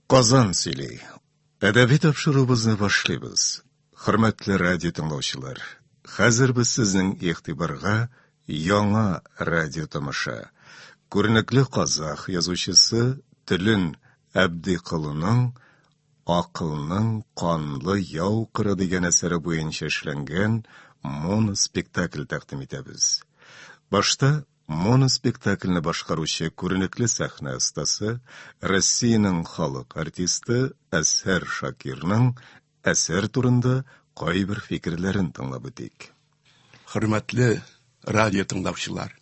Qozon сөйлей. Әдәби тапшыруыбызны башлыйбыз. Хөрмәтле радио тыңлаучылар, хәзер без сезнең игътибарга яңа радио тамаша. Күренекле казах язучысы Төлін Әбдикылының «Акылның канлы яукыры» дигән әсәре буенча эшләнгән моноспектакль тәкъдим итәбез. Башта моноспектакльне башкаручы күренекле сәхнә остасы, Россиянең халык артисты Әсәр Шакирның әсәр турында кайбер фикерләрен тыңлап үтик. Хөрмәтле радио тыңлаучылар,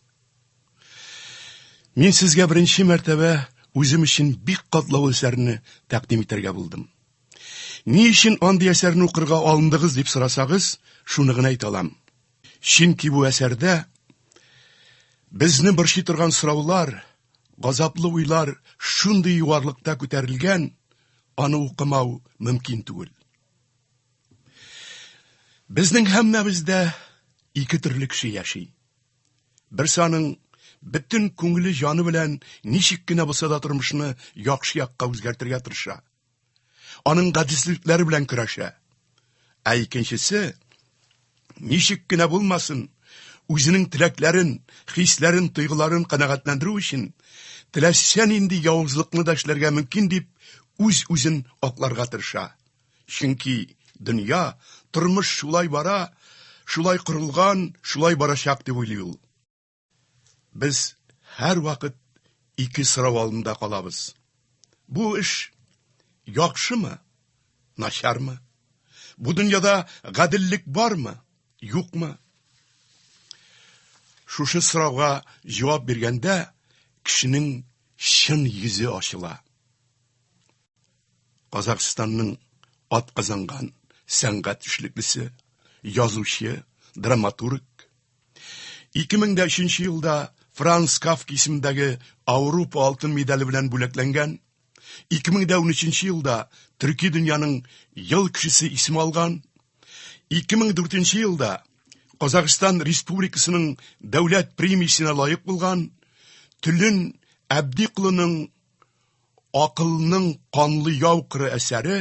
мин сезгә беренче мәртәбә үзем өчен бик катлаулы әсәрне тәкъдим итәргә булдым. Ни өчен андый әсәрне укырга алындыгыз дип сорасагыз, шуны гына әйтә алам. Чөнки бу әсәрдә безне борчый торган сораулар, газаплы уйлар шундый югарлыкта күтәрелгән, аны укымау мөмкин түгел. Безнең һәммәбездә ике төрле кеше яши. Берсе аның бөтен күңеле җаны белән ничек кенә булса да тормышны яхшы якка үзгәртергә тырыша. Аның гадислекләре белән көрәшә. Ә икенчесе ничек кенә булмасын, үзенең теләкләрен, хисләрен, тойгыларын канәгатьләндерү өчен теләсә нинди явызлыкны да эшләргә мөмкин дип үзен акларга тырыша. Чөнки дөнья, тормыш шулай бара, шулай корылган, шулай барачак дип уйлый ул. Без һәр вакыт ике сорау алдында калабыз. Бу эш яхшымы, начармы? Бу дөньяда гаделлек бармы, юкмы? Шушы сорауга җавап биргәндә кешенең чын йөзе ачыла. Казакъстанның атказанган сәнгать эшлеклесе, язучы, драматург. 2003 елда Франц Кафка исемендәге Авропа алтын медале белән бүләкләнгән. 2013 елда Төрки дөньяның ел кешесе исеме алган. 2004 елда Казакъстан Республикасының дәүләт премиясенә лаек булган. Төлін Әбдикылының «Акылның канлы яукыры» әсәре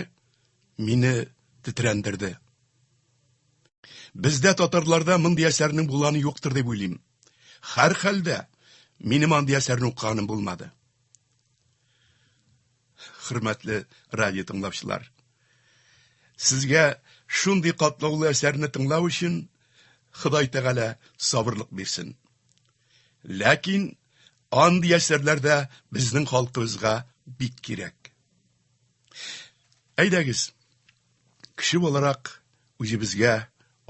мине тетрәндерде. Бездә татарларда мондый әсәрнең булганы юктыр дип уйлыйм. Һәр хәлдә минем андый әсәрне укыганым булмады. Хөрмәтле радио тыңлаучылар, сезгә шундый катлаулы әсәрне тыңлау өчен Ходай Тәгалә сабырлык бирсен. Ләкин андый әсәрләрдә безнең халкыбызга бик кирәк. Әйдәгез, кеше буларак үзебезгә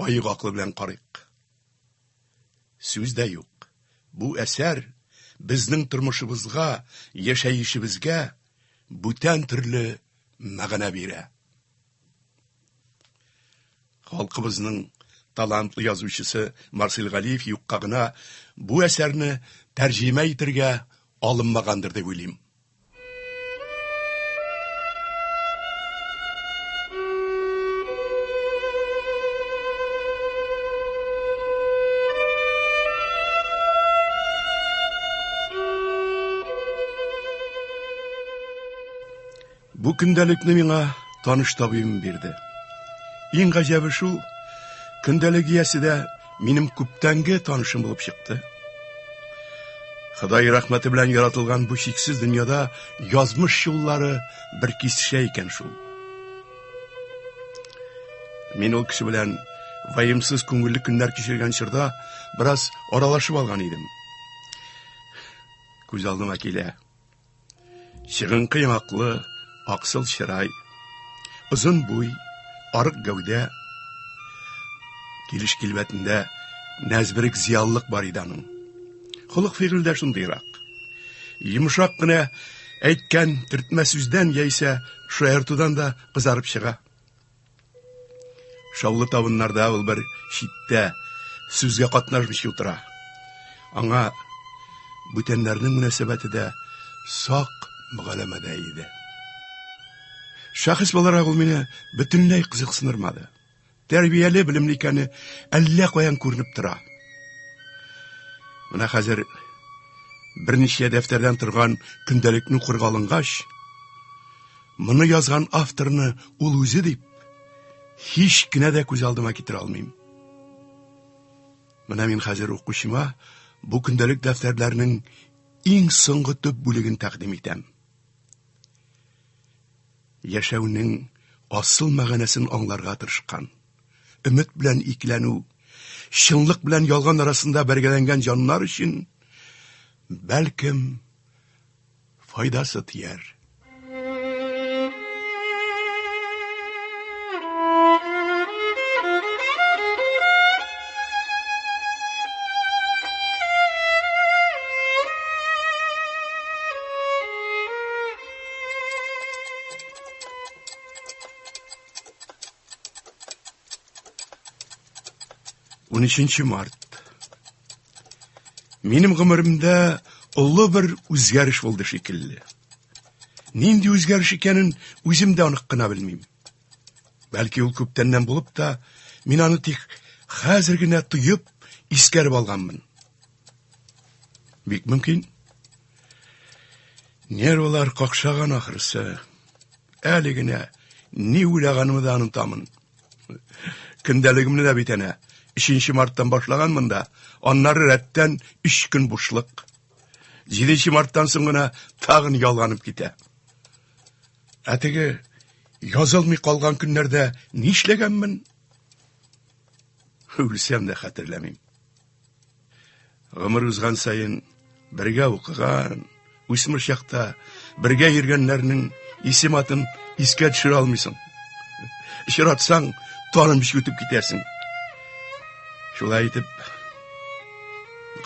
аяк акылы белән карыйк. Сүз дә юк. Бу әсәр безнең тормышыбызга, яшәешебезгә бүтән төрле мәгънә бирә. Халкыбызның талантлы язучысы Марсель Галиев юкка гына бу әсәрне тәрҗемә итәргә алынмагандыр дип уйлыйм. Бу көндәлекне миңа таныш табыйм бирде. Иң гаҗәбе шул, көндәлек иясе дә минем күптәнге танышым булып чыкты. Ходай рәхмәте белән яратылган бу чиксез дөньяда язмыш юллары бер кисешә икән шул. Мин ул кеше белән ваемсыз күңелле көннәр кичергән чорда бераз аралашып алган идем. Күз алдыма килә. Чыгынкы яңаклы, аксыл чырай, озын буй, арык гәүдә, килеш килбәтендә нәзберек зияллык бар иде аның. Холык-фигыль дә шундыйрак. Йомшак кына әйткән төртмә сүздән яисә шаяртудан да кызарып чыга. Шаулы табыннарда ул бер читтә сүзгә катнашмыйча утыра. Аңа бүтәннәрнең мөнәсәбәте дә сак мөгаләмәдә иде. Шәхес буларак ул мине бөтенләй кызыксындырмады. Тәрбияле, белемле икәне әллә каян күренеп тора. Менә хәзер берничә дәфтәрдән торган көндәлекне укырга алынгач, Моны язган авторны ул үзе дип, һич кенә дә күз алдыма китерә алмыйм. Менә мин хәзер укучыма бу көндәлек дәфтәрләрнең иң соңгы төп бүлеген тәкъдим итәм. Яшәүнең асыл мәгънәсен аңларга тырышкан, өмет белән икеләнү, чынлык белән ялган арасында бәргәләнгән җаннар өчен бәлкем файдасы тияр. Март. Минем гомеремдә олы бер үзгәреш булды шикелле. Нинди үзгәреш икәнен үзем дә анык кына белмим. Бәлки ул күптәннән булып та, мин аны тик хәзер генә тоеп, искәреп алганмын. Бик мөмкин. Нервлар какшаган ахрысы. Әле генә ни уйлаганымны да онытамын. Көндәлегемне дә бит әнә 3 марттан башлаганмын да, аннары рәттән 3 көн бушлык. 7 марттан соң гына тагын ялганып китә. Әтеге язылмый калган көннәрдә нишләгәнмен? Үлсәм дә хәтерләмим. Гомер узган сайын бергә укыган, үсмер чакта бергә йөргәннәрнең исем-атын искә төшерә алмыйсың. Очратсаң, танып үтеп китәсең. Шулай итеп,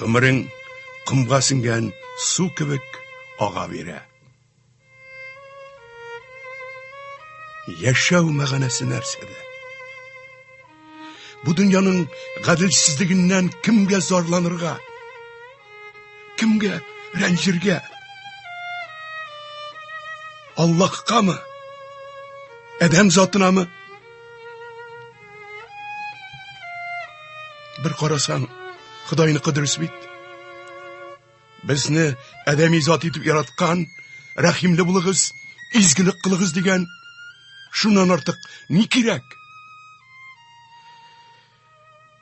гомерең кымга сеңгән су кебек ага бирә. Яшәү мәгънәсе нәрсәдә? Бу дөньяның гаделсезлегеннән кемгә зарланырга? Кемгә рәнҗергә? Аллаһкамы? Адәм затынамы? Бер карасаң, Худайныкы дөрес бит. Безне адәми зат итеп яраткан, рәхимле булыгыз, изгелек кылыгыз дигән. Шуннан артык ни кирәк?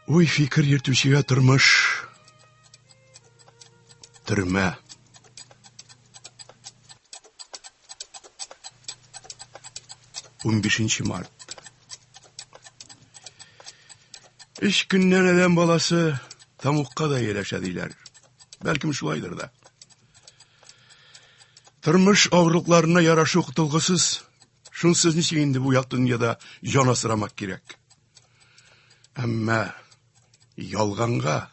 Уй фикер йөртүчегә тормыш, төрмә. 15 март. 3 көннән адәм баласы тамукка да еләшә диләр. Бәлкем шулайдыр да. Тормыш авырлыкларына ярашу кытылгысыз, шунсыз ничек инде бу ят дөньяда җан асырамак кирәк. Әмма ялганга,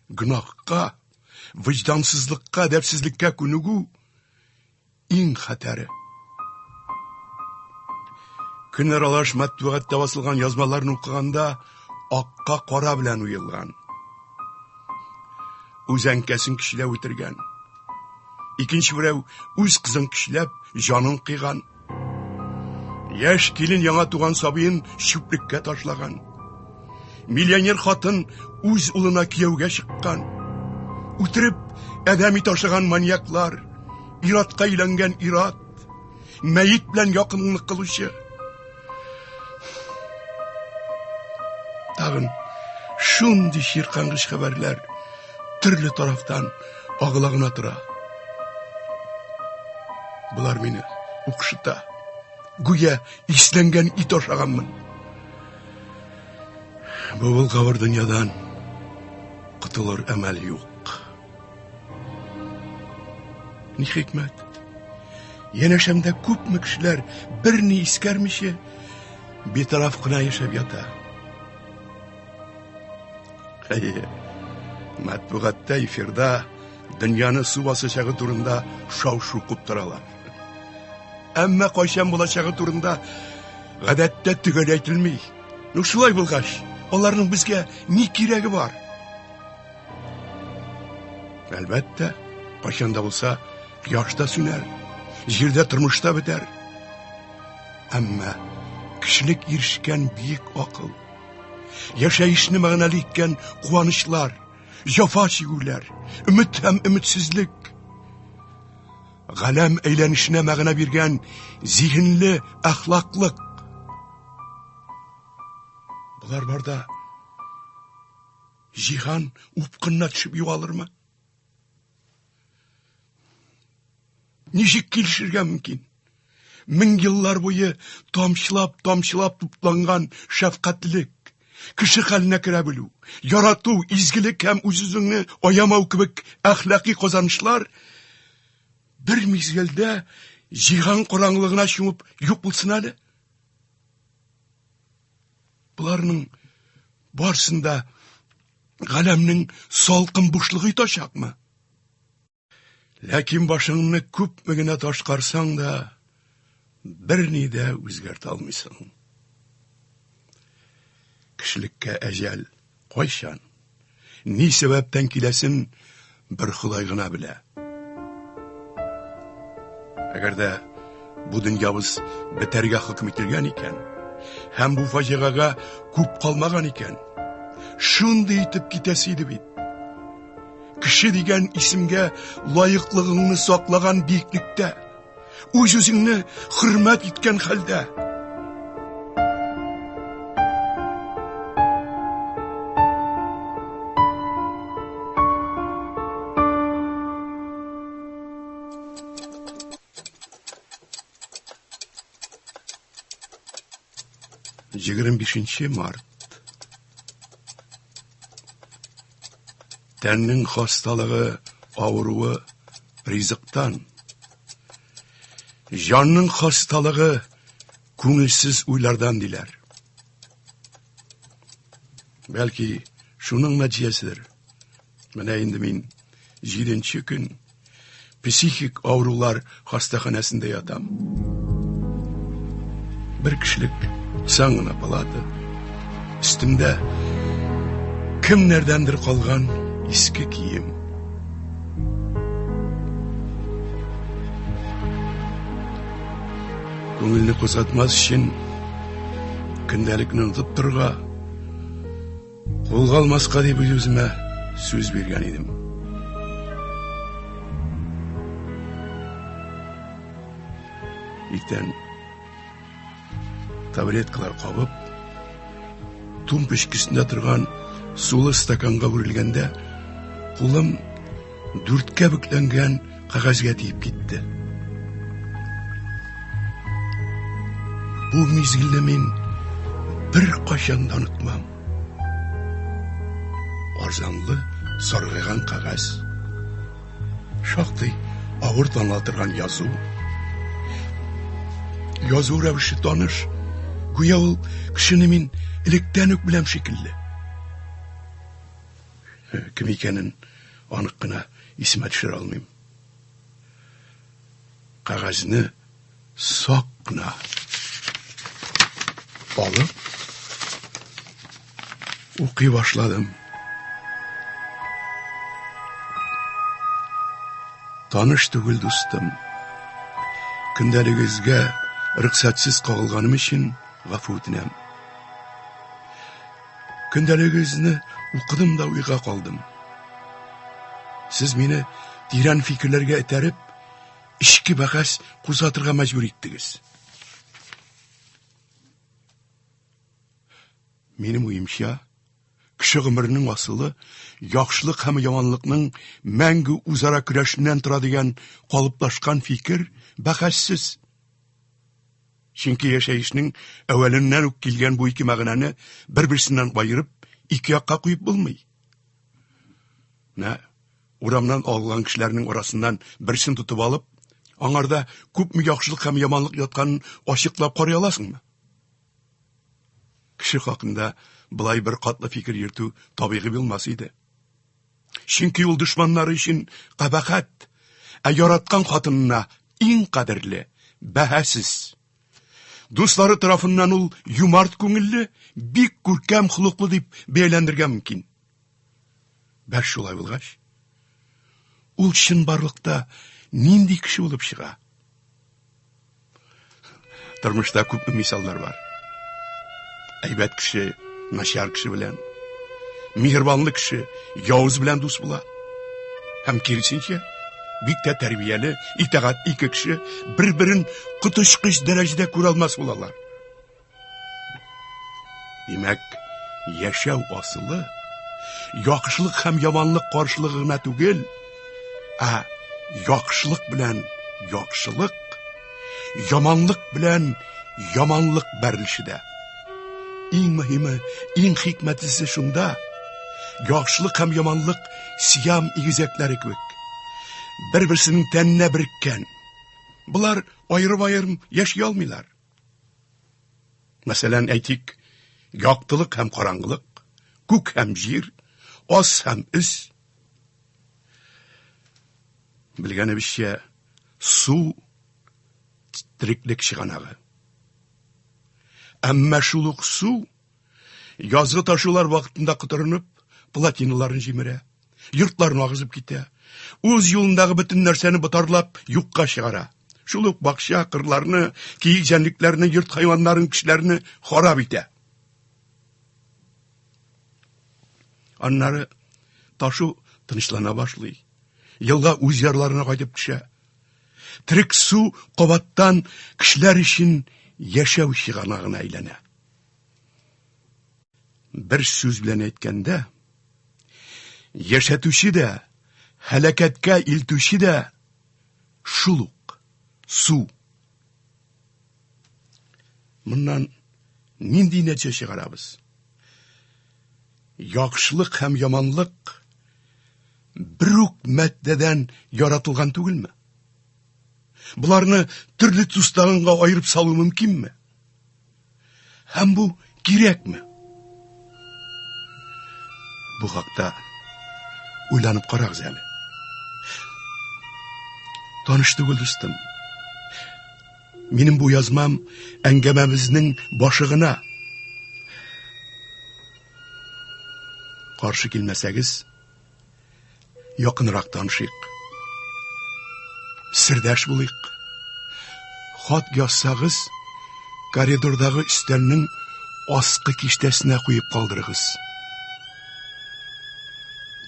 гөнаһка, выҗдансызлыкка, әдәпсезлеккә күнегү иң хәтәре. Көннәр алаш матбугатта басылган язмаларны укыганда акка кара белән уелган. Үз әнкәсен кешеләп үтергән. Икенче берәү үз кызын кешеләп җанын кыйган. Яшь килен яңа туган сабыен чүплеккә ташлаган. Миллионер хатын үз улына кияүгә чыккан. Үтереп адәми ташлаган маньяклар, иратка өйләнгән ират, мәйет белән якынлык кылучы. Тагын шундый чиркангыч хәбәрләр төрле тарафтан агыла тора. Булар мине укшыта. Гүя исләнгән ит ашаганмын. Бу булгавыр дөньядан кутылыр әмәл юк. Ни хикмәт? Янәшәмдә күпме кешеләр берни искәрмичә битараф кына яшәп ята. Матбугатта, эфирда дөньяны су басачагы турында шау-шу куптыралар. Әмма кайчан булачагы турында гадәттә төгәл әйтелми. Шулай булгач, аларның безгә ни кирәге бар? Әлбәттә, кайчан да булса, кояш та сүнәр, җирдә тормышта бетәр. Әмма кешелек ирешкән биек акыл, яшәешне мәгънәле иткән куанычлар, җафа чигүләр, өмет һәм өметсезлек. галәм әйләнешенә мәгънә биргән зиһенле, әхлаклык. Булар барда җиһан упкынна төшеп югалырмы? Ничек килешергә мөмкин? 1000 еллар буе тамчылап тупланган шәфкатьлек, кеше хәленә керә белү, ярату, изгелек һәм үз-үзеңне аямау кебек әхлакый казанышлар бер мизгелдә җиһан караңгылыгына чумып юк булсын әле. Буларның барсында галәмнең салкын бушлыгы итәчәкме? Ләкин башыңны күпме генә ташкарсаң да, берни дә үзгәртә алмыйсың. Кешелеккә әҗәл кайчан, ни сәбәптән киләсен бер Ходай гына белә. Әгәр дә бу дөньябыз бетәргә хөкем ителгән икән, һәм бу фаҗигага күп калмаган икән, шундый итеп китәсе иде бит. Кеше дигән исемгә лаеклыгыңны саклаган биеклектә, үз-үзеңне хөрмәт иткән хәлдә. «25 март. Тәннең хасталыгы, авыруы ризыктан. Җанның хасталыгы күңелсез уйлардан диләр. Бәлки, шуның нәтиҗәседер. Менә инде мин 7нче көн психик авырулар хастаханәсендә ятам. Бер кешелек саңына палата. Өстемдә кемнәрдәндер калган иске кием. Күңелне кузгатмас өчен көндәлекне онытып торырга, кулга алмаска дип үземә сүз биргән идем. Иртән таблеткалар кабып, тун пешкесендә торган сулы стаканга үрелгәндә, кулым 4кә бүкләнгән кагазга тиеп китте. Бу мизгелне мин бер качан да онытмам. Арзанлы, саргайган кагаз. Шактый авыр танылтырган язу. Язу рәвеше таныш. Гүя ул кешене мин электән үк беләм шикелле. Кем икәнен анык кына исемә төшерә алмыйм. Кагазны сак кына алып укый башладым. Таныш түгел дустым. Көндәлегезгә рөхсәтсез кагылганым өчен гафу үтенәм. Көндәлегезне укыдым да уйга калдым. Сез мине тирән фикерләргә этәреп, ички бәхәс кузгатырга мәҗбүр иттегез. Минем уемча, кеше гомеренең асылы яхшылык һәм яманлыкның мәңге үзара көрәшеннән тора дигән калыплашкан фикер бәхәссез. Чөнки яшәешнең әвәленнән үк килгән бу ике мәгънәне бер-берсеннән айырып, ике якка куеп булмый. Урамнан алган кешеләрнең арасыннан берсен тутып алып, аңарда күпме яхшылык һәм яманлык ятканын ачыклап карый аласыңмы? Кеше хакында былай бер катлы фикер йөртү табигый булмас иде. Чөнки ул дошманнары өчен кабахәт, ә яраткан хатынына иң кадерле, бәһәсез. Дуслары тарафыннан ул юмарт күңелле, бик күркәм хулыклы дип бәяләндергә мөмкин. Бәр шулай булгач, ул чынбарлыкта нинди кеше булып чыга? Тормышта күп мисаллар бар. Әйбәт кеше начар кеше белән, миһербанлы кеше явыз белән дус була. Һәм киресенчә, бик тә тәрбияле, итагать ике кеше бер-берен коточкыч дәрәҗәдә күрә алмас булалар. Димәк, яшәү асылы яхшылык һәм яманлык каршылыгы гына түгел, яхшылык белән яхшылык, яманлык белән яманлык бәрелешедә. Иң мөһиме, иң хикмәтлесе шунда, яхшылык һәм яманлык Сиам игезәкләре кебек, бер-берсенең тәненә береккән. Булар аерым-аерым яши алмыйлар. Мәсәлән, әйтик, яктылык һәм караңгылык, күк һәм җир, ас һәм өс. Белгәнебезчә, су тереклек чыганагы. Әмма шул ук су язгы ташулар вакытында кытырынып, плотиналарын җимерә, йортларны агызып китә, үз юлындагы бөтен нәрсәне ботарлап юкка чыгара. Шул ук бакча, кырларны, киек җәнлекләрне, йорт хайваннарын, кешеләрне харап итә. Аннары ташу тынычлана башлый, елга үз ярларына кайтып төшә. Терек су кабаттан кешеләр өчен яшәү чыганагына әйләнә. Бер сүз белән әйткәндә, яшәтүче дә, һәлакәткә илтүче дә шул ук су. Моннан нинди нәтиҗә чыгарабыз? Яхшылык һәм яманлык бер үк матдәдән яратылган түгелме? Буларны төрле тустагынга аерып салу мөмкинме? Һәм бу кирәкме? Бу хакта уйланып карагыз әле. Таныш түгел дустым. Минем бу язмам әңгәмәбезнең башы гына. Каршы килмәсәгез, якынрак танышыйк. Сирдәш булыйк. Хат язсагыз, коридордагы өстәлнең аскы киштәсенә куеп калдырыгыз.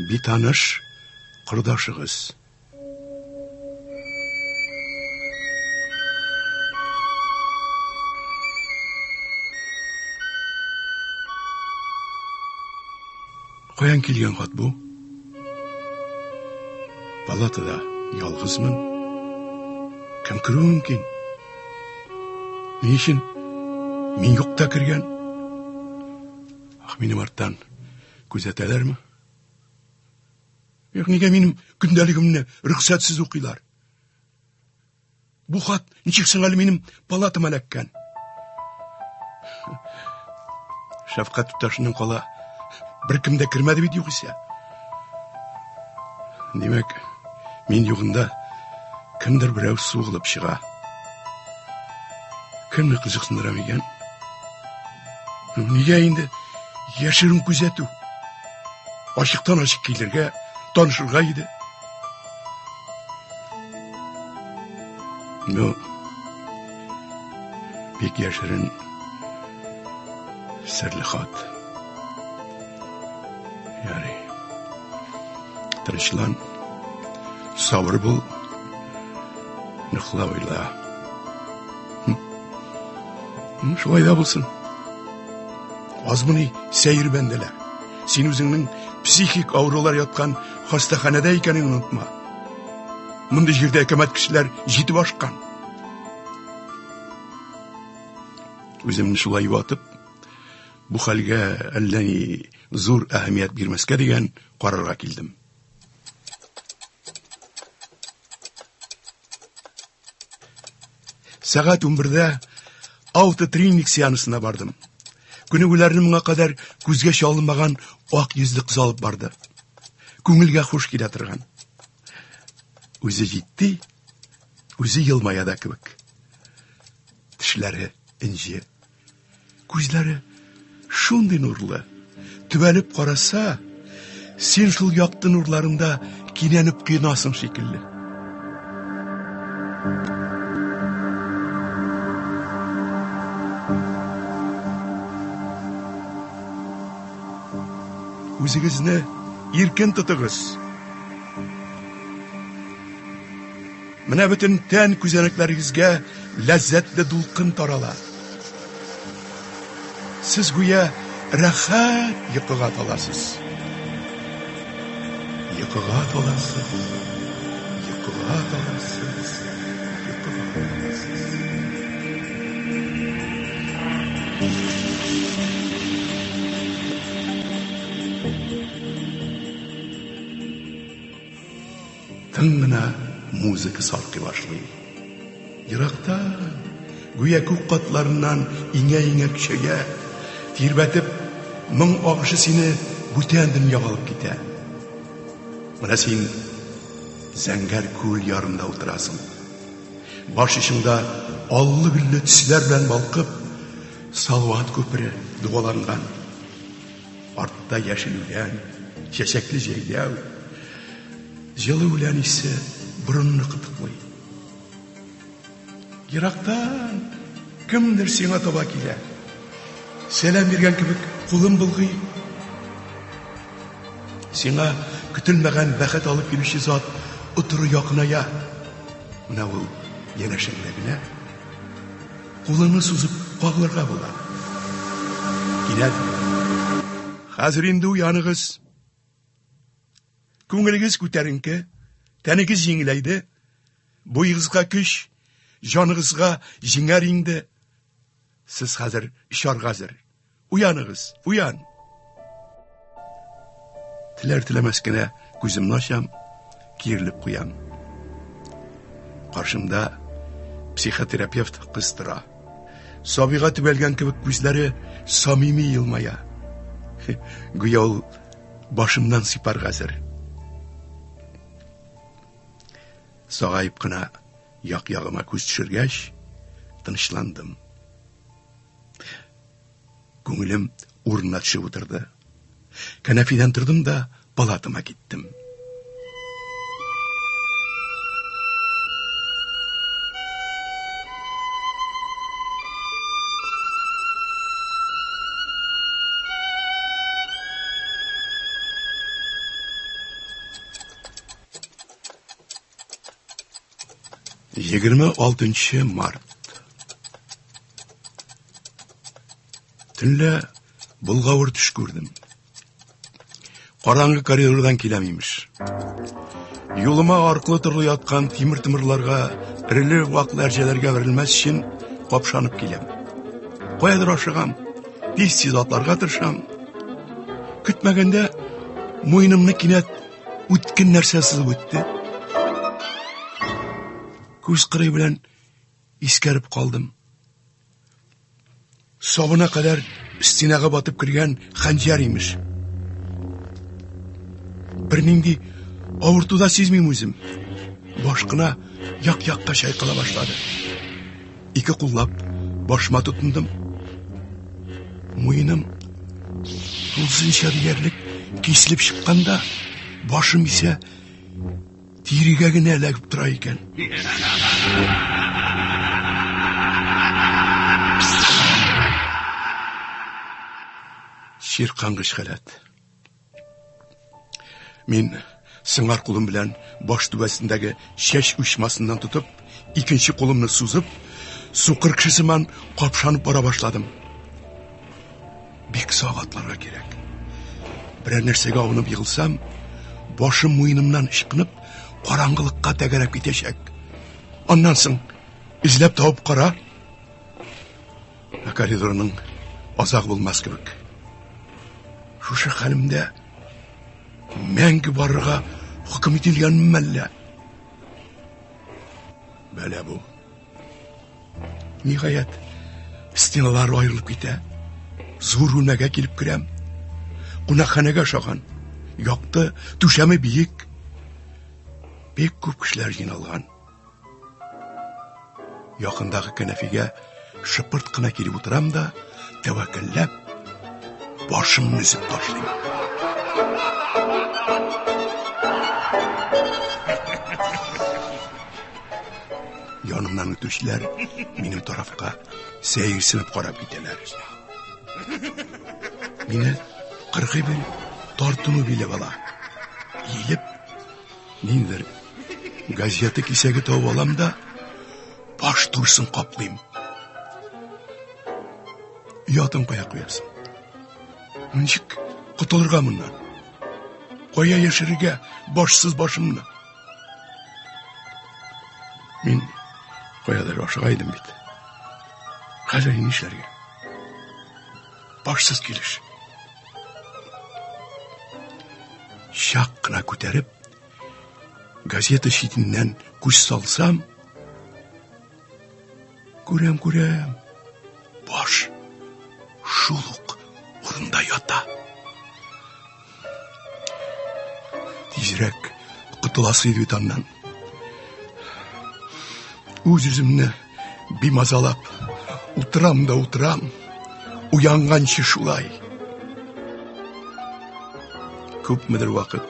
Битаныш кырдашыгыз. Каян килгән хат бу? Палатада ялгызмын. Кем керү мөмкин? Ни өчен мин юкта кергән? Минем арттан күзәтәләрме? Нигә минем көндәлегемне рөхсәтсез укыйлар? Бу хат ничек соң әле минем палатама эләккән? Шәфкать туташының кала беркем дә кермәде бит югыйсә. Димәк, мин югында кемдер берәү сугылып чыга. Кемне кызыксындыра микән? Нигә инде яшерен күзәтү? Ачыктан ачык килергә, танышырга иде. Бик яшерен серле хат. Ярый. Тынычлан, сабыр бул, ныклап ойла. Шулай да булсын. Азмыни сәйр бәндәләр. Син үзеңнең психик авырулар яткан хастаханәдә икәнен онытма. Монда җирдә әкәмәт кешеләр җитеп ашкан. Үземне шулай ватып, бу хәлгә әллә ни зур әһәмият бирмәскә дигән карарга килдем. Сәгать 11-дә автотренинг сеансына бардым. Күнегүләрне моңа кадәр күзгә чалынмаган ак йөзле кыз алып барды. Күңелгә хуш килә торган. Үзе җитди, үзе елмая да кебек. Тешләре инҗе, күзләре шундый нурлы. Төбәлеп караса, син шул якты нурларында кинәнеп кыйнасың шикелле. Үзегезне иркен тотыгыз. Менә бөтен тән күзәнәкләрегезгә ләззәтле дулкын тарала. Сез гүя рәхәт йокыга таласыз. Йокыга таласыз. Йокыга таласыз. Йокыга таласыз. Тын гына музыка салкый башлый. Ерактан, гүя күк катларыннан иңә-иңә кичәгә, тирбәтеп, моң агышы сине бүтән дөньяга алып китә. Менә син зәңгәр күл ярында утырасың. Баш ишеңдә аллы-гөлле төсләр белән балкып, Салават күпере дуаланган. Артта яшел үлән, чәчәкле җәйләү, җылы үлән исе борынны кытыклый. Ерактан кемдер сиңа таба килә. Сәлам биргән кебек кулын булгый. Сиңа көтелмәгән бәхет алып килүче зат утыру якыная. Менә ул янәшәңдә генә кулыны сузып каглырга була. Кинәт, хәзер инде уяныгыз. Күңелегез күтәренке, тәнегез җиңеләйде, буегызга көч, җаныгызга җиңәр инде. Сез хәзер ишарга хәзер. Уяныгыз, уян. Теләр-теләмәс кенә күземне ачам, киерелеп куям. Каршымда психотерапевт кыз тора. Сабыйга төбәлгән кебек күзләре самими елмая. Гүя ул башымнан сипар хәзер. Сагайып кына як-ягыма күз төшергәч, тынычландым. Күңелем урынына төшеп утырды. Кәнәфидән тордым да палатама киттем. Егерме 6 март. Төнлә булгавыр төш күрдем. Караңгы коридордан киләм имеш. Юлыма аркылы төрле яткан тимер тимырларга, иреле ваклы әрҗәләргә бәрелмәс өчен капшанып киләм. Каядыр ашыгам, тиз атларга тырышам. Көтмәгәндә муенымны кинәт үткен нәрсә сызып үтте. Күз кырый белән искәреп калдым. Сабына кадәр стенага батып кергән хәнҗәр имеш. Бернинди авыртуда сизмим үзем. Башкына як-якка чайкала башлады. Ике куллап башыма тотындым. Муеным тулсынча диярлек киселеп чыкканда, башым исә тиригә генә эләгеп тора икән. Ширкангыч хәләт. Мин сыңар кулым белән баш түбәсендәге чәч учмасыннан тотып, икенче кулымны сузып, сукыр кешесеман капшанып бара башладым. Бик сагытларга кирәк. Берәр нәрсәгә авынып егылсам, башым муенымнан ычкынып, караңгылыкка тәгәрәп китәчәк. Аннан соң изләп табып кара. Коридорның азак булмас кебек. Шушы хәлемдә мәңге барырга хөкем ителгәнме әллә? Бәлә бу. Ниһаять, стеналар аерылып китә. Зур бүлмәгә килеп керәм. Кунакханәгә ашаган. Якты, түшәме биек. Бик күп кешеләр җыйналган. Якындагы кәнәфигә шыпырт кына килеп утырам да, тәвәккәлләп башымны өзеп ташлыйм. Янымнан үтүчеләр минем тарафка сәерсенеп карап китәләр. Мине кыргый бер тартыну билеп ала. Иелеп, ниндер газеты кисәге тауып алам да, баш турсын каплыйм. Ятын кая куярсың? Ничек котылырга моннан? Кая яшерергә башсыз башымны? Мин каядыр ашыгайдым бит. Хәзер нишләргә? Башсыз килеш. Шак кына күтәреп, газета шитеннән күз салсам, күрәм, баш шул ук урында ята. Тизрәк котыласы иде бит аннан. Үз-үземне бимазалап утырам, уянганчы шулай. Күпмедер вакыт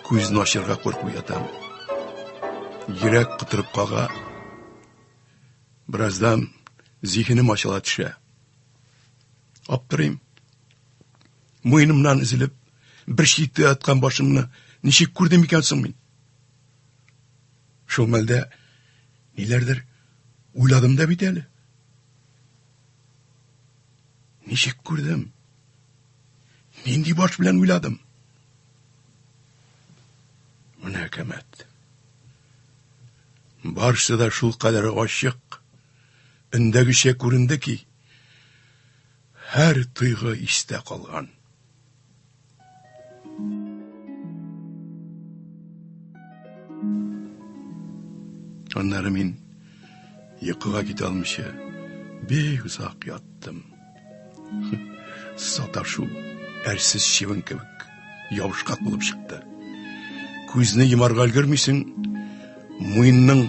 күзне ачырга куркып ятам. Йөрәк кытырып кага. Бираздан зихенем ачыла төшә. Аптырыйм. Муенымнан изелеп, бер читтә аткан башымны ничек күрдем икән соң мин? Шул мәлдә ниләрдер уйладым да бит әле. Ничек күрдем? Нинди баш белән уйладым? Менә кәмәт. Барсы да шул кадәр ачык, өндәгечә күренде ки, һәр тойгы истә калган. Аннары мин йокыга китә алмыйча бик озак яттым. Саташу әрсез шивен кебек ябышкак булып чыкты. Күзне йомарга өлгермисең, муенның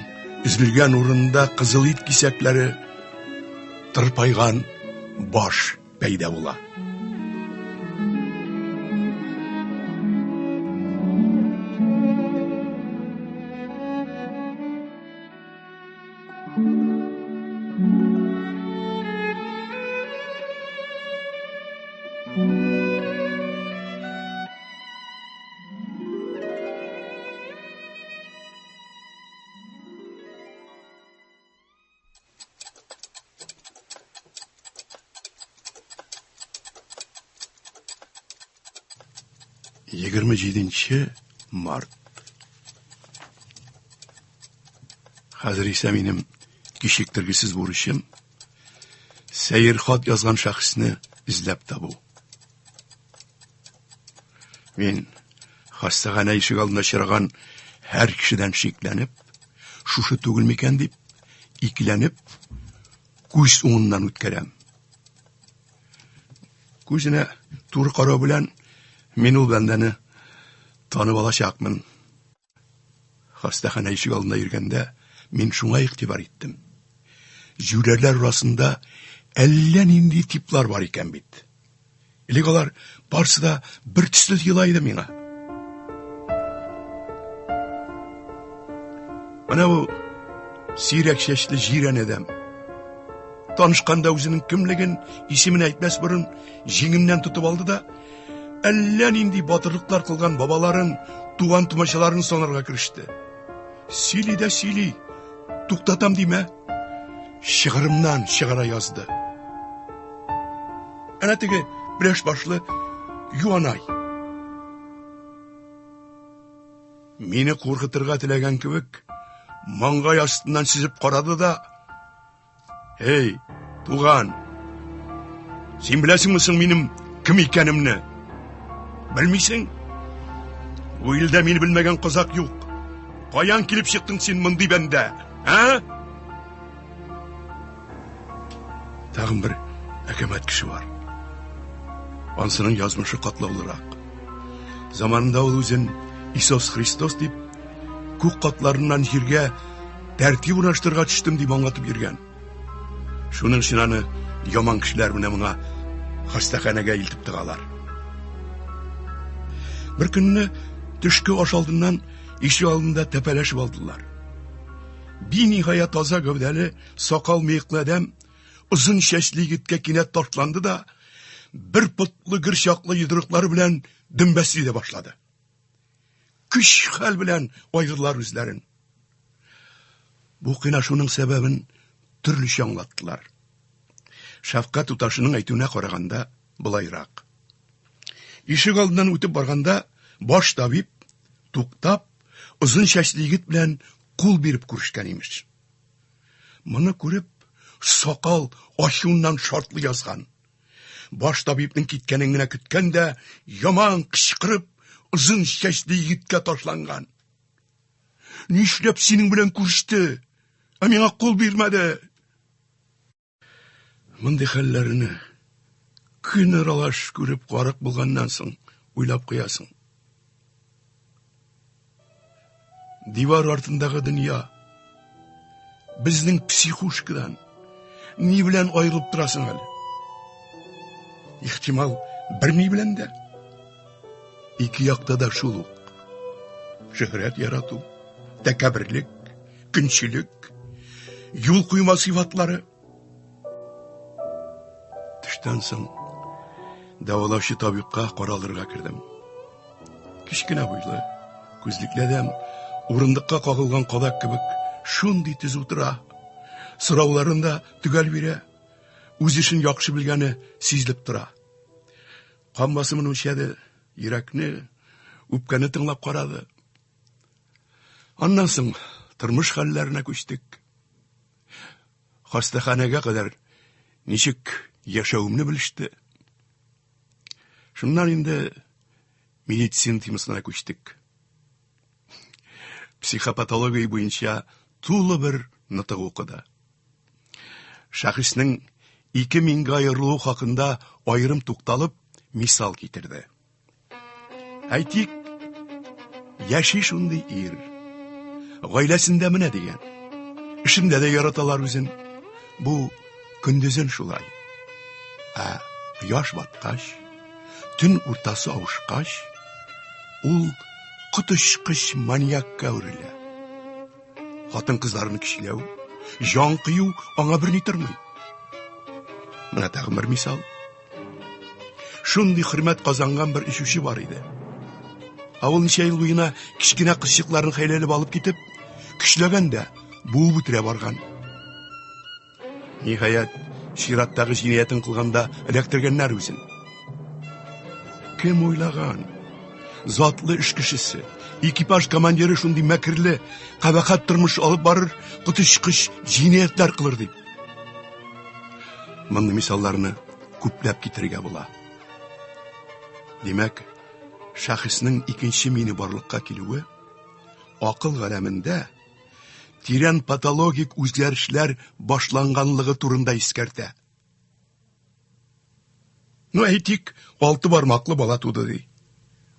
üzülгән урында кызыл ит кисәкләре тырпайган баш пәйда була. Егерме 7 март. Хәзер исә минем кичектергесез бурычым сәер хат язган шәхесне изләп табу. Мин хастаханә ишек алдына чыраган һәр кешедән шикләнеп, шушы түгел микән дип икеләнеп, күз уңыннан үткәрәм. Күзенә туры карау белән мин ул бәндәне танып алачакмын. Хастаханә ишек алдында йөргәндә мин шуңа игътибар иттем. Җүрәләр арасында әллә нинди типлар бар икән бит. Элек алар барсы да бер төсле елайды миңа. Менә бу сирәк чәчле җирән адәм. Танышканда үзенең кемлеген исемен әйтмәс борын җиңемнән тотып алды да әллә нинди батырлыклар кылган бабаларын, туган тумачаларын санарга кириште. Сили дә сили, туктатам димә. Шигырымнан чыгара язды. Әнә теге бреш башлы Юанай. Мине куркытырга теләгән кебек, маңгай астыннан сизеп карады да: "Эй, туган, син беләсеңме соң минем кем икәнемне? Белмисең? Бу илдә мине белмәгән кызак юк. Каян килеп чыктың син мондый бәндә, а?" Тагын бер әкәмәт кеше бар. Ансының язмышы катлаулырак. Заманында ул үзен Исус Христос дип, күк катларыннан җиргә тәртип ураштырга төштем дип аңлатып йөргән. Шуның өчен аны яман кешеләр менә моңа хастаханәгә илтеп тыгалар. Бер көнне төшке аш алдыннан ишек алдында тәпәләшеп алдылар. Биниһая таза гәүдәле, сакал-мыеклы адәм озын чәчле егеткә кинәт ташланды да бер пытлы гырчаклы йодрыклары белән дөмбәсли дә башлады. Көч хәл белән айгырлар үзләрен. Бу кыйнашуның сәбәбен төрлечә аңлаттылар. Шәфкать туташының әйтүенә караганда, булайрак. Ишек алдынан үтеп барганда, баш табиб туктап, озын чәчле егет белән кул биреп күрешкән имеш. Моны күреп, сакал ачуыннан шартлы язган. Баш табибның киткәнен генә көткән дә, яман кычкырып, озын чәчле егеткә ташланган. Нишләп синең белән күреште? Ә миңа кул бирмәде. Мондый хәлләрне көн аралаш күреп карак булганнан соң уйлап куясың. Дивар артындагы дөнья безнең психушкадан ни белән аерылып торасың әле? Ихтимал, бер ни белән дә. Ике якта да шул ук. Шөһрәт ярату, тәкәбберлек, көнчелек, юл куйма сыйфатлары. Төштән соң давалаучы табибка каралырга кердем. Кичкенә буйлы, күзлекле адәм урындыкка кагылган кадак кебек шундый тиз утыра. Сорауларында төгәл бирә. Үз эшен яхшы белгәне сизелеп тора. Кан басымын үлчәде, йөрәкне, үпкәне тыңлап карады. Аннан соң тормыш хәлләренә күчтек. Хастаханәгә кадәр ничек яшәүемне белеште. Шуннан инде медицина темасына күчтек. Психопатология буенча тулы бер нытык укыды. Шәхеснең 2000-га аерылу хакында аерым тукталып, мисал китерде. Әйтик, яши шундый ир. Гаиләсендә менә дигән. Эшендә дә яраталар үзен. Бу көндезен шулай. Кояш баткач, төн уртасы авышкач, ул котышкыч маньякка әверелә. Хатын-кызларны кичләү, җан кыю аңа берни тормый. Менә тагын бер мисал. Шундый хөрмәт казанган бер ишүче бар иде. Ул ничә ел буена кичкенә кызчыкларын хәйләлеп алып китеп, көчләгәндә буып үтерә барган. Ниһаять, шираттагы җинаятын кылганда эләктергәннәр үзен. Кем уйлаган? Затлы эш кешесе, экипаж командиры шундый мәкерле, кабахат тормыш алып барыр, котышкыч җинаятлар кылыр дип. Мондый мисалларны күпләп китерергә була. Димәк, шәхеснең икенче мине барлыкка килүе акыл галәмендә тирән патологик үзгәрешләр башланганлыгы турында искәртә. Әйтик, 6 бармаклы бала туды ди.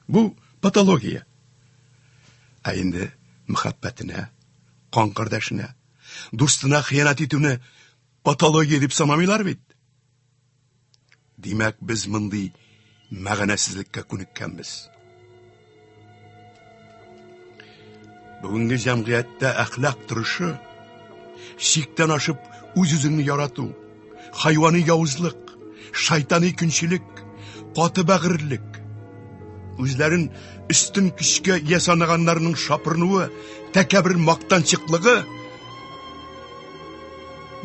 Бу патология. Инде мөхәббәтенә, кан кардәшенә, дустына хыянат итүне патология дип санамыйлар бит. Димәк, без мондый мәгънәсезлеккә күнеккәнбез. Бүгенге җәмгыятьтә әхлак торышы, шиктән ашып үз-үзеңне ярату, хайвани явызлык, шайтани көнчелек, каты бәгырьлек, үзләрен өстен көчкә ясанаганнарның шапырнуы, тәкәббер мактанчыклыгы,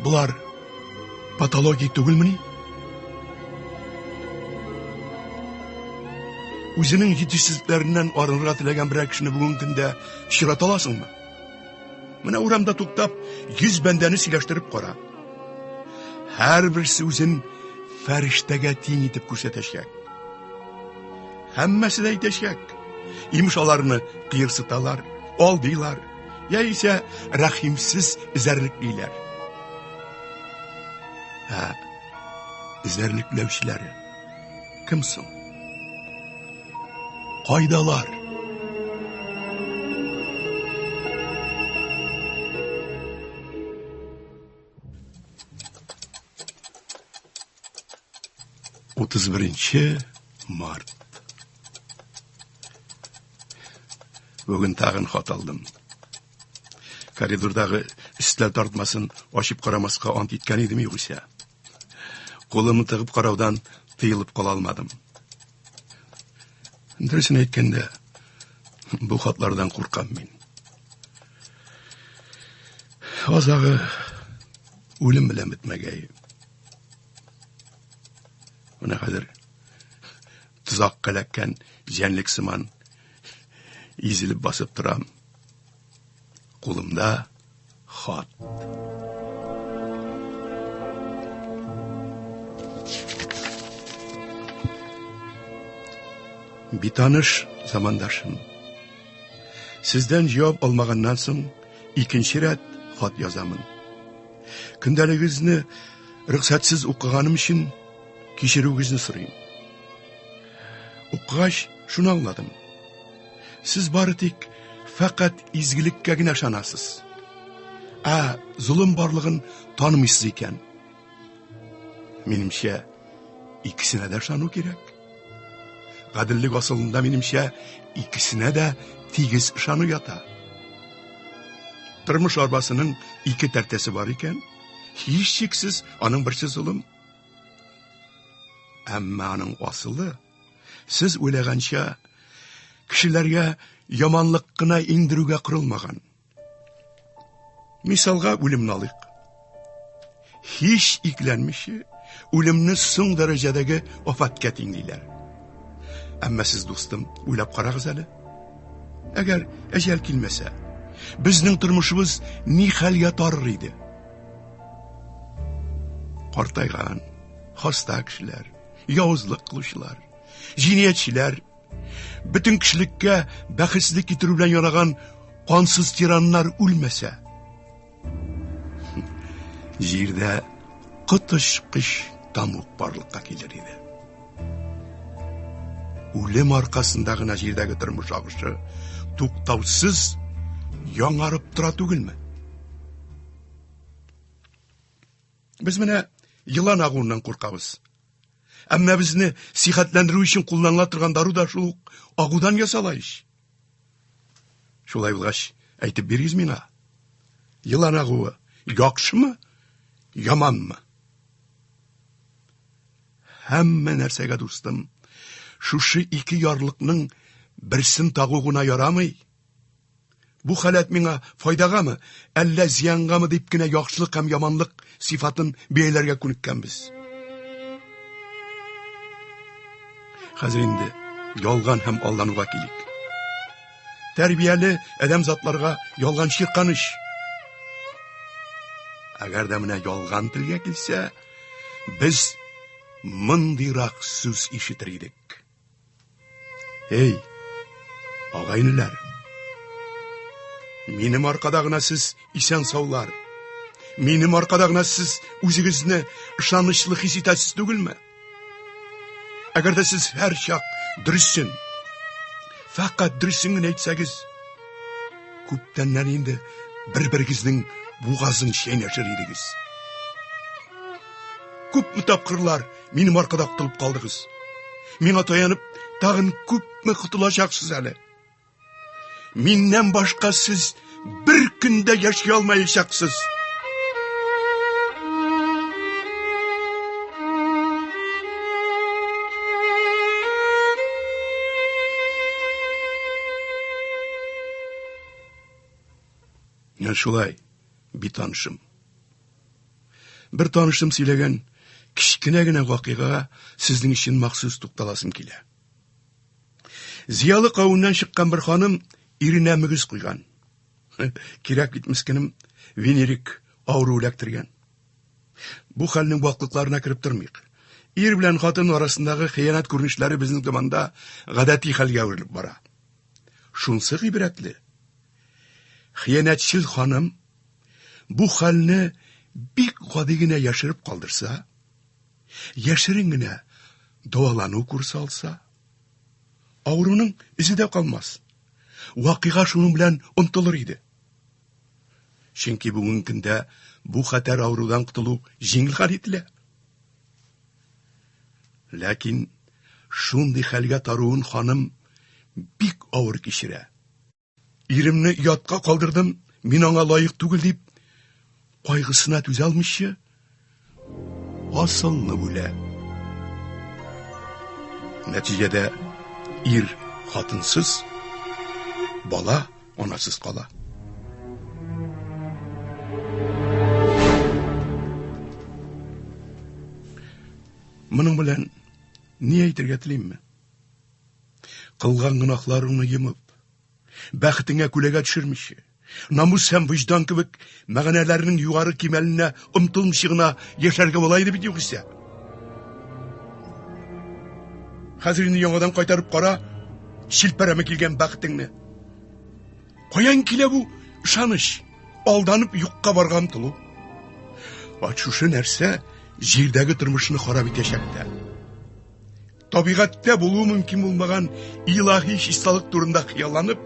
булар патология түгелмени? Үзенең җитешсезлекләреннән арынырга теләгән берәр кешене бүген көндә чират аласыңмы? Менә урамда туктап, 100 бәндәне сөйләштереп кара. Һәрберсе үзен фәрештәгә тиң итеп күрсәтәчәк. Һәммәсе дә әйтәчәк. Имеш аларны кыерсыталар, алдыйлар, яисә рәхимсез эзәрлеклиләр. Эзәрлекләүчеләре кем соң? Кайдалар? Утыз беренче март. Бүген тагын хат алдым. Коридордагы өстәл тартмасын ачып карамаска ант иткән идем югыйсә. Кулымны тыгып караудан тыелып кала алмадым. Дөресен әйткәндә, бу хатлардан куркам мин. Азагы үлем белән бетмәгәй. Менә хәзер тузак каләккән җәнлек сыман изелеп басып торам. Кулымда хат. Битаныш замандашым. Сездән җавап алмаганнан соң икенче рәт хат язамын. Көндәлегезне рөхсәтсез укыганым өчен кичерүгезне сорыйм. Укыгач шуны аңладым. Сез бары тик фақат изгелеккә генә ышанасыз. Зулым барлыгын танымыйсыз икән. Минемчә, икесенә дә ышану кирәк. Гаделлек асылында минемчә, икесенә дә тигез ышану ята. Тормыш арбасының ике тәртәсе бар икән, һич шиксез аның берсе зулым. Әмма аның асылы, сез уйлаганча, кешеләргә яманлык кына иңдерүгә корылмаган. Мисалга үлемне алыйк. Һич икләнмичә, үлемне соң дәрәҗәдәге вафатка тиңлиләр. Әмма сез, дустым, уйлап карагыз әле. Әгәр әҗәл килмәсә, безнең тормышыбыз ни хәлгә тарыр иде? Картайган, хаста кешеләр, явызлык кылучылар, җинаятьчеләр, бөтен кешелеккә бәхетсезлек китерү белән янаган кансыз тираннар үлмәсә, җирдә кытыш-кыш тамук барлыкка килер иде. Үлем аркасында гына җирдәге тормыш агышы туктаусыз яңарып тора түгелме? Без менә йылан агуыннан куркабыз. Әмма безне сихәтләндерү өчен кулланыла торган дару да шул агудан ясала ич. Шулай булгач, әйтеп бирегез миңа. Йылан агуы яхшымы, яманмы? Һәммә нәрсәгә, дустым, шушы ике ярлыкның берсен тагу гына ярамый. Бу халат миңа файдагамы, әллә зиянгамы дип кенә яхшылык һәм яманлык сифатын бәяләргә күнеккәнбез. Хәзер инде ялган һәм алдануга килик. Тәрбияле адәм затларга ялган чирканыш. Әгәр дә менә ялган телгә килсә, без мондыйрак сүз ишетер идек. Эй, агайнылар, минем аркада гына сез исән саулар. Минем аркада гына сез үзегезне ышанычлы хис итәсез түгелме? Әгәр дә сез һәр чак дөресен, фақат дөресен генә әйтсәгез, күптәннән инде бер-берегезнең бугазын чәйнәшер идегез. Күпме тапкырлар минем аркада кутылып калдыгыз. Миңа таянып, тагын күпме кутылачаксыз әле. Миннән башка сез бер көндә яши алмаячаксыз. Менә шулай, битанышым. Бер танышым сөйләгән кичкенә генә вакыйгага сезнең өчен махсус тукталасым килә. Зиялы кавыннан чыккан бер ханым иренә мөгез куйган. Кирәк бит мискенем венерик авыру эләктергән. Бу хәлнең вакытларына кирип тормыйк. Ир белән хатын арасындагы хыянат күренешләре безнең заманда гадәти хәлгә әверелеп бара. Шунсы гыйбрәтле. Хыянатчыл ханым бу хәлне бик гади генә яшереп калдырса, яшерен генә дәвалану курсы алса, авыруның изе дә калмас. Вакыйга шуның белән онтылыр иде. Чөнки бүген көндә бу хәтәр авырудан кутылу җиңел хәл ителә. Ләкин шундый хәлгә таруын ханым бик авыр кичерә. Иремне ятка калдырдым, мин аңа лаек түгел дип, кайгысына түзә алмыйча, асылны бүлә. Нәтиҗәдә ир хатынсыз, бала анасыз кала. Моның белән ни әйтергә телимме? Кылган гынахларыңны йымып, бәхетеңә күләгә төшермичә, намус һәм вөҗдан кебек мәгънәләрнең югары кимәленә омтылмыйча гына яшәргә була иде бит югыйсә. Хәзер инде яңадан кайтарып кара, шилпәрәмә килгән бәхетеңне. Каян килә бу ышаныч, алданып юкка барган тылу? Шушы нәрсә җирдәге тормышны харап итәчәк тә. Табигатьтә булуы мөмкин булмаган илаһи чисталык турында хыялланып,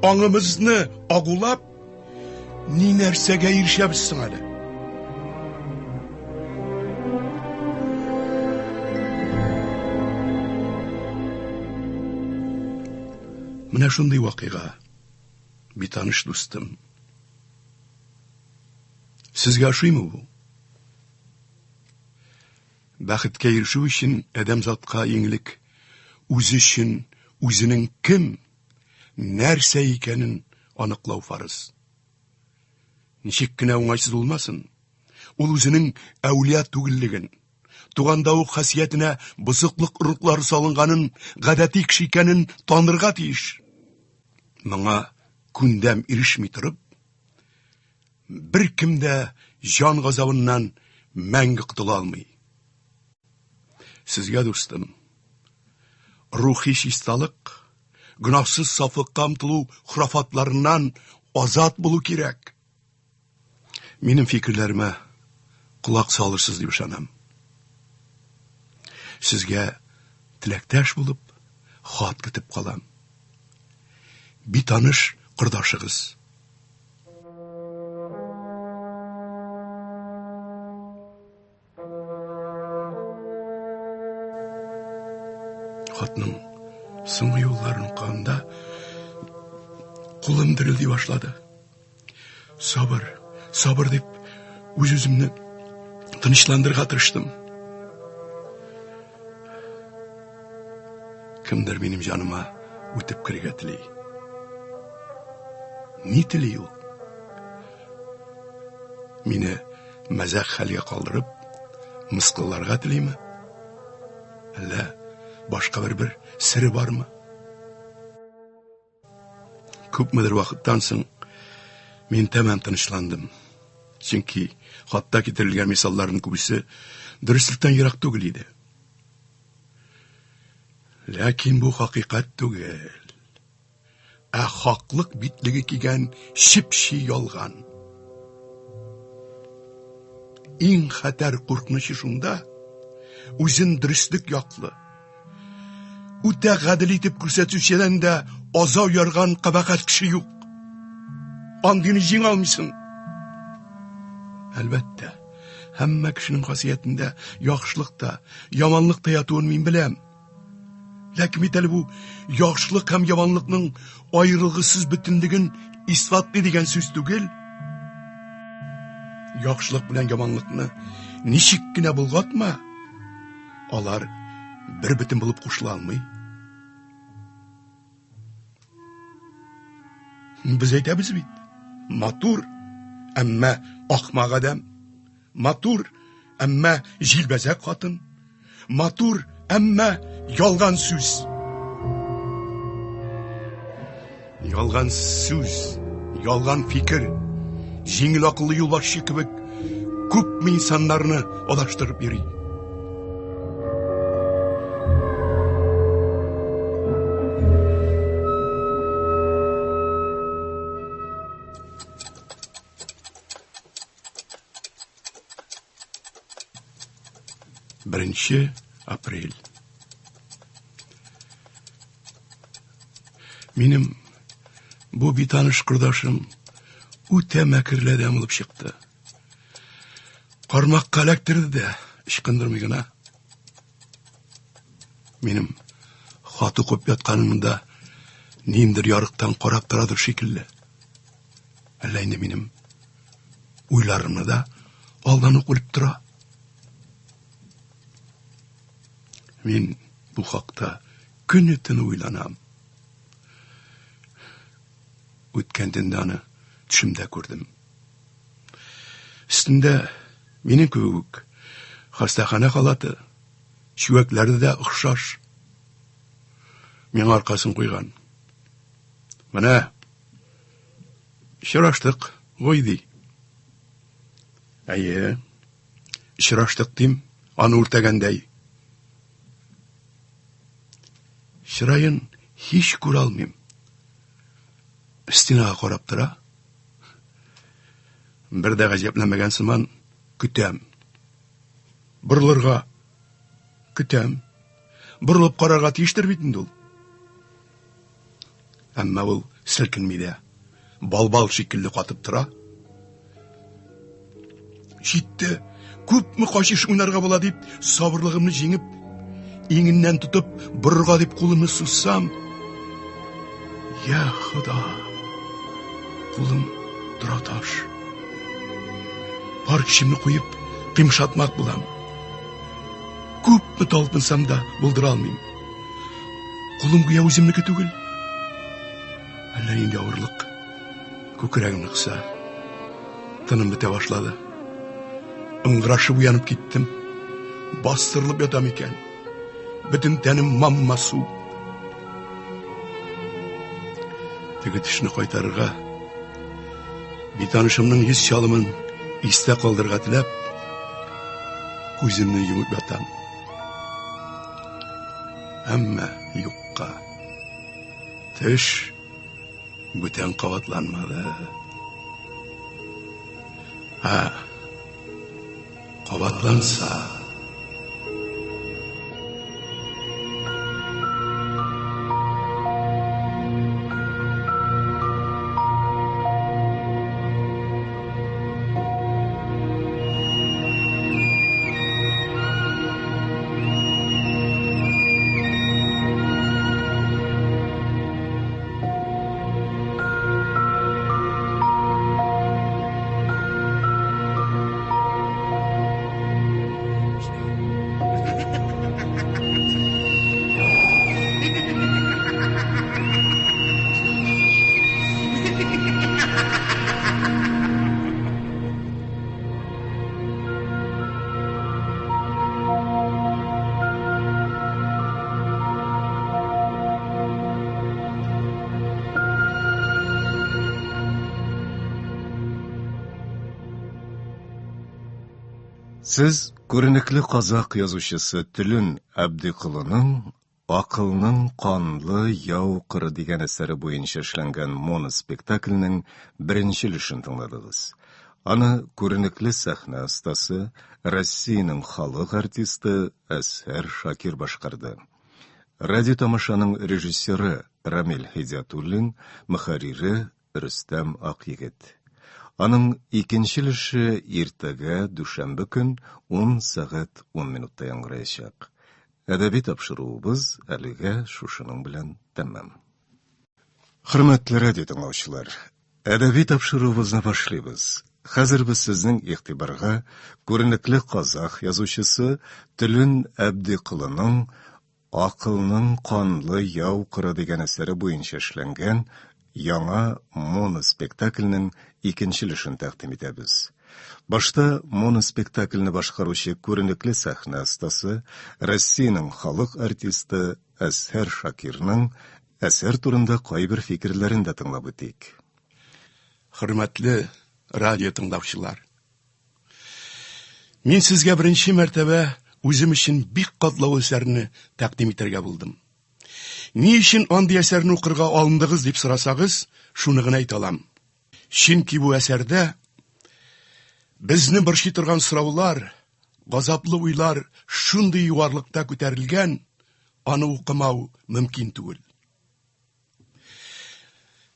аңымызны агулап, ни нәрсәгә ирешәбез соң әле? Менә шундый вакыйга, битаныш дустым. Сезгә ошыймы бу? Бәхеткә ирешү өчен адәмзатка иңлек үз өчен үзенең кем, нәрсә икәнен аныклау фарыз. Ничек кенә уңайсыз булмасын, ул үзенең әүлия түгеллеген, туганда ук хасиятенә бозыклык орлыклары салынганын, гадәти кеше икәнен танырга тиеш. Моңа күндәм ирешми торып, бер кем дә җан газабыннан мәңге котыла алмый. Сезгә, дустым, рухи чисталык, гөнаһсыз сафлыкка омтылу хурафатларыннан азат булу кирәк. Минем фикерләремә кулак салырсыз дип ышанам. Сезгә теләктәш булып хат көтеп калам. Битаныш кырдашыгыз. Хатның соңгы юлларын укыганда кулым дерелди башлады. Сабыр, сабыр дип үз-үземне тынычландырырга тырыштым. Кемдер минем җаныма үтеп керергә тели. Ни тели ул? Мине мәзәк хәлгә калдырып, мыскылларга телиме? Әллә башка бер сире бармы? Күпмедер вакыттан соң мин тәмам тынычландым. Чөнки хатта китерелгән мисалларның күбесе дөрестлектән ерак түгел иде. Ләкин бу хакыйкать түгел. Хаклык битлеге кигән чипчи ялган. Иң хәтәр куркынычы шунда, үзен дөрестлек яклы, үтә гадел итеп күрсәтүчедән дә азау ярган кабахәт кеше юк. Андыйны җиңә алмыйсың. Әлбәттә, һәммә кешенең хасиятендә яхшылык та, яманлык та ятуын мин беләм. Ләкин бит әле бу яхшылык һәм яманлыкның аерылгысыз бөтенлеген исфатлый дигән сүз түгел. Яхшылык белән яманлыкны ничек кенә булгатма, алар бер бөтен булып кушыла алмый. Без әйтәбез бит, матур, әмма ахмак адәм, матур, әмма җилбәзәк хатын, матур, әмма ялган сүз. Ялган сүз, ялган фикер, җиңел акыллы юлбашчы кебек күп инсаннарны адаштырып йөри. Birinci April. Минем бу битаныш кырдашым үтә мәкерле адәм булып чыкты. Кармакка эләктерде дә, ычкындырмый гына. Минем хат укып ятканымда ниндер ярыктан карап торадыр шикелле. Әллә инде минем уйларымны да алдан ук белеп тора. Мин бу хакта көнне-төн уйланам. Үткән төндә аны төшемдә күрдем. Өстендә минем кебек хастахана халаты, чүәкләре дә охшаш. Мен аркасын куйган. Менә очраштык, гойди. Әйе, очраштык дим, аны үртәгәндәй. Чырайын һич күрә алмыйм. Стенага карап тора. Бер дә гаҗәпләнмәгән сыман көтәм. Борылырга көтәм. Борылып карарга тиештер бит инде ул. Әмма ул селкенми дә. Балбал шикелле катып тора. Җитте. Күпме качыш уйнарга була дип, сабырлыгымны җиңеп, иңеннән тотып, борырга дип кулымны сузсам, я Худа, кулым тора таш. Бар кешемне куеп, кыймшатмак булам. Күпме талпынсам да булдыра алмыйм. Кулым гүя үземнеке түгел. Әллә инде авырлык. Күкрәгемне кыса. Тыным бетә башлады. Ыңгырашып уянып киттем. Бастырылып ятам икән. Бөтен тәнем мамма су. Теге тешне кайтарырга, битанышымның йөз чалымын истә калдырга теләп, күземне йомып ятам. Әмма юкка. Теш бүтән кабатланмады. Кабатланса, Сез күренекле казак язучысы Төлін Әбдиколының «Акылның канлы яу кыры» дигән әсәре буенча эшләнгән моноспектакльнең беренче өлешен тыңладыгыз. Аны күренекле сәхнә остасы, Россиянең халык артисты Әсәр Шакир башкарды. Радиотамашаның режиссеры Рамил Хидиятуллин, мөхәррире Рөстәм Акъегет. Аның икенче өлеше иртәгә дүшәмбе көн 10 сәгать 10 минутта яңгыраячак. Әдәби тапшыруыбыз әлегә шушының белән тәмам. Хөрмәтле радио тыңлаучылар, әдәби тапшыруыбызны башлыйбыз. Хәзер без сезнең игътибарга күренекле казах язучысы Төлін Әбдиколының «Акылның канлы яу кыры» дигән әсәре буенча эшләнгән яңа моноспектакльнең икенче өлешен тәкъдим итәбез. Башта моноспектакльне башкаручы күренекле сәхнә остасы, Россиянең халык артисты Әсәр Шакирның әсәр турында кайбер фикерләрен дә тыңлап үтик. Хөрмәтле радио тыңлаучылар, мин сезгә беренче мәртәбә үзем өчен бик катлаулы әсәрне тәкъдим итәргә булдым. Ни өчен андый әсәрне укырга алындыгыз дип сорасагыз, шуны гына әйтә алам. Чөнки бу әсәрдә безне борчый торган сораулар, газаплы уйлар шундый югарлыкта күтәрелгән, аны укымау мөмкин түгел.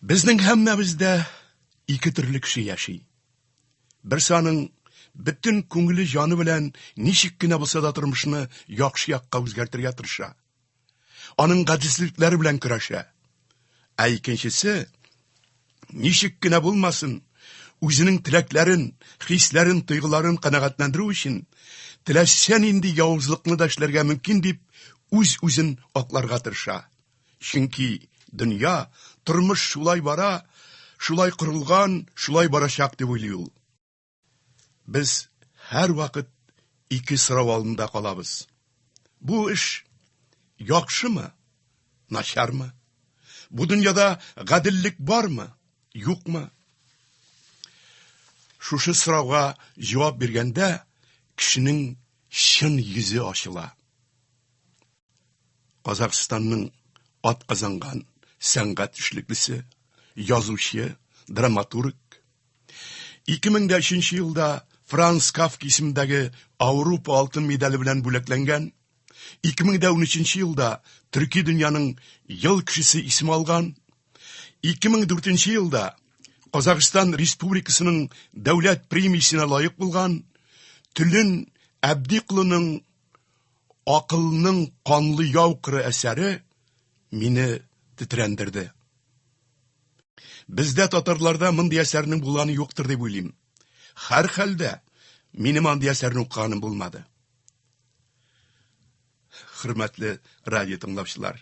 Безнең һәммәбездә ике төрле кеше яши. Берсе аның бөтен күңеле җаны белән ничек кенә булса да тормышны яхшы якка үзгәртергә тырыша. Аның гадисезлекләре белән көрәшә. Ә икенчесе, ничек кенә булмасын, үзенең теләкләрен, хисләрен, тойгыларын канәгатьләндерү өчен теләсә нинди явызлыкны да эшләргә мөмкин дип үз-үзен акларга тырыша. Чөнки дөнья, тормыш шулай бара, шулай корылган, шулай барачак дип уйлый ул. Без һәр вакыт ике сорау алдында калабыз. Бу эш яхшымы, начармы? Бу дөньяда гаделлек бармы, юкмы? Шушы сорауга җавап биргәндә, кешенең чын йөзе ачыла. Казакъстанның атказанган сәнгать эшлеклесе, язучы, драматург. 2003 елда Франц Кафка исемендәге Авропа алтын медале белән бүләкләнгән. 2013 елда Төрки дөньяның ел кешесе исеме алган. 2004 елда Казакъстан Республикасының дәүләт премиясенә лаек булган. Төлен Әбдикулының Акылның канлы яукыры әсәре мине тетрәндерде. Бездә татарларда мондый әсәрнең булганы юктыр дип уйлыйм. Һәр хәлдә минем мондый әсәрне укыганым булмады. Хөрмәтле радио тыңлаучылар,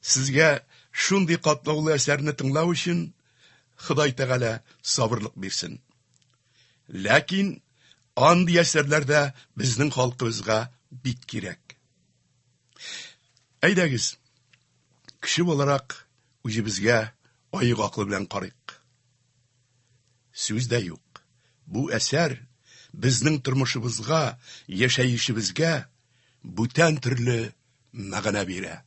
сезгә шундый катлаулы әсәрне тыңлау өчен Ходай Тәгалә сабырлык бирсен. Ләкин андый әсәрләрдә безнең халкыбызга бик кирәк. Әйдәгез, кеше буларак үзебезгә аяк акыл белән карыйк. Сүз дә юк. Бу әсәр безнең тормышыбызга, яшәешебезгә бүтән төрле мәгънә бирә.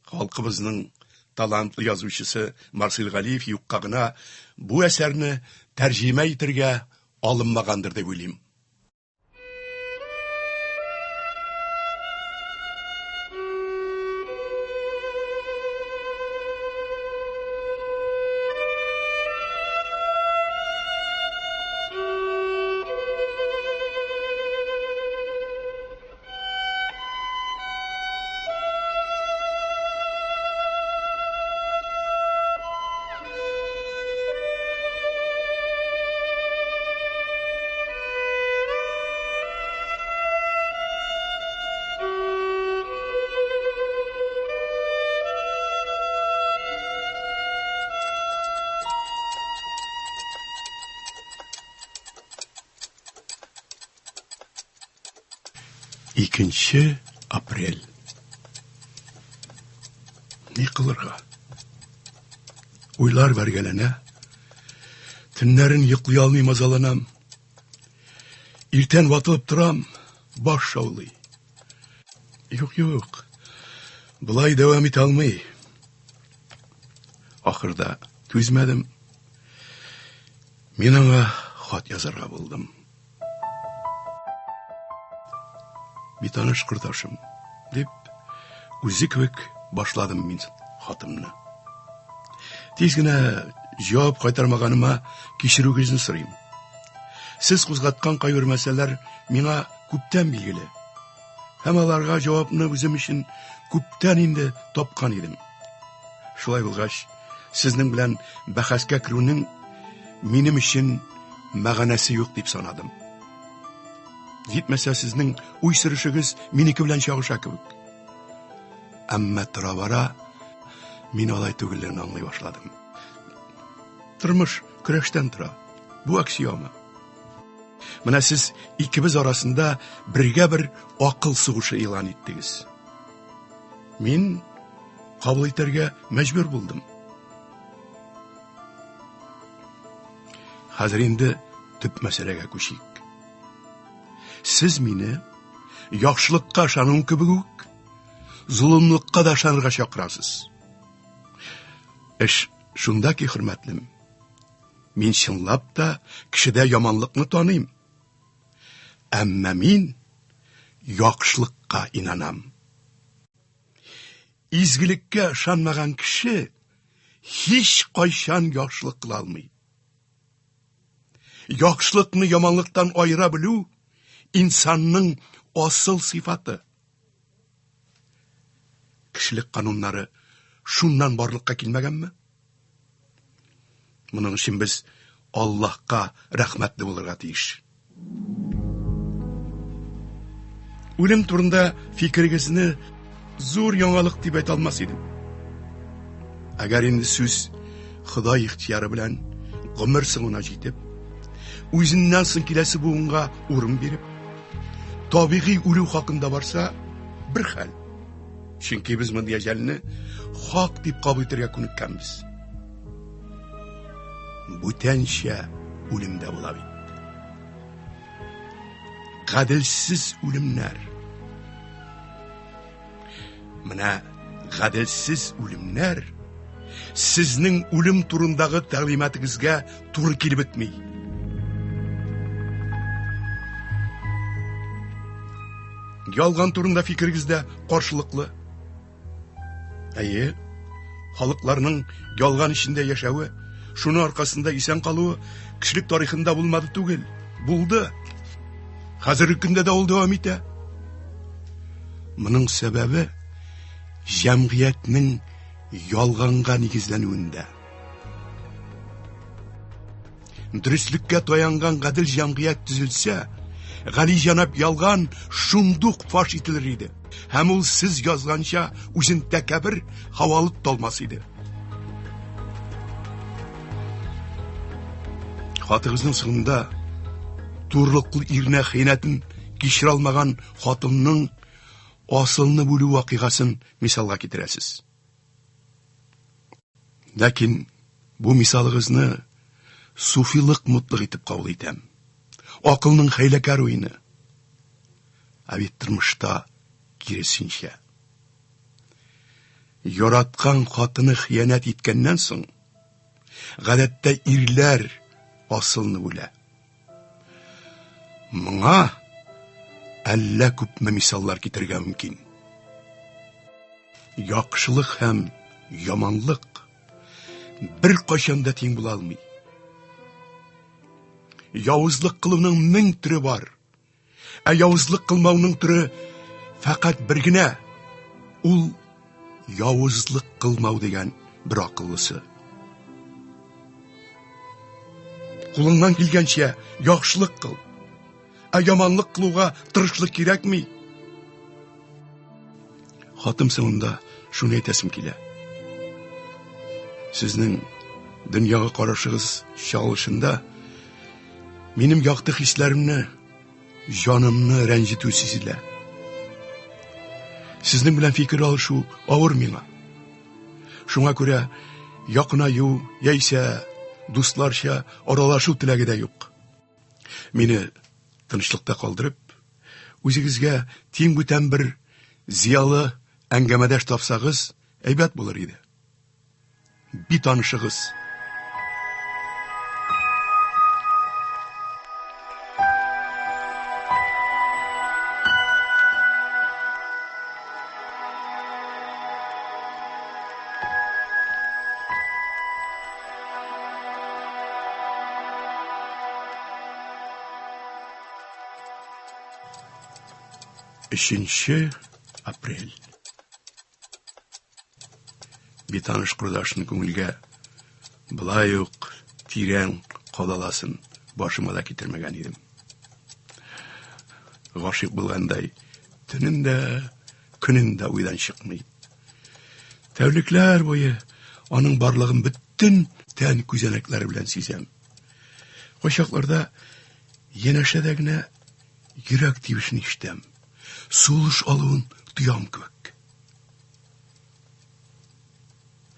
Халкыбызның талантлы язучысы Марсель Галиев юкка гына бу әсәрне тәрҗемә итәргә алынмагандыр дип уйлыйм. Икенче апрель. Ни кылырга? Уйлар бергәләнә. Төннәрен йоклый алмый мазаланам. Иртән ватылып торам, баш шаулый. Юк. Булай дәвам итә алмый. Ахырда түзмәдем. Мин аңа хат язарга булдым. Битаныш кырдашым, дип, үзе кебек башладым мин хатымны. Тиз генә җавап кайтармаганыма кичерүгезне сорыйм. Сез кузгаткан кайбер мәсьәләләр миңа күптән билгеле. Һәм аларга җавапны үзем өчен күптән инде тапкан идем. Шулай булгач, сезнең белән бәхәскә керүнең минем өчен мәгънәсе юк дип санадым. Җитмәсә сезнең уй сөришегез минеке белән чагыша кебек. Әмма тора-бара мин алай түгеллеген аңлый башладым. Тормыш көрәштән тора. Бу аксиома. Менә сез икебез арасында бергә бер акыл сугышы илан иттегез. Мин кабул итәргә мәҗбүр булдым. Хәзер инде төп мәсьәләгә күчик. Сез мине яхшылыкка ышануым кебек үк зулымлыкка да ышанырга чакырасыз. Эш шунда ки, хөрмәтлем, мин чынлап та кешедә яманлыкны таныйм. Әмма мин яхшылыкка инанам. Изгелеккә ышанмаган кеше һич кайчан яхшылык кыла алмый. Яхшылыкны яманлыктан айыра белү инсанның асыл сыйфаты. Кешелек кануннары шуннан барлыкка килмәгәнме? Моның өчен без Аллаһка рәхмәтле булырга тиеш. Үлем турында фикерегезне зур яңалык дип әйтә алмас идем. Әгәр инде сүз Ходай ихтияры белән гомер соңына җитеп, үзеннән соң киләсе буынга урын биреп, табигый үлү хакында барса, бер хәл. Чөнки без мондый әҗәлне хак дип кабул итәргә күнеккәнбез. Бүтәнчә үлемдә була бит. Гаделсез үлемнәр. Менә гаделсез үлемнәр сезнең үлем турындагы тәгълиматыгызга туры килеп бетми. Ялган турында фикергездә каршылыклы. Әйе, халыкларның ялган ичендә яшәве, шуның аркасында исән калуы кешелек тарихында булмады түгел. Булды. Хәзерге көндә дә ул дәвам итә. Моның сәбәбе җәмгыятьнең ялганга нигезләнүендә. Дөреслеккә таянган гадел җәмгыять төзелсә, Гали җанап ялган шундук фаш ителер иде. Һәм ул сез язганча үзен тәкәбер, хавалы талмас иде. Хатыгызның соңында турлыклы ирнә хыянәтен кичерә алмаган хатынның асылны бүлү вакыйгасын мисалга китерәсез. Ләкин бу мисалыгызны суфилык мутлык итеп кабул итәм. Акылның хәйләкәр уйны. Ә бит тормышта киресенчә. Яраткан хатыны хыянәт иткәннән соң, гадәттә ирләр асылны үлә. Моңа әллә күпме мисаллар китергә мөмкин. Яхшылык һәм яманлык бер кайчан да тиң була алмый. Явызлык кылуның 1000 түрі бар. Ә явызлык кылмауның түрі фақат бер генә. Ул явызлык кылмау дигән бер акыллысы. Кулыңнан килгәнчә яхшылык кыл. Ә яманлык кылуга тырышлык кирәкми. Хатым соңында шуны әйтәсем килә. Сезнең дөньяга карашыгыз чагылышында минем якты хисләремне, җанымны рәнҗетү сизелә. Сезнең белән фикер алышу авыр миңа. Шуңа күрә якынаю, яисә дусларча аралашу теләге дә юк. Мине тынычлыкта калдырып, үзегезгә тиң бүтән бер зиялы әңгәмәдәш тапсагыз, әйбәт булыр иде. Bir tanışığız. Üçüncü April. Bir tanış kurdaşın күңелгә былай ук тирән кадаласын башыма да китермәгән идем. Гашык булгандай, төнендә, көнендә уйдан чыкмый. Тәүлекләр буе аның барлыгын бөтен тән күзәнәкләре белән сизәм. Кайчакларда янәшәдә генә йөрәк тибешен ишетәм. Сулыш алуын тоям кебек.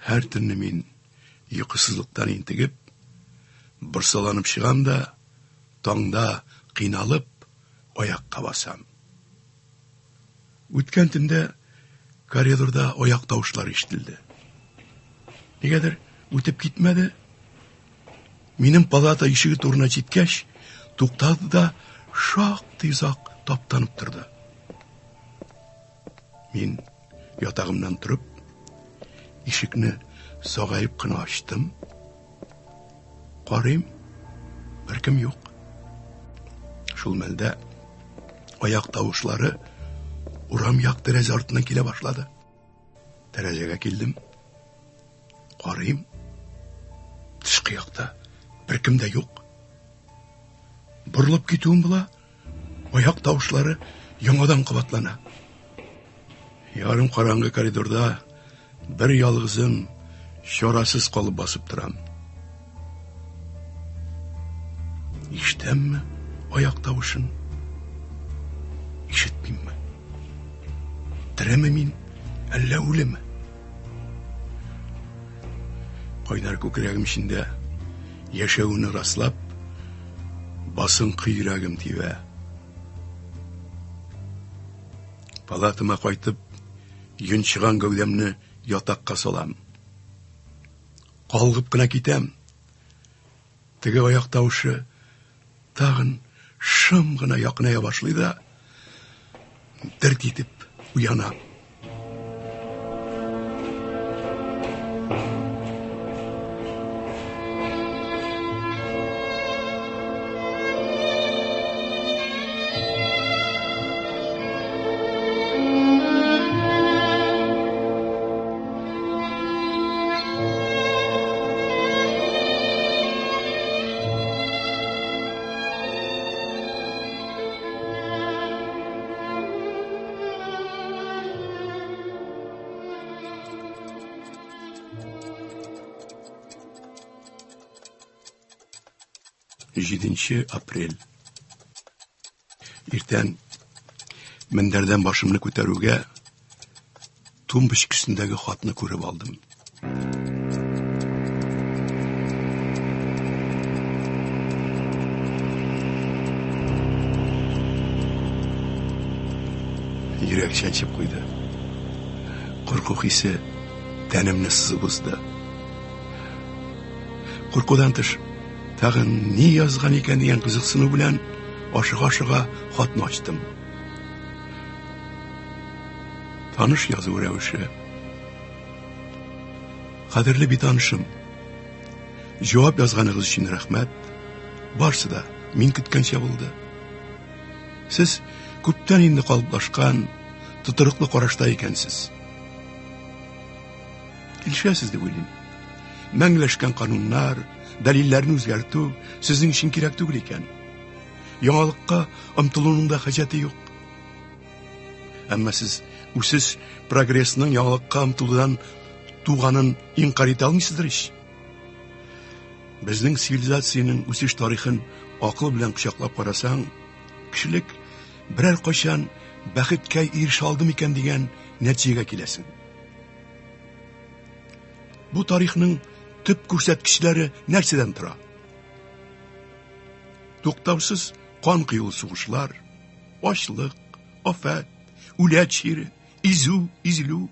Һәр төнне мин йокысызлыктан интегеп, борсаланып чыгам да, таңда кыйналып, аякка басам. Үткән төндә коридорда аяк тавышлары ишетелде. Нигәдер үтеп китмәде. Минем палата ишеге турына җиткәч, туктады да шактый озак таптанып торды. Мин ятагымнан турып, ишекне сагайып кына ачтым. Карыйм, беркем юк. Шул мәлдә аяк тавышлары урам як тәрәзә артыннан килә башлады. Тәрәзәгә килдем. Карыйм, тышкы якта беркем дә юк. Борылып китүем була, аяк тавышлары яңадан кабатлана. Ярым караңгы коридорда bir ялгызым чарасыз калып басып торам. Ишетәмме аяк тавышын? белмимме? Тереме мин, әллә үлеме? Кайнар күкрәгем эчендә яшәүне раслап, басын кыйрагым тибә. Палатыма кайтып, йончыган гәүдәмне ятакка салам. Калгып кына китәм. Теге аяк тавышы тагын шым гына якыная башлый да, дерт итеп уянам. Җиденче апрель. Иртән мендәрдән башымны күтәрүгә тумбыч көсендәге хатны күреп алдым. Йөрәк чәнчеп куйды. Курку хисе тәнемне сызып узды. Куркудан тыш тагын ни язган икән дигән кызыксыну белән ашыга-ашыга хатны ачтым. Таныш язу рәвеше. Кадерле битанышым, җавап язганыгыз өчен рәхмәт. Барсы да мин көткәнчә булды. Сез күптән инде калыплашкан, тутырыклы карашта икәнсез. Килешәсез дип уйлыйм. Мәңгеләшкән кануннар, дәлилләрне үзгәртү сезнең өчен кирәк түгел икән. Яңалыкка омтылуның да хаҗәте юк. Әмма сез үсеш прогрессның яңалыкка омтылудан туганын инкар итә алмыйсыздыр ич. Безнең цивилизациянең үсеш тарихын акыл белән кочаклап карасаң, кешелек берәр кайчан бәхеткә ирешә алдым икән дигән нәтиҗәгә киләсең. Бу тарихның төп күрсәткечләре нәрсәдән тора? Туктаусыз кан кыюлы сугышлар, ачлык, афат, үләт чире, изелү.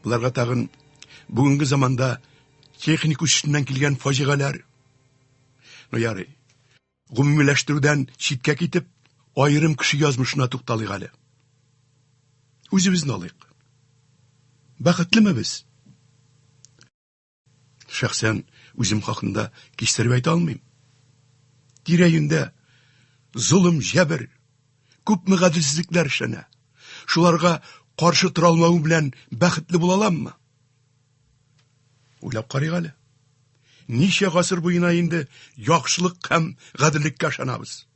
Буларга тагын бүгенге заманда техник үсешеннән килгән фаҗигалар. Но ярый, гомумиләштерүдән читкә китеп, аерым кеше язмышына тукталыйк әле. Үзебезне алыйк. Бәхетлеме без? Шәхсән үзем хакында кистереп әйтә алмыйм. Тирә-юньдә зулым, җәбер, күпме гаделсезлекләр эшләнә. Шуларга каршы тора алмау белән бәхетле була аламмы? Уйлап карыйк әле. Ничә гасыр буена инде яхшылык һәм гаделлеккә ышанабыз.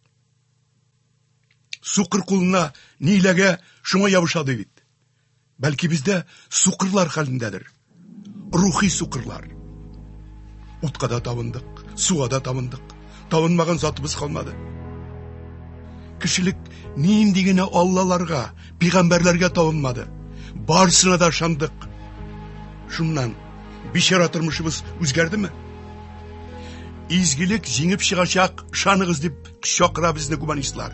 Сукыр кулына ниләгә шуңа ябышады бит. Бәлки бездә сукырлар хәлендәдер. Рухи сукырлар. Утка да табындык, суга да табындык. Табынмаган затыбыз калмады. Кешелек нинди генә аллаларга, пигамбәрләргә табынмады. Барсына да ышандык. Шуннан бичара тормышыбыз үзгәрдеме? Изгелек җиңеп чыгачак, ышаныгыз дип чакыра безне гуманистлар.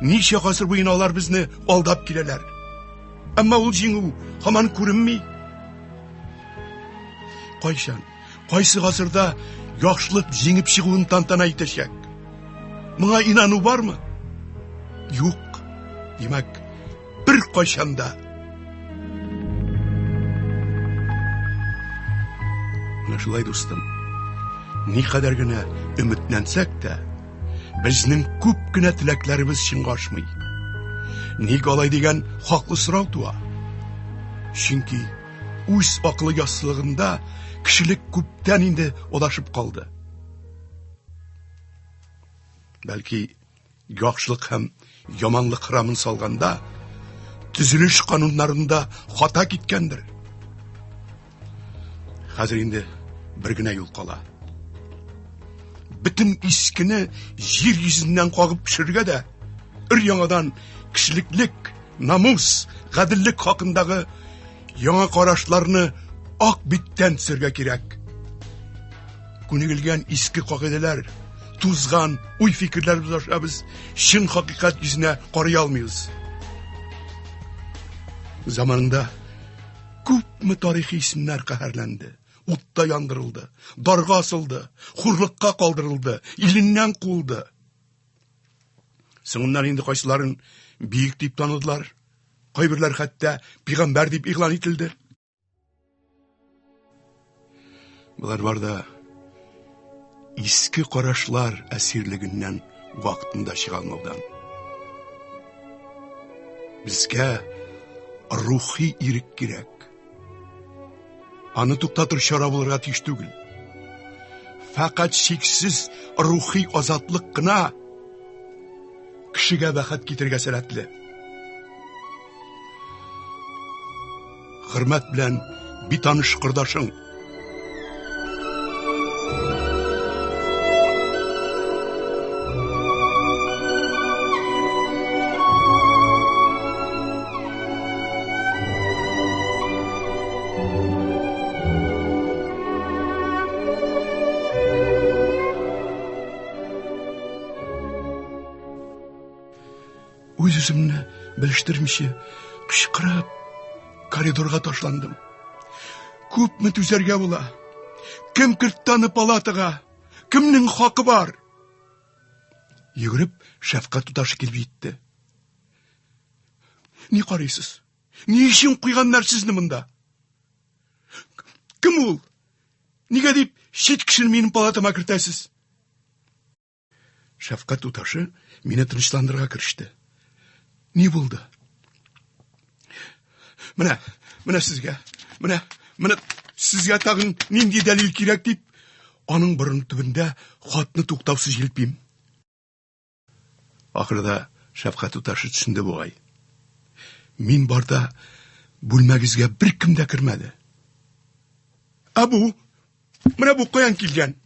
Ничә гасыр буена алар безне алдап киләләр. Әмма ул җиңү һаман күренми. Кайчан, кайсы гасырда яхшылык җиңеп чыгуын тантана итәчәк? Моңа инану бармы? Юк. Димәк, бер кайчанда. Шулай дустым, никадәр генә өметләнсәк тә, безнең күп кенә теләкләребез чынга ашмый. Ник алай дигән хаклы сорау туа? Чөнки үз акылы яссылыгында кешелек күптән инде адашып калды. Бәлки, яхшылык һәм яманлык храмын салганда, төзелеш кануннарында хата киткәндер. Хәзер инде бер генә юл кала. Бөтен искене җир йөзеннән кагып төшергә дә, өр-яңадан кишилеклек, намус, гаделлек хакындагы яңа карашларны ак биттән төшәргә кирәк. Күнегелгән иске кагыйдәләр, тузган уй-фикерләребез аша без чын хакыйкать йөзенә карый алмыйбыз. Заманында күпме тарихи исемнәр каһәрләнде, утта яндырылды, дарга асылды, хурлыкка калдырылды, иленнән кулды. Соңыннан инде кайсыларын биек дип таныдылар, кайберләр хәтта пигамбәр дип игълан ителде. Булар бар да иске карашлар әсирлегеннән вакытында чыга алмаудан. Безгә рухи ирек кирәк. Аны туктатыр чара булырга тиеш түгел. Фақат шиксез рухи азатлык кына кешегә бәхет китергә сәләтле. Хөрмәт белән битаныш кырдашың. Үземне белештермичә, кычкырып, коридорга ташландым. Күпме түзәргә була? Кем кертты палатага? Кемнең хакы бар? Йөгереп, шәфкать туташы килеп җитте. Ни карыйсыз? Ни өчен куйганнар сезне монда? Кем ул? Нигә дип чит кешене минем палатама кертәсез? Шәфкать туташы мине тынычландырырга кереште. Ни булды? Менә сезгә тагын нинди дәлил кирәк дип, аның борын төбендә хатны туктаусыз җилпим. Ахырда шәфкать туташы төшенде бугай. Мин барда бүлмәгезгә беркем дә кермәде. Менә бу каян килгән?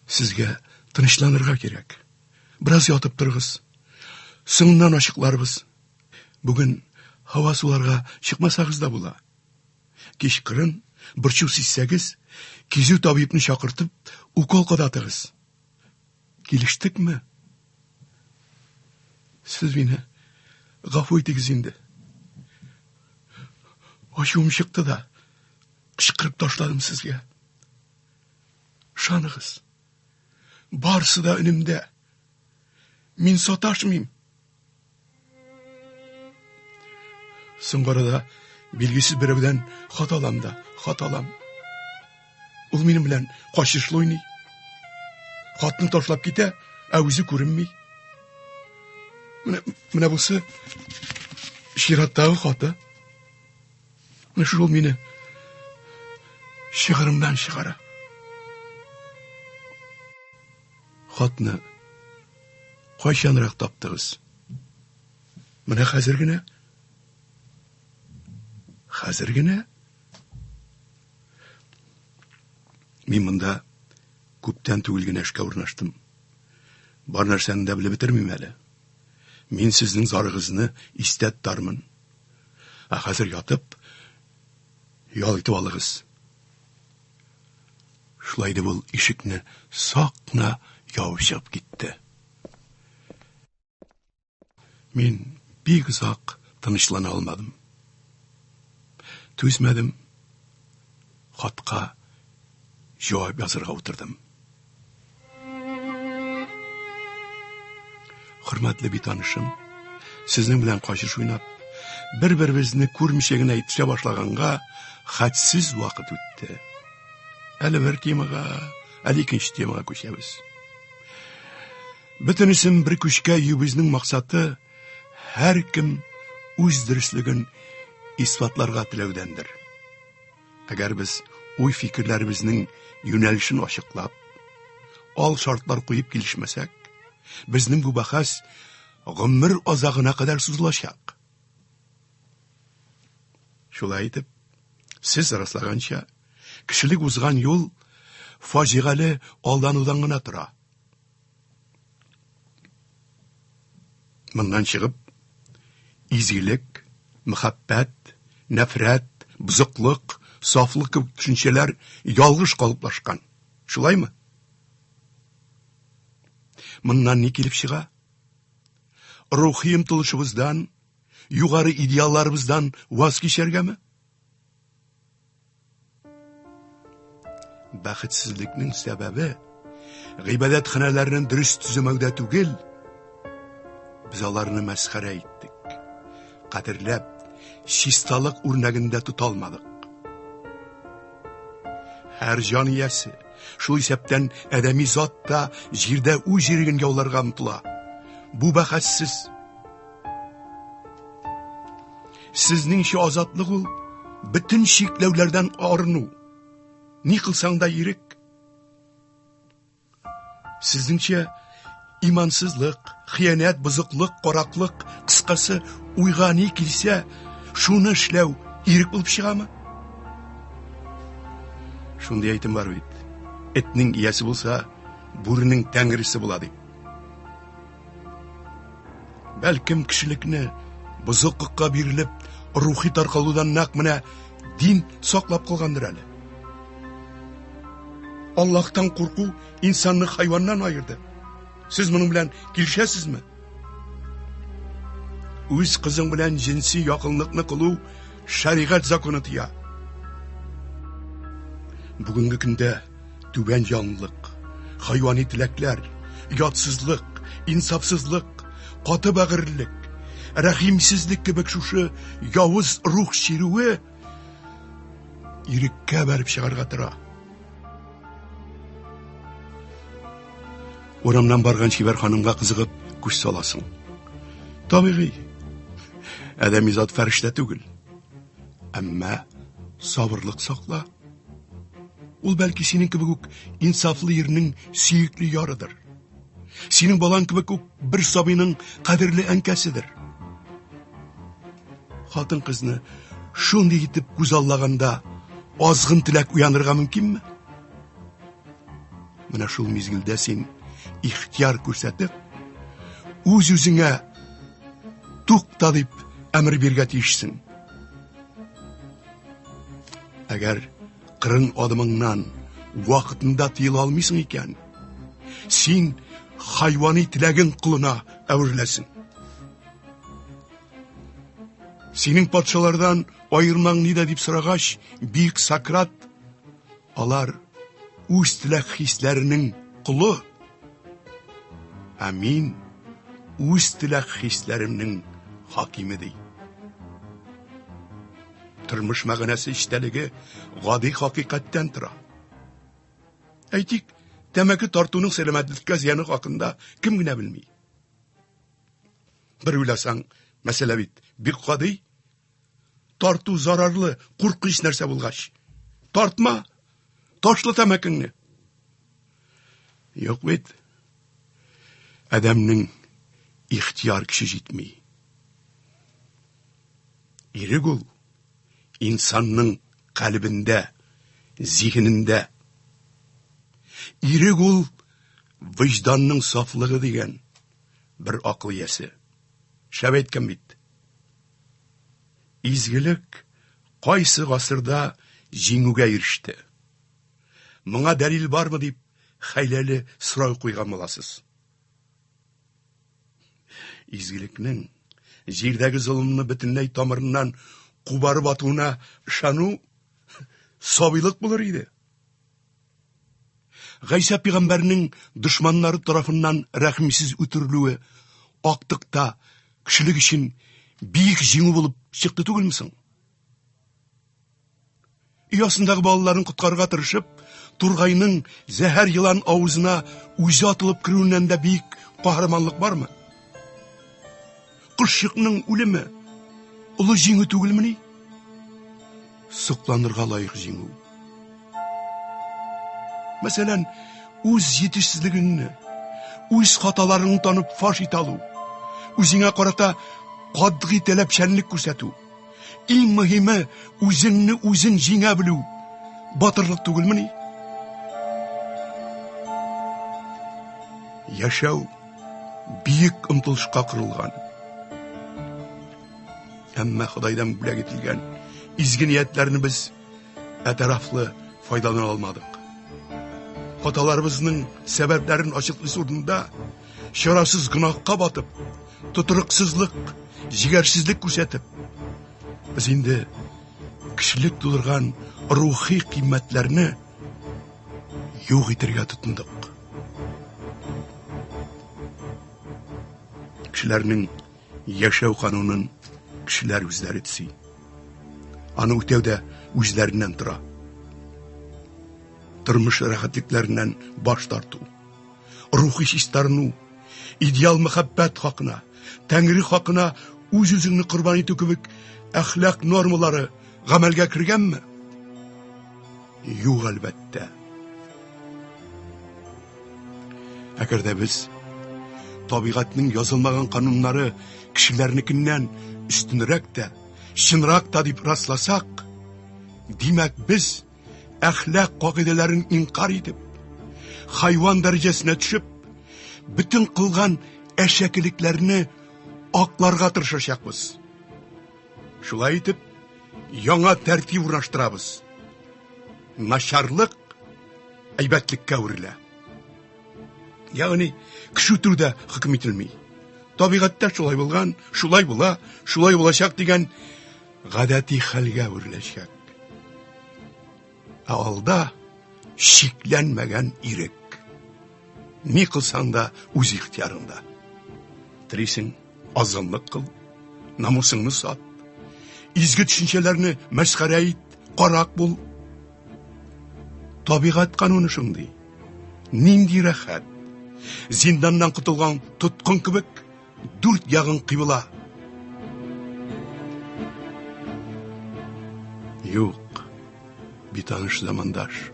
Сезгә тынычланырга кирәк. Biraz ятып торыгыз. Соңыннан ачыкларбыз. Бүген һава суларга чыкмасагыз да була. Кичкырын борчу сизсәгез, кизү табибны чакыртып, укол кадатыгыз. Килештекме? Сез мине гафу итегез инде. Ачуым чыкты да, кычкырып ташладым сезгә. Шаныгыз. Барсы да өнемдә. Мин саташмыйм. Соңгырада билгесез берәүдән хат алам. Ул минем белән качышлы уйный. Хатны ташлап китә, ә үзе күренми. Менә бусы чираттагы хаты. Менә шул мине шигырымдан чыгара. Хатны кайчанрак таптыгыз? Менә хәзер генә? Мин монда күптән түгел генә эшкә урнаштым. Бар нәрсәне дә белеп бетермим әле. Мин сезнең зарыгызны истә тотармын. Ә хәзер ятып, ял итеп алыгыз. Шулай дип ул ишекне сакна ябып чыгып китте. Мин бик озак тынычлана алмадым. Түзмәдем. Хатка җавап язырга утырдым. Хөрмәтле битанышым, сезнең белән качыш уйнап, бер-беребезне күрмичә генә итешә башлаганга хәтсез вакыт үтте. Әле бер темага, әле икенче темага күчәбез. Бөтенесен бер күчкә юбызның максаты һәр кем үз дөрестлеген исбатларга теләүдәндер. Әгәр без уй-фикерләребезнең юнәлешен ачыклап, ал шартлар куеп килешмәсәк, безнең бу бәхәс гомер азагына кадәр сузылачак. Шулай итеп, сез раслаганча, кешелек узган юл фаҗигале алданудан гына тора. Моннан чыгып, изгелек, мөхәббәт, нәфрәт, бузыклык, сафлык кебек төшенчәләр ялгыш калыплашкан. Шулаймы? Моннан ни килеп чыга? Рухи омтылышыбыздан, югары идеалларыбыздан ваз кичәргәме? Бәхетсезлекнең сәбәбе гыйбадәтханәләрнең дөрес төземәүдә түгел, без аларны мәсхәрә иттек. Кадерләп, чисталык үрнәгендә тута алмадык. Һәр җан иясе, шул исәптән адәми зат та җирдә үз җирен яуларга омтыла. Бу бәхәссез. Сезнеңчә азатлык ул бөтен чикләүләрдән арыну. Ни кылсаң да ирек. Сезнеңчә имансызлык, хыянәт, бузыклык, караклык, кыскасы уйга ни килсә, шуны эшләү ирек булып чыгамы? Шундый әйтем бар бит. Этнең иясе булса, бүренең тәңресе була дип. Бәлкем кешелекне бузыклыкка бирелеп, рухи таркалудан нәкъ менә дин саклап калгандыр әле. Аллаһтан курку инсанны хайваннан айырды. Сез моның белән килешәсезме? Үз кызың белән җинси якынлыкны кылу шәригать законы тыя. Бүгенге көндә түбән җанлылык, хайвани теләкләр, ятсызлык, инсафсызлык, каты бәгырьлек, рәхимсезлек кебек шушы явыз рух чируе иреккә бәреп чыгарга тора. Урамнан барган чибәр ханымга кызыгып күз саласың. Табигый, адәми зат фәрештә түгел. Әмма сабырлык сакла. Ул бәлки синең кебек үк инсафлы ирнең сөекле ярыдыр. Синең балаң кебек үк бер сабыйның кадерле әнкәседер. Хатын кызны шундый итеп күз аллаганда азгын теләк уянырга мөмкинме? Менә шул мизгелдә син ихтияр күрсәтеп, үз-үзеңә тукта дип әмер биргә тиешсең. Әгәр кырын адымыңнан вакытында тыела алмыйсың икән, син хайвани теләгең кылына әверләсең. Синең патшалардан аермаң нидә дип сорагач, бик Сократ, алар үз теләк хисләренең кулы, ә мин үз теләк хисләремнең хакиме ди. Тормыш мәгънәсе иштәлеге гади хакыйкатьтән тора. Әйтик, тәмәке тартуның сәламәтлеккә зыяны хакында кем генә белми. Бер уйласаң, мәсьәлә бит бик гади. Тарту зарарлы, куркыныч нәрсә булгач, тартма, ташла тәмәкеңне. Юк бит. Адәмнең ихтияр кеше җитми. Ирек ул инсанның калбендә, зиһенендә. Ирек ул вөҗданның сафлыгы дигән бер акыл иясе. Шәп әйткән бит. Изгелек кайсы гасырда җиңүгә иреште? Моңа дәлил бармы дип хәйләле сорау куйган буласыз. Изгелекнең җирдәге золымны бөтенләй тамырыннан кубарып атуына ышану сабыйлык булыр иде. Гайса пәйгамбәрнең дошманнары тарафыннан рәхимсез үтерелүе актыкта кешелек өчен бик җиңү булып чыкты түгелме соң? Ясындагы балаларын коткарырга тырышып, тургайның зәһәр йылан авызына үзе атылып кирүеннән дә бик каһарманлык бармы? Кышчыкның үлеме улы җиңү түгелмени? Сокланырга лаек җиңү. Мәсәлән, үз җитешсезлегеңне, үз хаталарыңны танып фаш ит алу, үзеңә карата катгый таләпчәнлек күрсәтү. Иң мөһиме үзеңне үзең җиңә белү. Батырлык түгелмени? Яшәү бик омтылышка корылган. Әмма Худайдан бүләк ителгән изге ниятләрне без әтарафлы файдалана алмадык. Хаталарыбызның сәбәпләрен ачыклый сурында шарасыз гынахка батып, тутырыксызлык, җигәрсезлек күрсәтеп, без инде кешелек тудырган рухи кыйммәтләрне юк итәргә тотындык. Кешеләрнең яшәү канунын кешеләр үзләре төзи. Аны үтәүдә үзләреннән тора. Тормыш рәхәтлекләреннән баш тарту, рухи чистарыну, идеал мәхәббәт хакына, Тәңре хакына үз-үзеңне корбан итү кебек әхлак нормалары гамәлгә кергәнме? Юк, әлбәттә. Әгәр дә без табигатьнең язылмаган кануннары кешеләрнекеннән үстенрәк тә, чынрак та дип расласак, димәк без әхлак кагыйдәләрен инкар итеп, хайван дәрәҗәсенә төшеп, бүтән кылган әшәкелекләрне акларга тырышачакбыз. Шулай итеп, яңа тәртип урнаштырабыз. Начарлык әйбәтлеккә үрелә. Ягъни кеше түрдә хөкем ителми. Табигатьтә шулай булган, шулай була, шулай булачак дигән гадәти хәлгә үреләчәк. Алда шикләнмәгән ирек. Ни кылсаң да үз ихтиярыңда. Телисең, азынлык кыл, намусыңны сат, изге төшенчәләрне мәсхәрә ит, карак бул. Табигать кануны шундый. Нинди рәхәт. Зинданнан кутылган тоткын кебек, дүрт ягын кыйбыла. Юк, битаныш замандаш.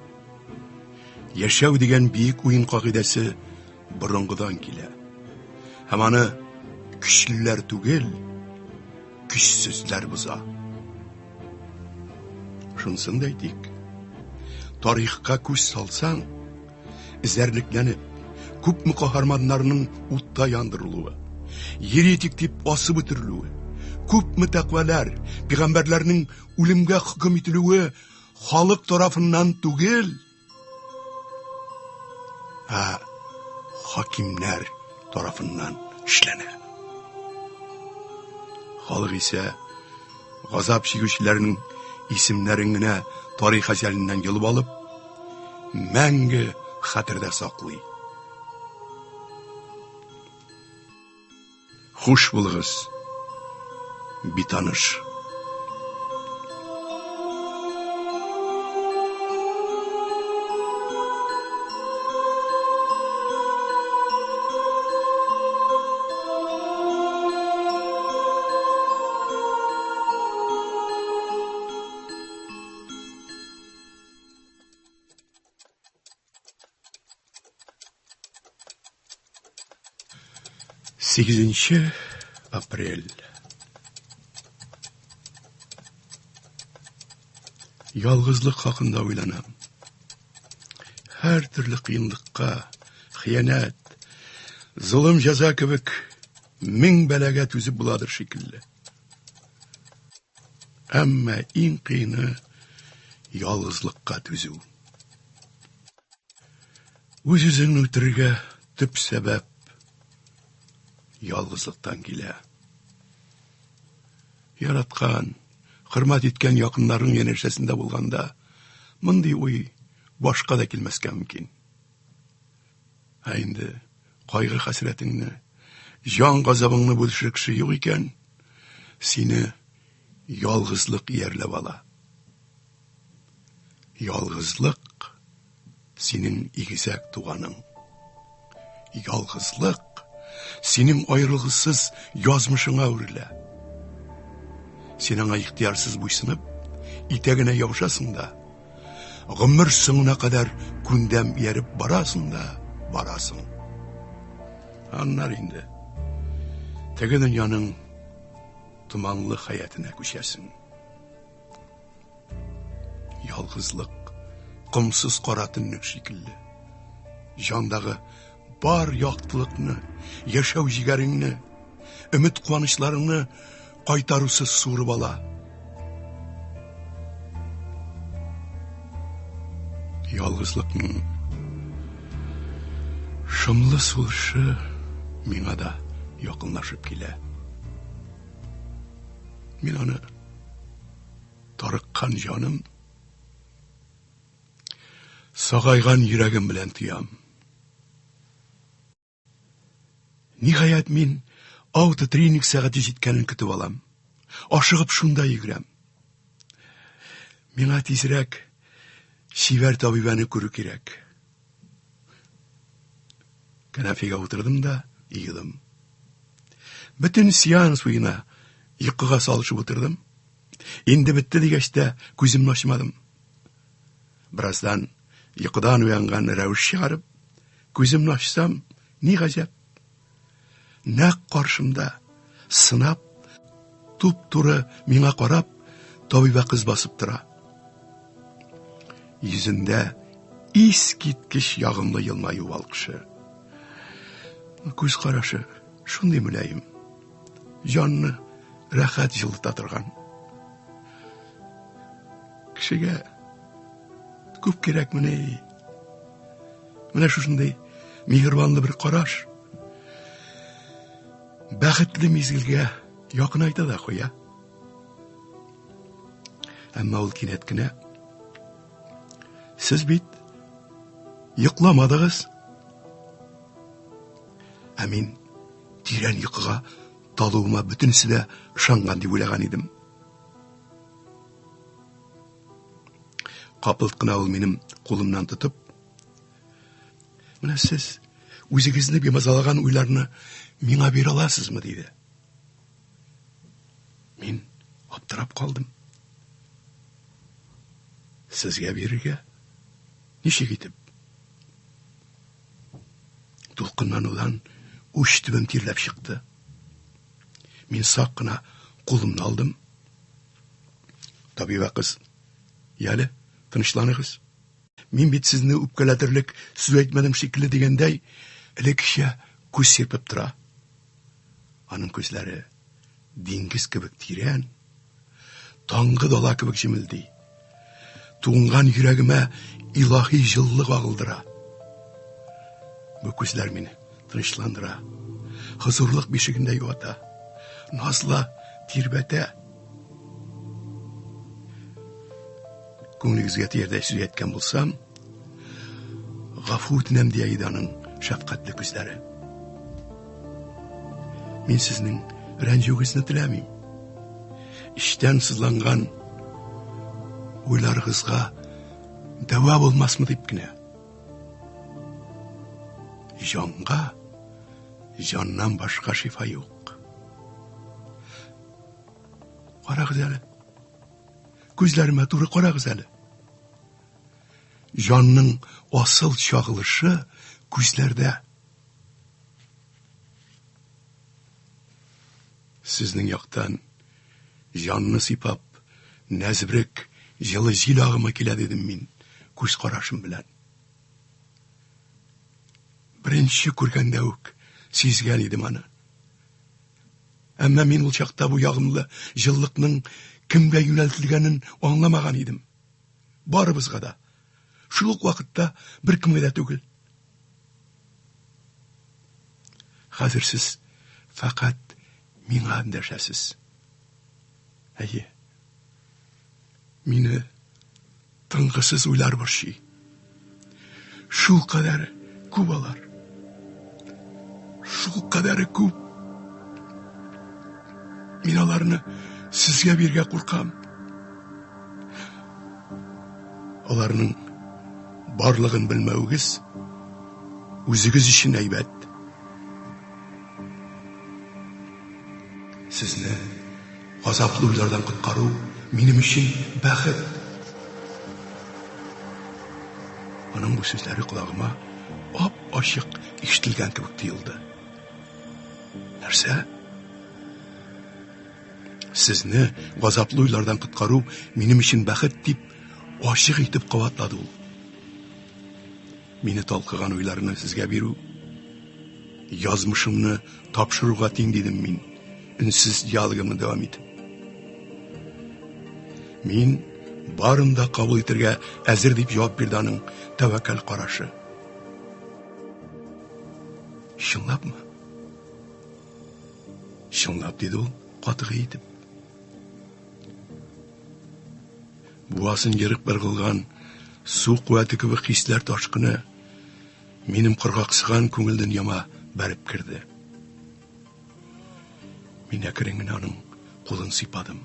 Яшәү дигән бийек уен кагыйдәсе борынгыдан килә. Һәм аны көчлеләр түгел, көчсезләр боза. Шунсын да әйтик. Тарихка күз салсаң, эзәрлекләнеп, күпме каһарманнарның утта яндырылуы, еретик дип асып үтерелүе, күпме тәкъвалар, пигамбәрләрнең үлемгә хөкем ителүе халык тарафыннан түгел, хакимнәр тарафыннан эшләнә. Халык исә газап чигүчеләрнең исемнәрен генә тарих әҗәленнән йылып алып, мәңге хәтердә саклый. Хуш булыгыз, битаныш. Сигезенче апрель. Ялгызлык хакында уйланам. Һәр төрле кыенлыкка, хыянат, зулым җәза кебек мең бәлагә түзеп буладыр шикелле. Әмма иң кыены ялгызлыкка түзү. Үз-үзеңне үтерергә төп сәбәп ялгызлыктан килә. Яраткан, хөрмәт иткән якыннарың янәшәсендә булганда, мондый уй башка да килмәскә мөмкин. Инде кайгы хәсрәтеңне, җан газабыңны бүлешер кеше юк икән, сине ялгызлык иярләп ала. Ялгызлык синең игезәк туганың. Ялгызлык синең аерылгысыз язмышыңа үрелә. Син аңа ихтиярсыз буйсынып, итәгенә ябышасың да, гомер соңына кадәр күндәм ияреп барасың да, барасың. Аннар инде теге дөньяның томанлы хаятына күчәсең. Ялгызлык комсыз кара төнлек шикелле. Җандагы бар яктылыкны, яшәү җигәреңне, өмет куанычларыңны кайтарусыз суырып ала. Ялгызлыкның шымлы сулышы миңа да якынлашып килә. Мин аны тарыккан җаным, сагайган йөрәгем белән тоям. Ниһаять мин автотренинг сәгате җиткәнен көтеп алам. Ашыгып шунда йөгерәм. Миңа тизрәк шивәр табибаны күрү кирәк. Кәнәфигә утырдым да йыйдым. Бөтен сеанс буена йокыга салышып утырдым. Инде бетте дигәч тә күземне ачмадым. Бераздан йокыдан уянган рәвеш чыгарып, күземне ачсам, ни гаҗәп. Нәкъ каршымда, сынап, туп-туры миңа карап, табиба кыз басып тора. Йөзендә искиткеч ягымлы елмаю балкышы. Күз карашы шундый мөлаем, җанны рәхәт җылыта торган. Кешегә күп кирәк менә. Менә шушындай миһербанлы бер караш бәхетле мизгелгә якын айта да куя. Әмма ул кинәт кенә: "Сез бит йокламадыгыз." Ә мин тирән йокыга талуыма бөтенесе дә ышанган дип уйлаган идем. Капылт кына ул минем кулымнан тотып: "Менә сез үзегезне бимазалаган уйларны миңа бирә аласызмы?" диде. Мин аптырап калдым. Сезгә бирергә? Ничек итеп? Дулкыннан улан уч төбем тирләп чыкты. Мин сак кына кулымны алдым. Табиба кыз: "Яле, тынычланыгыз. Мин бит сезне үпкәләтерлек сүз әйтмәдем шикелле" дигәндәй, элеккечә күз сирпеп тора. Аның күзләре диңгез кебек тирән, таңгы дала кебек җимелди. Туңган йөрәгемә илаһи җылылык агылдыра. Бу күзләр мине тынычландыра, хозурлык бишегендә юата, назлы тирбәтә. Күңелегезгә тиярдәй сүз әйткән булсам, гафу үтенәм дия иде аның шәфкатьле күзләре. Мин сезнең рәнҗүгезне теләмим. Иштән сызланган уйларыгызга дәва булмасмы дип кенә. Җанга җаннан башка шифа юк. Карагыз әле. Күзләремә туры карагыз әле. Җанның асыл чагылышы күзләрдә. Сезнең яктан җанны сыйпап, нәзбрек, җылы җил агымы килә дидем мин күз карашым белән. Беренче күргәндә үк сизгән идем аны. Әмма мин ул чакта бу ягымлы җыллыкның кемгә юнәлтелгәнен аңламаган идем. Барыбызга да, шул ук вакытта беркемгә дә түгел. Хәзер сез фақат миңа эндәшәсез. Әйе, мине тынгысыз уйлар борчый. Шул кадәр күп алар. Шул кадәр күп. Мин аларны сезгә биргә куркам. Аларның барлыгын белмәүгез үзегез өчен әйбәт. Сезне газаплы уйлардан коткару минем өчен бәхет. Аның бу сүзләре колагыма ап-ачык ишетелгән кебек тоелды. Нәрсә? Сезне газаплы уйлардан коткару минем өчен бәхет дип ачык итеп кабатлады ул. Мине талкыган уйларны сезгә бирү, язмышымны тапшыруга тиң дидем мин, үнсіз диалогымны дәвам итеп. Мин барын да кабул итәргә әзер дип җавап бирде аның тәвәккәл карашы. Чынлапмы? Чынлап диде ул, катыгы итеп. Буасын ерык бер кылган су куәте кебек хисләр ташкыны минем кыргаксыган күңел дөньяма бәреп кирде. Мин әкрен генә аның кулын сыйпадым.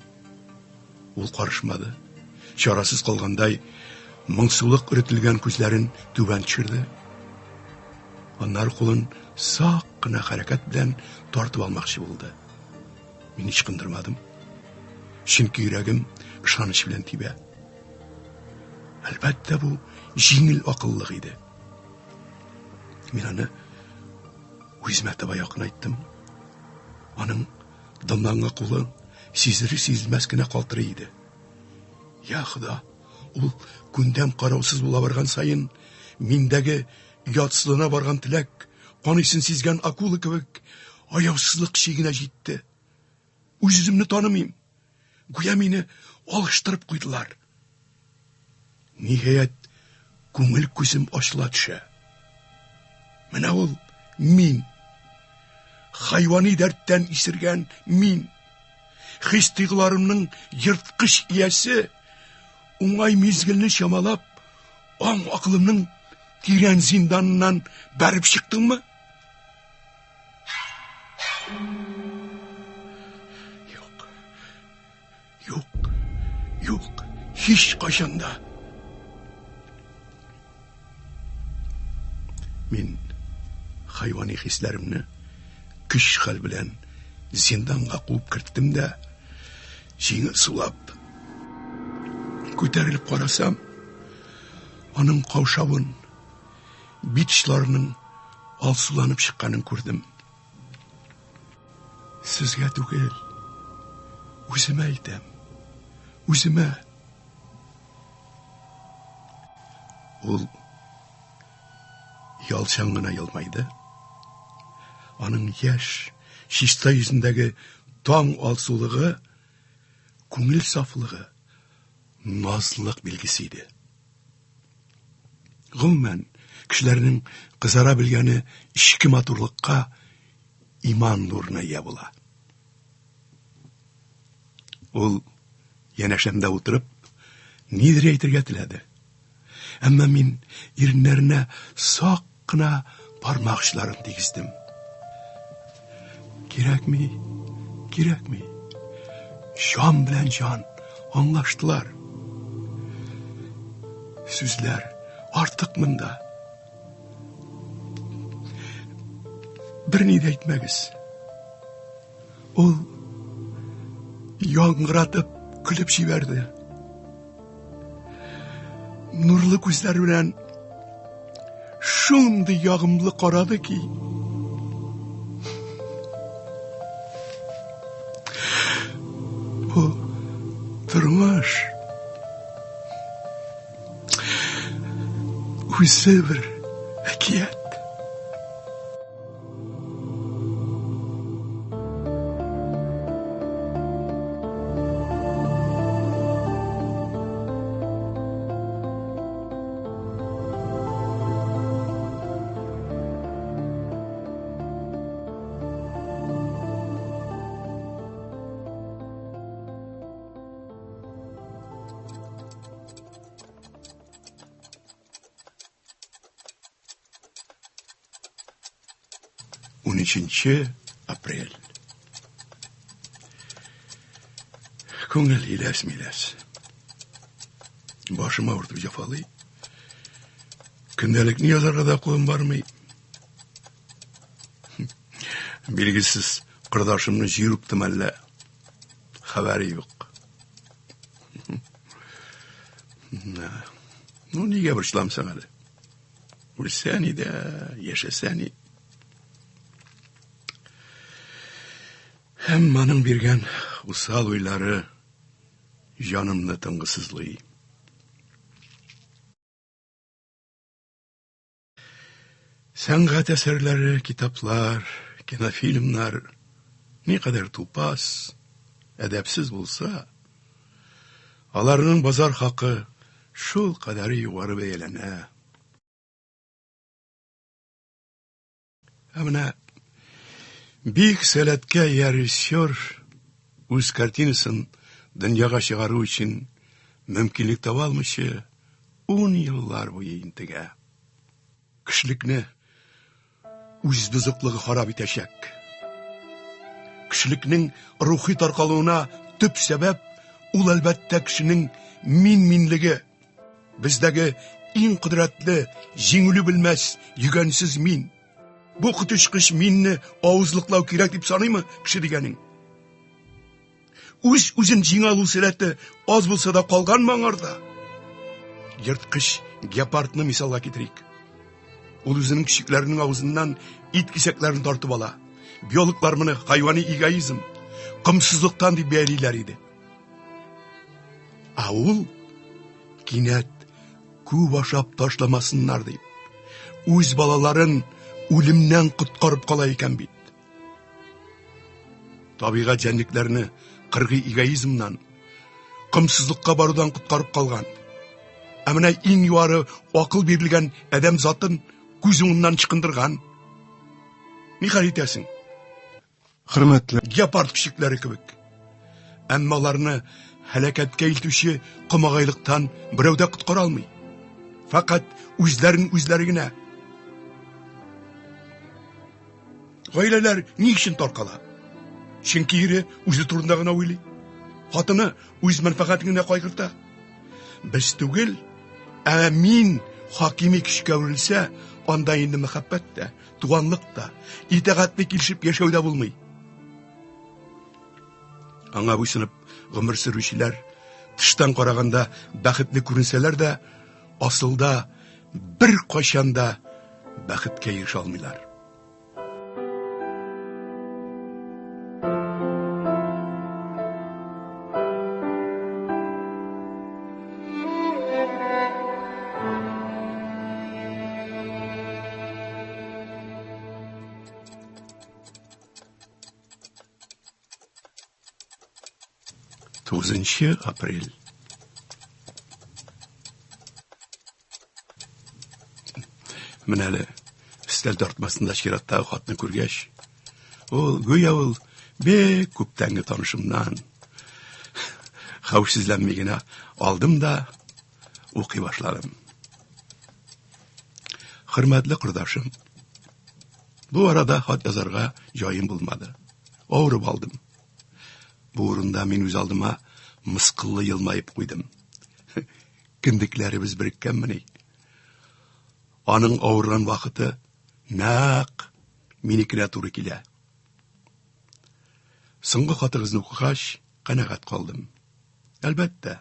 Ул карышмады. Чарасыз калгандай, моңсулык үретелгән күзләрен түбән төшерде. Аннары кулын сак кына хәрәкәт белән тартып алмакчы булды. Мин hiç кындырмадым. Чөнки йөрәгем ышаныч белән тибә. Әлбәттә бу җиңел акыллык иде. Мин аны үземә таба якынайттым. Аның дымланган кулы сизелер-сизелмәс кенә калтырый иде. Я Худа, ул күндәм караусыз була барган сайын миндәге ятсылына барган теләк, каныйсын сизгән акула кебек аяусызлык чигенә җитте. Үземне танымыйм. Гүя мине алыштырып куйдылар. Ниһаять, күңел күзем ачыла төшә. Менә ул мин. Хайвани дәрттән исергән мин. Хис-тойгыларымның йырткыч иясе, уңай мизгелне чамалап, аң акылымның тирән зинданынан бәреп чыктыңмы? Юк, hiç кайчанда. Мин хайвани хисләремне көч хәл белән зинданга куып керттем дә, җиңел сулап күтәрелеп карасам, аның каушавын, бит очларының алсуланып чыкканын күрдем. Сезгә түгел, үземә әйтәм. Үземә. Ул ялчан гына елмайды. Аның яшь, чиста йөзендәге таң алсулыгы, күңел сафлыгы, назлылык билгесе иде. Гомумән, кешеләрнең кызара белгәне ички матурлыкка, иман нурына ия була. Ул янәшәмдә утырып, нидер әйтергә теләде. Әмма мин иреннәренә сак кына бармак очларын тигездем. Кирәкми. Җан белән җан аңлаштылар. Сүзләр артык монда. Бер ни дә әйтмәгез. Ул яңгыратып көлеп җибәрде. Нурлы күзләр белән шундый ягымлы карады ки, бу тормыш үзе бер әкият. Апрель. Күңел иләс-миләс. Башым авыртып җафалый. Көндәлекне язарга да кулым бармый. Билгесез кырдашымны җыйрыктым әллә. Хәбәре юк. Нигә борчыламсың әле? Үлсәң иде, яшәсәң иде. Һәм аның биргән усал уйлары җанымны тынгысызлый. Сәнгать әсәрләре, китаплар, кинофильмнар не кадәр тупас, әдәпсез булса, аларның базар хакы шул кадәр югары бәяләнә. Менә бик сәләткә режиссер үз картинасын дөньяга чыгару өчен мөмкинлек таба алмыйча 10 еллар буе интегә. Кешелекне үз бозыклыгы харап итәчәк. Кешелекнең рухи таркалуына төп сәбәп ул әлбәттә кешенең мин-минлеге. Бездәге иң кудрәтле, җиңүле белмәс, йөгәнсез мин. Бу кытышкыч минне авызлыклау кирәк дип саныймы кеше дигәнең? Үзен җиңә алу сәләте аз булса да калганмы аңарда? Йырткыч гепардны мисалга китерик. Ул үзенең кичекләренең авызыннан ит кисәкләрен тартып ала. Биологлар моны хайвани эгоизм, кымсызлыктан дип бәялиләр иде. Ул кинәт күп ашап ташламасыннар дип, үз балаларын үлемнән коткарып кала икән бит. Табигать җәнлекләрне кыргый эгоизмнан, кымсызлыкка барудан коткарып калган. Ә менә иң югары акыл бирелгән адәм затын күз уңыннан чыкындырган. Ни хәл итәсең? Хөрмәтле Гепард кичекләре кебек. Әмма аларны һәлакәткә илтүче кымагайлыктан берәү дә коткара алмый. Фақат үзләре генә. Гаиләләр ни өчен таркала? Чөнки ире үзе турында гына уйлый. Хатыны үз мәнфәгатен генә кайгырта. Без түгел, ә мин хакими кешегә үрелсә, анда инде мәхәббәт тә, туганлык та, итәгатьле килешеп яшәүдә булмый. Аңа буйсынып гомер сөрүчеләр тыштан караганда бәхетле күренсәләр дә, асылда бер кайчанда бәхеткә ирешә алмыйлар. Тузынчы апрель. Менә әле өстәл тартмасында чираттагы хатны күргәч, гүя ул бик күптәнге танышымнан хәвефсезләнми генә алдым да укый башладым. Хөрмәтле кырдашым, бу арада хат язарга җаем булмады. Авырып алдым. Бу урында мин үз алдыма мыскыллы елмаеп куйдым. Киндекләребез береккәнмени? Аның авырган вакыты нәкъ минекенә туры килә. Соңгы хатыгызны укыгач, канәгать калдым. Әлбәттә,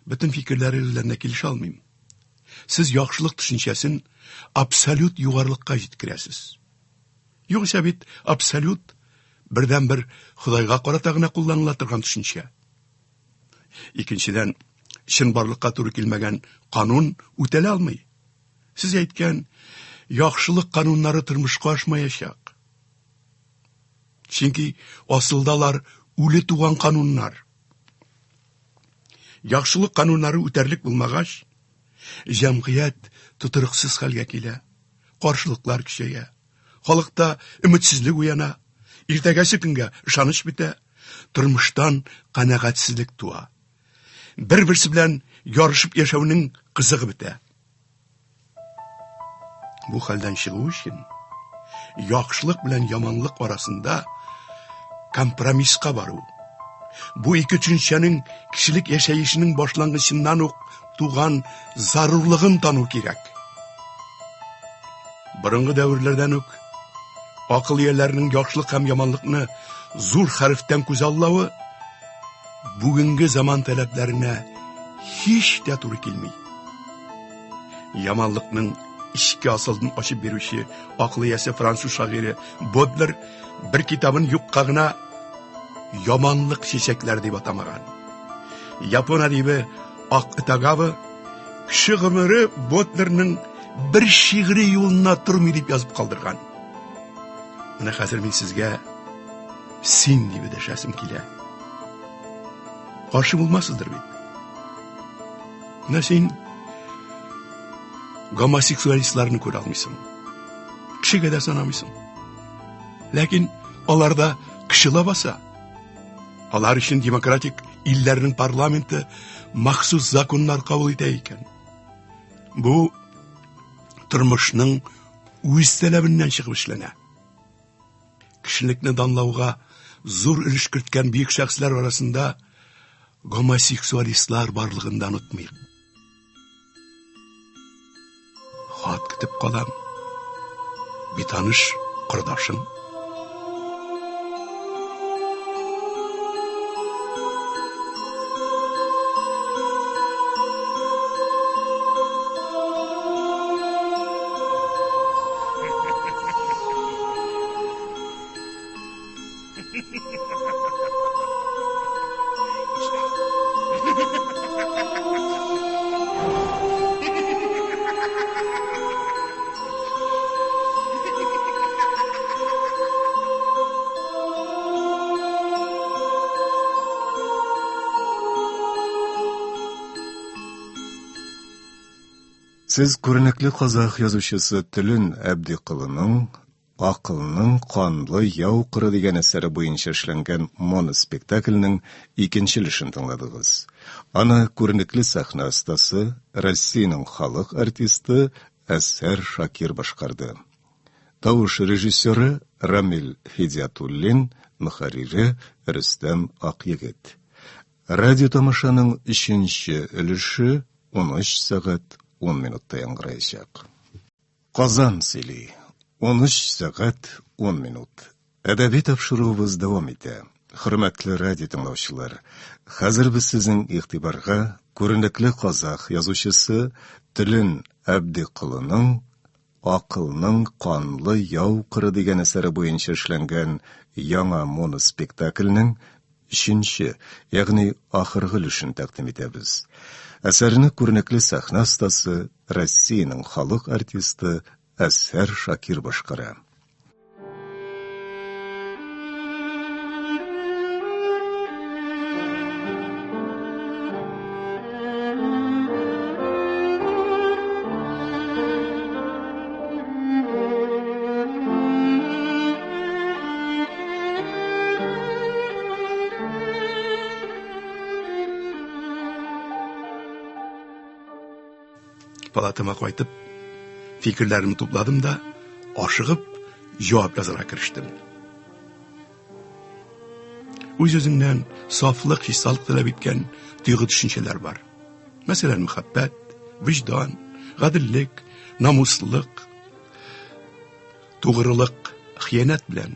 бөтен фикерләрегезләренә килешә алмыйм. Сез яхшылык төшенчәсен абсолют югарлыкка җиткерәсез. Югыйсә бит абсолют бердән-бер Худайга карата гына кулланыла торган төшенчә. Икенчедән, чынбарлыкка туры килмәгән канун үтәлә алмый. Сез әйткән, яхшылык кануннары тормышка ашмаячак. Чөнки асылдалар үле туган кануннар. Яхшылык кануннары үтәрлек булмагач, җәмгыять тутырыксыз хәлгә килә, каршылыклар көчәя, халыкта өметсезлек уяна, иртәгәсе көнгә ышаныч бетә, тормыштан канәгатьсезлек туа. Бер-берсе белән ярышып яшәүнең кызыгы бетә. Бу хәлдән чыгу өчен яхшылык белән яманлык арасында компромисска бару. Бу ике төшенчәнең кешелек яшәешенең башлангычыннан ук туган зарурлыгын тану кирәк. Борынгы дәверләрдән үк акыл ияләренең яхшылык һәм яманлыкны зур хәрефтән күзаллавы бүгенге заман таләпләренә һич тә туры килми. Яманлыкның ичке асылын ачып бирүче акыл иясе француз шагыйре Бодлер бер китабын юкка гына яманлык чәчәкләр дип атамаган. Япон әдибе Акытагава кеше гомере Бодлерның бер шигъри юлына тормый дип язып калдырган. Менә хәзер мин сезгә син дип дәшәсем килә. Каршы булмассыздыр бит. Менә син гомосексуалистларны күрә алмыйсың. Кешегә дә санамыйсың. Ләкин аларда кеше лабаса. Алар өчен демократик илләрнең парламенты махсус законнар кабул итә икән. Бу тормышның үз талабыннан чыгып эшләнә. Кешелекне данлауга зур өлеш керткән бөек шәхесләр арасында гомосексуалистлар барлыгын да онытмыйк. Хат көтеп калам. Битаныш кырдашым. Сез күренекле казах язучысы Төлін Әбдиқылының «Ақылның қанлы яу қыры» дигән әсәре буенча эшләнгән моноспектакльнең икенчелешен тыңладыгыз. Аны күренекле сәхнә остасы, Россиянең халык артисты Әсәр Шакир башкарды. Тавыш режиссеры Рамил Хидиятуллин, мөхәррире Рөстәм Акъегет. Радио тамашаның 3нче өлеше 13 сәгать 10 минутта яңгыраячак. Казан сөйли. 13 сәгать 10 минут. Әдәби тапшыруыбыз дәвам итә. Хөрмәтле радио тыңлаучылар, хәзер без сезнең игътибарга күренекле казах язучысы Төлін Әбдиқылының «Ақылның қанлы яу қыры» дигән әсәре буенча эшләнгән яңа моноспектакльнең 3нче, ягъни ахыргы өлешен тәкъдим итәбез. Әсәрне күренекле сәхнә остасы, Россиянең халык артисты Әсәр Шакир башкара. Палатама кайтып, фикерләремне тупладым да, ашыгып, җавап язарга керештем. Үз-үзеңнән сафлык, хиссалык таләп иткән тойгы төшенчәләр бар. Мәсәлән, мәхәббәт, виждан, гаделлек, намуслык, тугрылык, хыянат белән.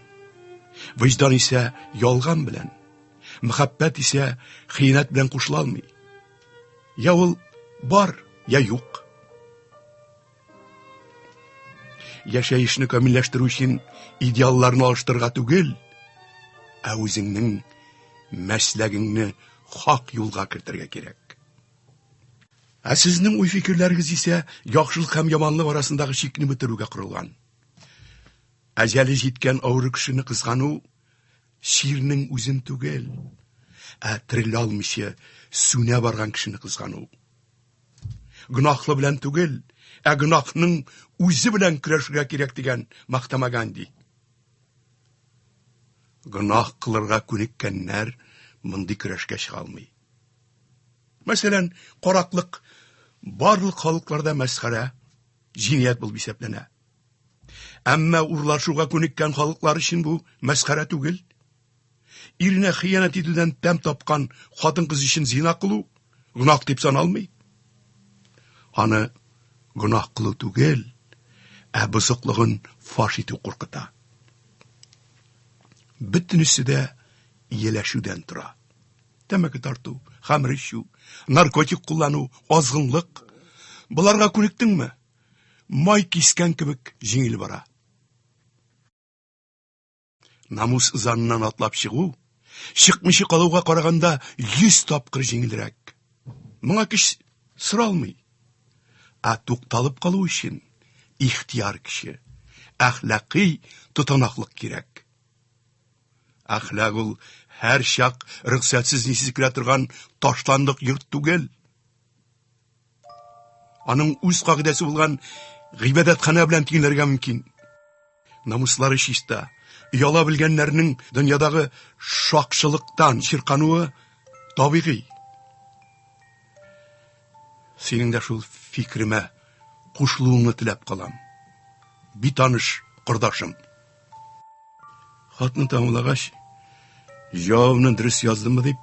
Виждан исә ялган белән. Мәхәббәт исә хыянат белән кушыла алмый. Я ул бар, я юк. Яшәешне камилләштерү өчен идеалларны алыштырга түгел, ә үзеңнең мәсләгеңне хак юлга кертергә кирәк. Ә сезнең уй-фикерләрегез исә яхшылык һәм яманлык арасындагы чикне бетерүгә корылган. Әҗәле җиткән авыр кешене кызгану ширнең үзен түгел, ә терелә алмыйча сүнә барган кешене кызгану. Гынахлы белән түгел, ә гынахның үзе белән көрәшергә кирәк дигән Махтама Ганди. Гынах кылырга күнеккәннәр мондый көрәшкә чыга алмый. Мәсәлән, караклык барлык халыкларда мәсхәрә, җиният булып исәпләнә. Әмма урлашуга күнеккән халыклар өчен бу мәсхәрә түгел. Иренә хыянат итүдән тәм тапкан хатын-кыз өчен зина кылу гынах дип саналмый. Аны гынах кылу түгел, ә бозыклыгын фаш итү куркыта. Бөтенесе дә ияләшүдән тора. Тәмәке тарту, хәмер эчү, наркотик куллану, азгынлык. Буларга күнектеңме? Май кискән кебек җиңел бара. Намус заннан атлап чыгу, чыкмыйча калуга караганда 100 тапкыр җиңелрәк. Моңа кеш соралмый. Ә тукталып калу өчен ихтияр кеше, әхлакый тотанаклык кирәк. Әхлак ул һәр чак рөхсәтсез нисез керә торган ташландык йорт түгел. Аның үз кагыйдәсе булган гыйбадәтханә белән тиңләргә мөмкин. Намуслары чиста, яла белгәннәрнең дөньядагы шакшылыктан чиркануы табигый. Синең дә шул фикремә кушылуыңны теләп калам. Битаныш кордашым. Хатны тәмамлагач, җавабын дөрес яздыммы дип,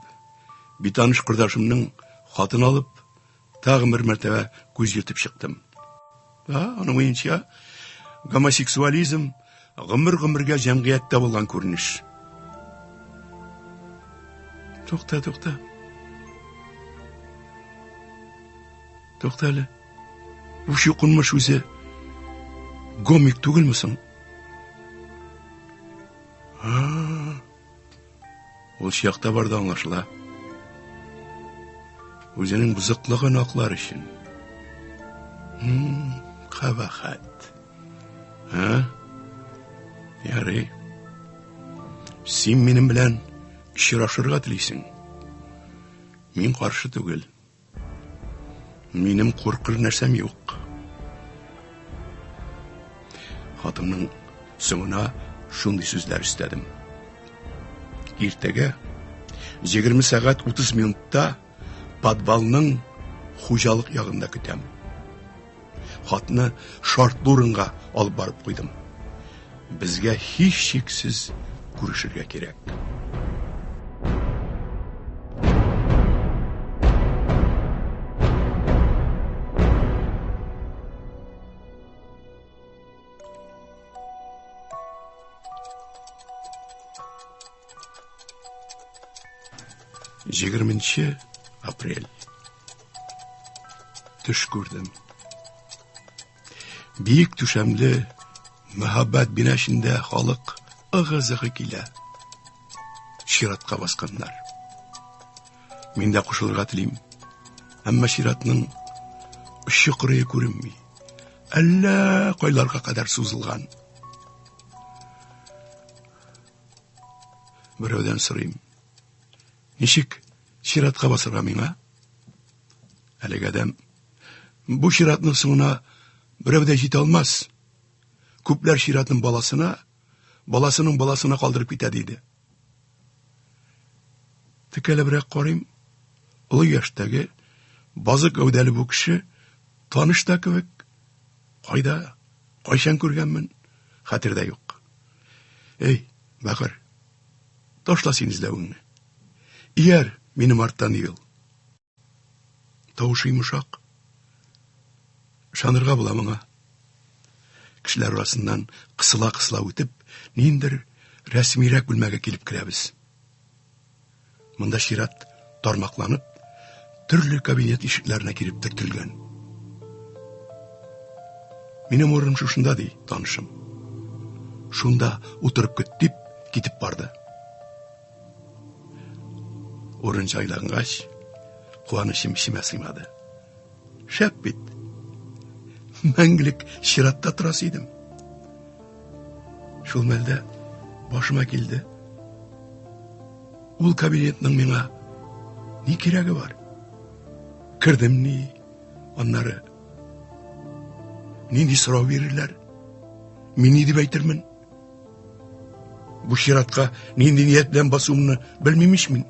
битаныш кордашымның хатын алып, тагын бер мәртәбә күз йөртеп чыктым. Аның уенча, гомосексуализм гомер-гомергә җәмгыятьтә булган күренеш. Тукта. Туктале. Бу шукынмыш үзе гомик түгелме соң? Ул чакта барда аңлашыла. Үзенең бузыклыгын аклар өчен. Кабахат. Ярый. Син минем белән очрашырга телисең. Мин каршы түгел. Минем куркыр нәрсәм юк. Хатымның соңына шундый сүзләр өстәдем. Иртәгә 20 сәгать 30 минутта подвалның хуҗалык ягында көтәм. Хатны шартлы урынга алып барып куйдым. Безгә һич шиксез күрешергә кирәк. Җигерменче апрель. Төш күрдем. Биек түшәмле мәхәббәт бинашында халык ыгы-зыгы килә. Ширатка басканнар. Мин дә кушылырга телим. Әмма ширатның ышыкыры күренми. Әллә кайларга кадәр сузылган. Берәүдән сорыйм. Ничек ширатка басырга миңа? Әлеге адәм, бу ширатның соңына берәү дә җитә алмас. Күпләр ширатның баласының баласына калдырып китә диде. Текәлебрәк карыйм, олы яшьтәге, базык гәүдәле бу кеше таныш та кебек. Кайда, кайчан күргәнмен, хәтердә юк. Эй, бәгыр, ташла син эзләвеңне. Ияр, минем арттан ел. Тавышы йомшак. Шанырга була моңа. Кешеләр арасыннан кысыла-кысыла үтеп, ниндер рәсмирәк бүлмәгә килеп керәбез. Монда шират тармакланып, төрле кабинет ишекләренә киреп төртелгән. Минем урыным шушында ди, танышым. Шунда утырып көт дип китеп барды. Урын җайлагангач, куанычым ишемә сыймады. Шәп бит. Мәңгелек ширатта торасы идем. Шул мәлдә башыма килде. Ул кабинетның миңа ни кирәге бар? Кердем ни, аннары нинди сорау бирерләр? Мин ни дип әйтермен? Бу ширатка нинди ният белән басуымны белмимеш мин.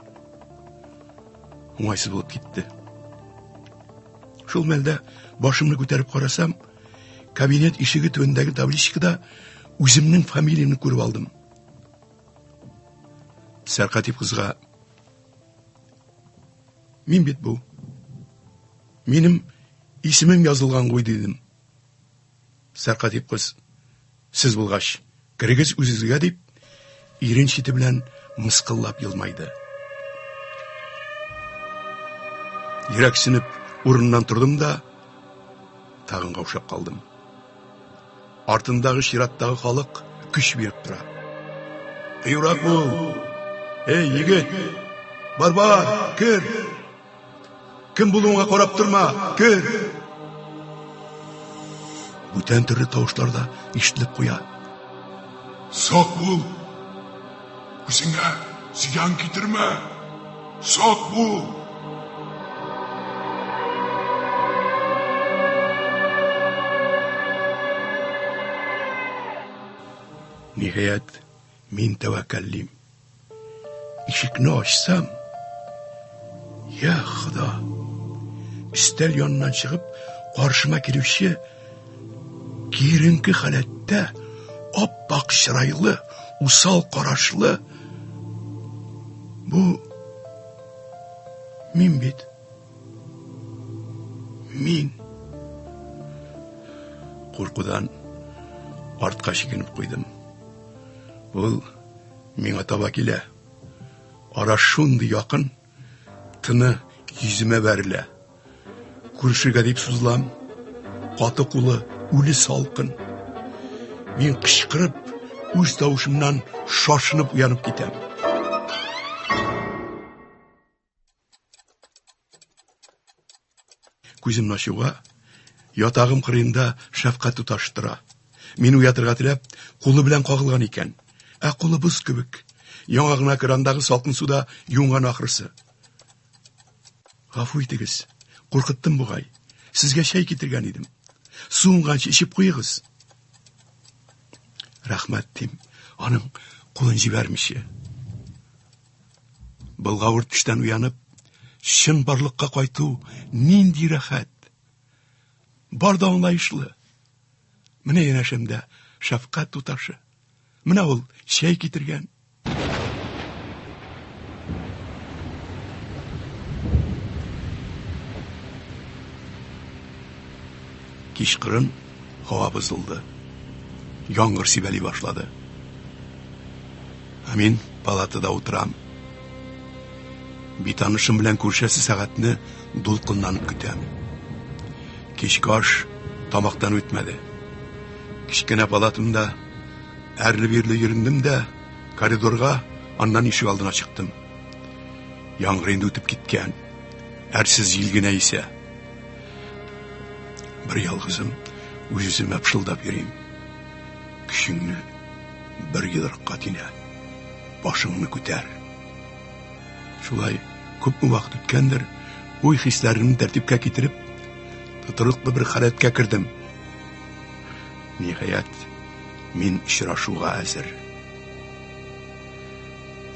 Уңайсыз булып китте. Шул мәлдә башымны күтәреп карасам, кабинет ишеге төбендәге табличкада үземнең фамилиямны күреп алдым. Сәркатип кызга: "Мин бит бу. Минем исемем язылган гой" дидем. Сәркатип кыз: "Сез булгач, кирегез үзегезгә" дип, ирен чите белән мыскыллап елмайды. Йөрәксенеп урыннан тордым да, тагын каушап калдым. Артындагы шираттагы халык көч биреп тора. "Кыюрак бул! Эй, егет! Бар, кер! Кем булуыңа карап турма, кер!" Бүтән төрле тавышлар да ишетелеп куя. "Сак бул! Күзіңе зиян кетірме. Сот бұл. Nihayet min tevekkellim. İşikni açsam, ya Xudo, üstel yanından çıkıp karşıma girişi girinki halatda oppoq şıraylı, usal qaraşlı. Bu min bit. Min. Korkudan artqa çekinip koydum. Бұл миңа таба келе. Ара шунды якын, тыны yüzüme бәрілі. Күршіға деп сузылам, қаты құлы үлі салқын. Мен қышқырып, өз тауышымнан шашынып уянып кетем. Көзімді ашуға, ятағым қырында шафқат тұташтыра. Мен уятырға тілеп, қолы білән қағылған екен. Қолы бұз көбік. Яңағына кырандағы салқын суда юңған ақырысы. Ғафу етігіз, қорқыттым бұғай. Сізге шай кетірген едім. Суынғанша ішіп қойығыз. Рахмат дем, аның қолын жібермеші. Бұлғауыр түштен уянып, шын барлыққа қайту нендей рахат. Бар да оңлайышлы. Міне енәшімді шафқат тұташы. Мына ол шай кетірген. Кешқырын хава бұзылды. Яңғыр сибәли башлады. Мен палатыда отырам. Битанышым білән көршәсі сағатыны дұлқыннанып күтәм. Кешкі аш тамақтан өтмәді. Кішкене палатымда әрлі-берлі еріндім де, коридорға аннан ишік алдына шықтым. Яңғыр енді өтіп кеткен, әрсіз елген әйсе. Бір ялғызым, өзім әпшылдап ерейм. Күшіңні бір елірққа тине, башыңны көтер. Шулай көп уақыт өткендір, ой хисләрімні тәртіпке кетіріп, тұтырықлы бір халәткә кірдім. Нихаят, мен ұшырашуға әзір.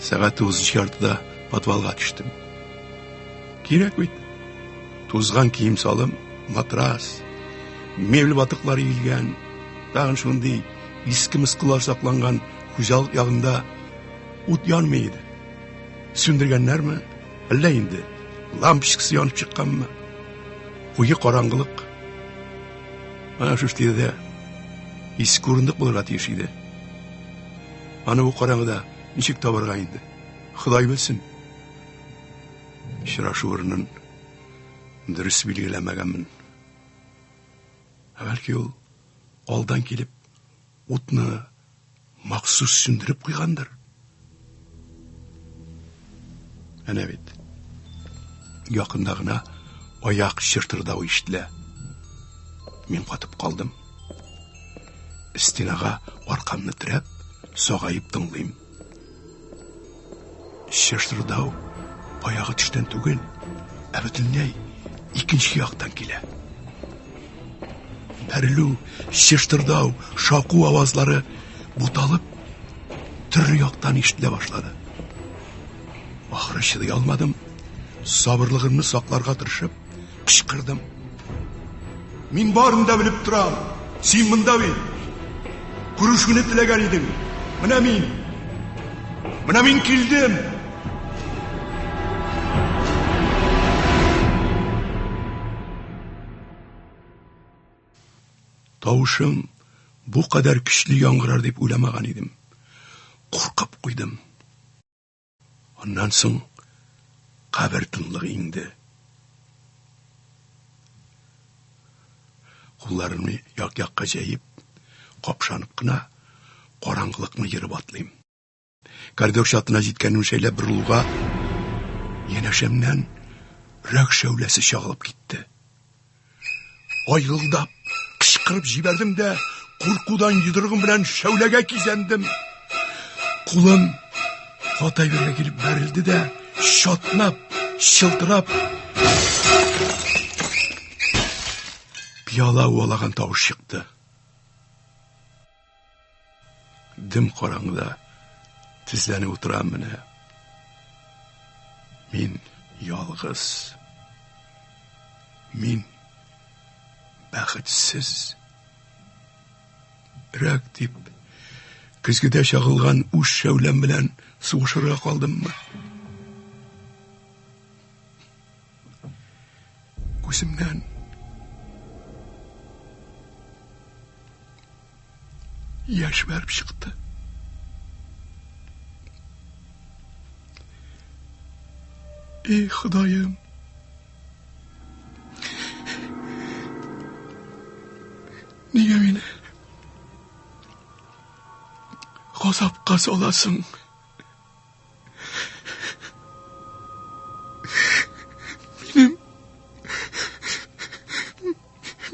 Сағат 9:30-да подвалға түштім. Керек бейт. Тузған киім салым, матрас, мебель батықлары елген, тағын шундый ескі мысқылар сақланған күзал яғында ут янмайды. Сүндіргенлер ме? Әллә инде лампочкасы янып шыққан ма? Қойы қараңғылық. Ана шүштейді ескі орындық болырға тиешейді. Аны бұл қараңғыда нешік табарға енді. Құдай білсін. Шырашу орынын дұрыс белгілемегенмін. Әвәлки ол алдан келіп, отны мақсус сүндіріп қойғандар. Әне бет, яқындағына аяқ шыртырдау ештілі. Мен қатып қалдым. Стенаға арқамны тіреп, соғайып тыңлайым. Шыртырдау баяғы түштен түгел, әбітілней екінші яқтан келе. Бәрілу, шыртырдау, шақу авазлары бұталып, түрлі яқтан ештіле башлады. Ақыры шыдай алмадым, сабырлығымны сақларға тырышып, қышқырдым. Мен барында біліп тұрам, сен мұнда бел. Күрішіні тілеген едің. Мына мен келдім. Тауышым bu kadar күчле яңгырар дип уйламаган идем. Куркып куйдым. Аннан соң кабер тынлыгы инде. Кулларымны як-якка җәеп, капшанып кына караңгылыкны йырып атлыйм. Коридор чатына җиткәнем шәйләп бер улга янәшәмнән рәк шәүләсе чагылып китте. Айгылдап, кычкырып җибәрдем дә, куркудан йодрыгым белән шәүләгә кизәндем. Кулым Хотай бергә килеп бәрелде дә, шатнап, шылтырап, пияла уалаган тавыш чыкты. Дым караңгыда тезләнеп утырам менә. Мин ялгыз. Мин бәхетсез. Рәк дип, көзгедә чагылган уш шәүләм белән сугышырга калдыммы? Күземнән яшь бәреп чыкты. Эй, Ходаем! Нигә мине газапка саласың?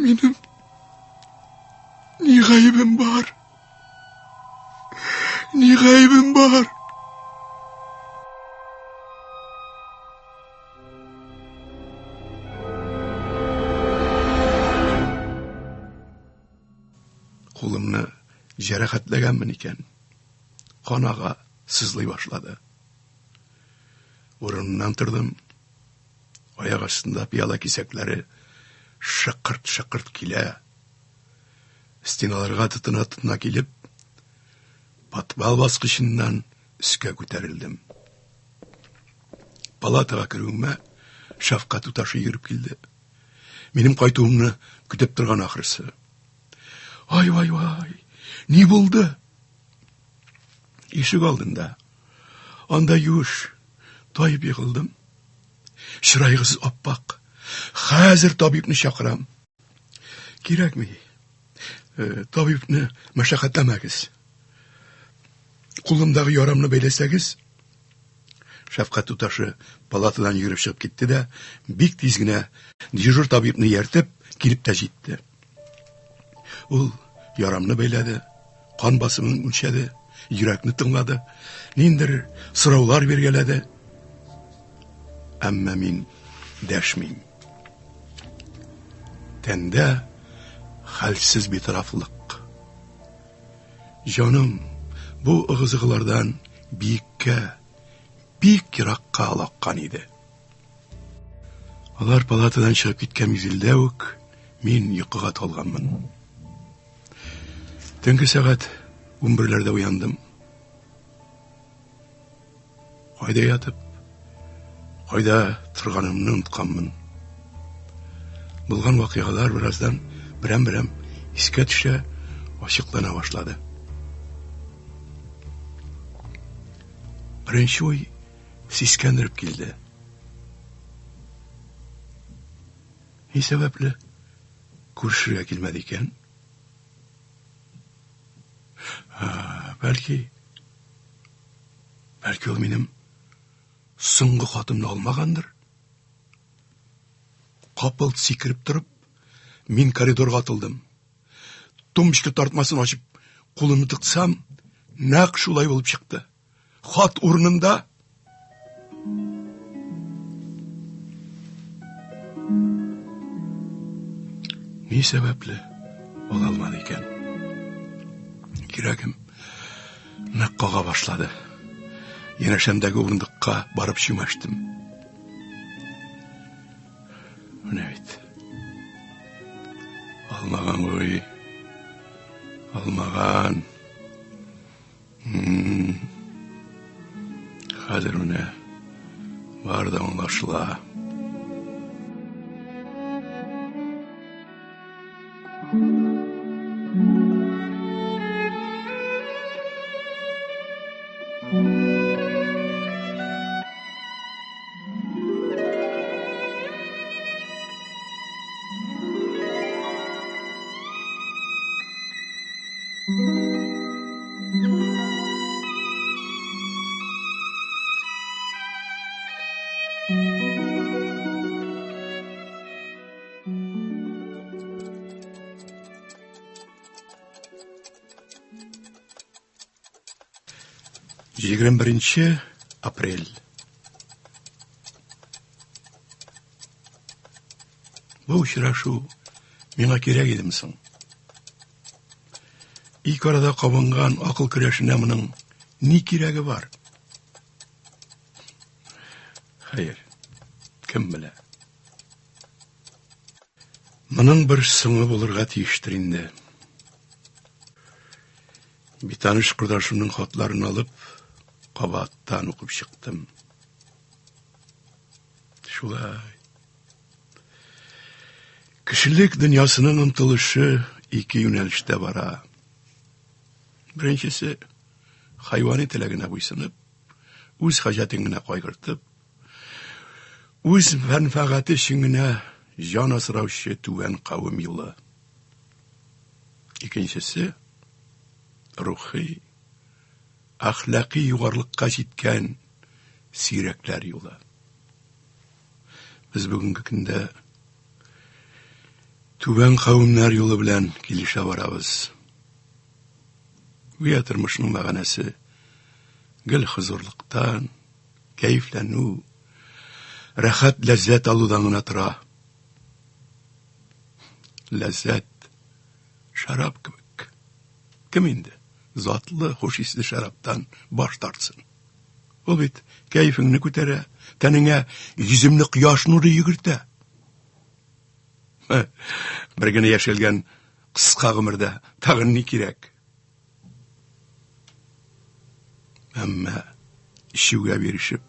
Минем ни гаебем бар? Ни гаебем бар? Кулымны җәрәхәтләгәнмен икән. Канага сызлый башлады. Урыннан тордым. Аяк астында пияла кисәкләре шыкырт-шыкырт килә. Стеналарга тотына-тотына килеп, подвал баскычыннан өскә күтәрелдем. Палатага керүемә Шәфкать туташы йөреп килде. Минем кайтуымны көтеп торган ахрысы. Ай, ни булды? Ишек алдында. Анда юш, тайып егылдым. Чырайыгыз аппак. Хәзер табибны чакырам. Кирәкми. Табибны мәшәкатьләмәгез. Кулымдагы ярамны бәйләсәгез. Шәфкать туташы палатадан йөреп чыгып китте дә, бик тиз генә дежур табибны ияртеп килеп тә җитте. Ул ярамны бәйләде, кан басымын үлчәде, йөрәкне тыңлады, ниндер сораулар биргәләде. Әмма мин дәшмим. Тәндә хәлсез битарафлык. Җаным бу ыгы-зыгылардан бик еракка алаккан иде. Алар палатадан чыгып киткән мизелдә үк мин йокыга талганмын. Төнге сәгать 11-ләрдә уяндым. Кайда ятып, кайда торганымны унытканмын. Булган вакыйгалар бераздан берәм-берәм искә төшә, ачыклана башлады. Беренче уй сискәндереп килде. Ни сәбәпле күрешергә килмәде икән? Бәлки ул минем соңгы хатымны алмагандыр. Капылт сикереп торып, мин коридорга атылдым. Тумбочка тартмасын ачып, кулымны тыксам, нәкъ шулай булып чыкты. Хат урынында. Ни сәбәпле ул алмады икән? Кирәгем нәкъ кага башлады. Янәшәмдәге урындыкка барып чүмәштем. Менә бит. Алмаган уй. Алмаган. Хәзер менә бар да аңлашыла. Җигрем беренче Апрель. Бу очрашу миңа кирәк идеме соң? Ик арада кабынган акыл көрәшенә моның ни кирәге бар? Хәер, кем белә? Моның бер соңы булырга тиештер инде. Битаныш курдашымның хатларын алып, кабаттан укып чыктым. Шулай. Кешелек дөньясының омтылышы ике юнәлештә бара. Беренчесе, хайвани теләгенә буйсынып, үз хаҗатын гына кайгыртып, үз мәнфәгате өчен генә җан асраучы түбән кавым юлы. Икенчесе, рухи, әхлакый югарлыкка җиткән сирәкләр юлы. Без бүгенге көндә түбән кавымнар юлы белән килешә барабыз. Гүя тормышның мәгънәсе гел хузурлыктан, кәефләнү, рәхәт ләззәт алудан гына тора. Ләззәт шарап кебек. Кем инде затлы, хуш исле шараптан баш тартсын? Ул бит кәефеңне күтәрә, тәнеңә йөземле кояш нуры йөгертә. Бер генә яшәлгән кыска гомердә тагын ни кирәк? Әмма ишүгә бирешеп,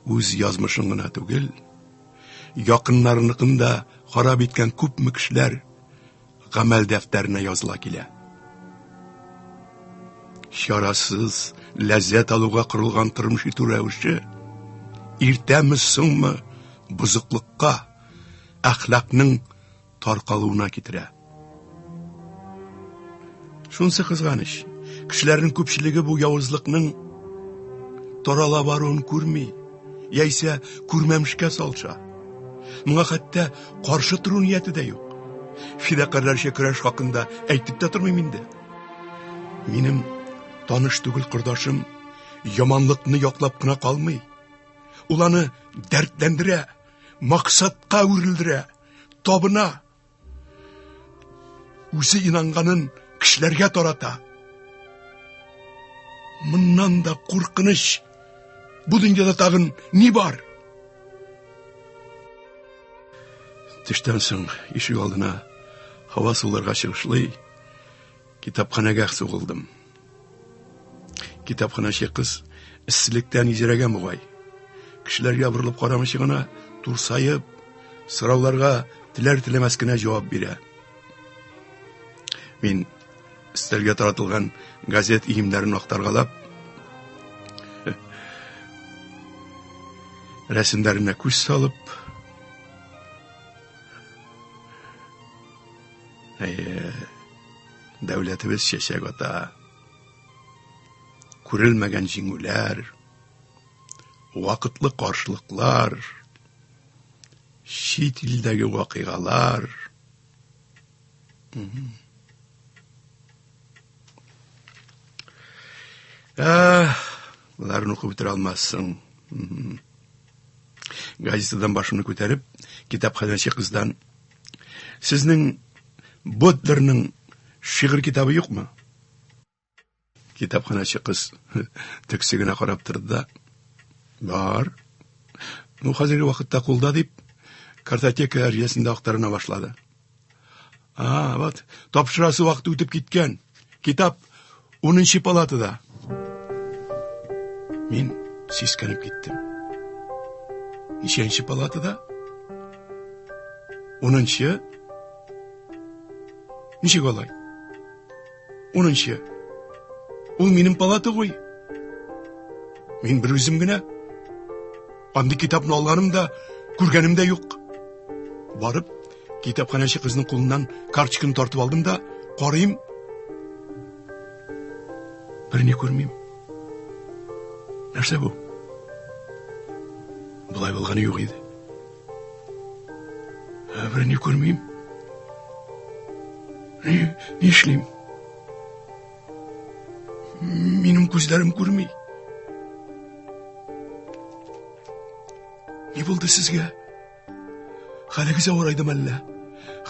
үз язмышын гына түгел, якыннарыныкын да харап иткән күпме кешеләр гамәл дәфтәренә языла килә. Чарасыз ләззәт алуга корылган тормыш итү рәвеше иртәме соңмы бузыклыкка, әхлакның таркалуына китерә. Шунсы кызганыч, кешеләрнең күпчелеге бу явызлыкның тарала баруын күрми, яисә күрмәмешкә салша. Моңа хәтта каршы тору нияте дә юк. Фидакарларча көрәш хакында әйтеп тә тормыйм инде. Минем таныш түгел кордашым яманлыкны яклап кына калмый. Ул аны дәртләндерә, максатка үрелдерә, табына. Үзе инанганын кешеләргә тарата. Моннан да куркыныч бу дөньяда тагын ни бар? Төштән соң ишек алдына һава суларга чыгышлый китапханәгә сугылдым. Китапханәче кыз эсселектән изрәгән бугай. Кешеләргә борылып карамыйча гына турсаеп, сорауларга теләр-теләмәс кенә җавап бирә. Мин өстәлгә таратылган газет иемнәрен актаргалап, рәсемнәренә күз салып, дәүләтебез чәчәк ата, күрелмәгән җиңүләр, вакытлы каршылыклар, чит илдәге вакыйгалар. Буларны укып бетерә алмассың. Газетадан башымны күтәреп, китапханәче кыздан: "Сезнең Ботлерның шигырь китабы юкмы?" Китапханәче кыз тексигенә карап торды да: "Бар. Ну, хәзерге вакытта кулда", дип, картотека әрҗәсендә актарына башлады. Вот, тапшырасы вакыты үтеп киткән. Китап 10-нчы палатада. Мин сискәнеп киттем. Ничәнче палатада? 10-нчы? Ничек алай? 10-нчы. Ул минем палата гой. Мин бер үзем генә. Андый китапны алганым да, күргәнем дә юк. Барып, китапханәче кызның кулыннан карточканы тартып алдым да, карыйм. Берни күрмим. Нәрсә бу? Булай булганы юк иде. Берни күрмим. Ни эшлим? Минем күзләрем күрми. Не булды сезгә? Хәлегез авырайдымы әллә?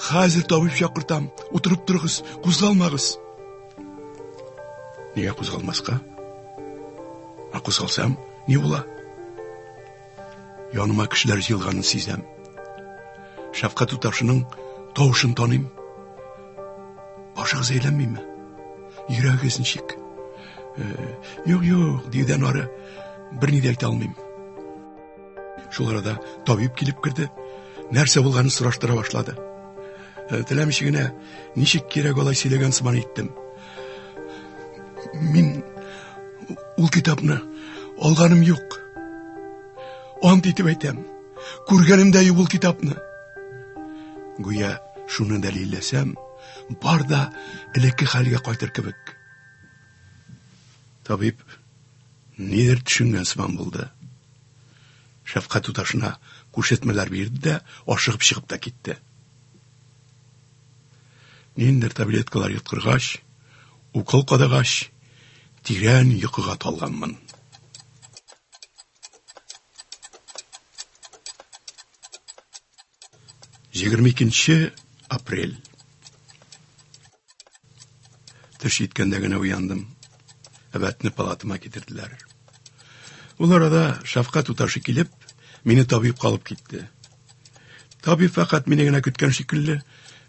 Хәзер табип чакыртам. Утырып торыгыз, кузгалмагыз. Нигә кузгалмаска? Кузгалсам, не була? Яныма кешеләр җыелганын сизәм. Шәфкать туташының тавышын таныйм. Башыгыз әйләнмиме? Йөрәгегез ничек? Юк, диюдән ары берни дә әйтә алмыйм. Шул арада табип килеп керде. Нәрсә булганын сораштыра башлады. Теләмичә генә ничек кирәк алай сөйләгән сыман иттем. Мин ул китапны алганым юк. Ант итеп әйтәм. Күргәнем дә юк ул китапны. Гүя шуны дәлилләсәм, бар да элекке хәлгә кайтыр кебек. Табип нидер төшенгән сыман булды. Шәфкать туташына күрсәтмәләр бирде дә, ашыгып чыгып та китте. Ниндер таблеткалар йоткыргач, укол кадагач, тирән йокыга талганмын. 22 апрель. Төш иткәндә генә уяндым. Әбәтне палатыма китерделәр. Ул арада Шәфкать туташы килеп, мине табип калып китте. Табип фақат мине генә көткән шикелле,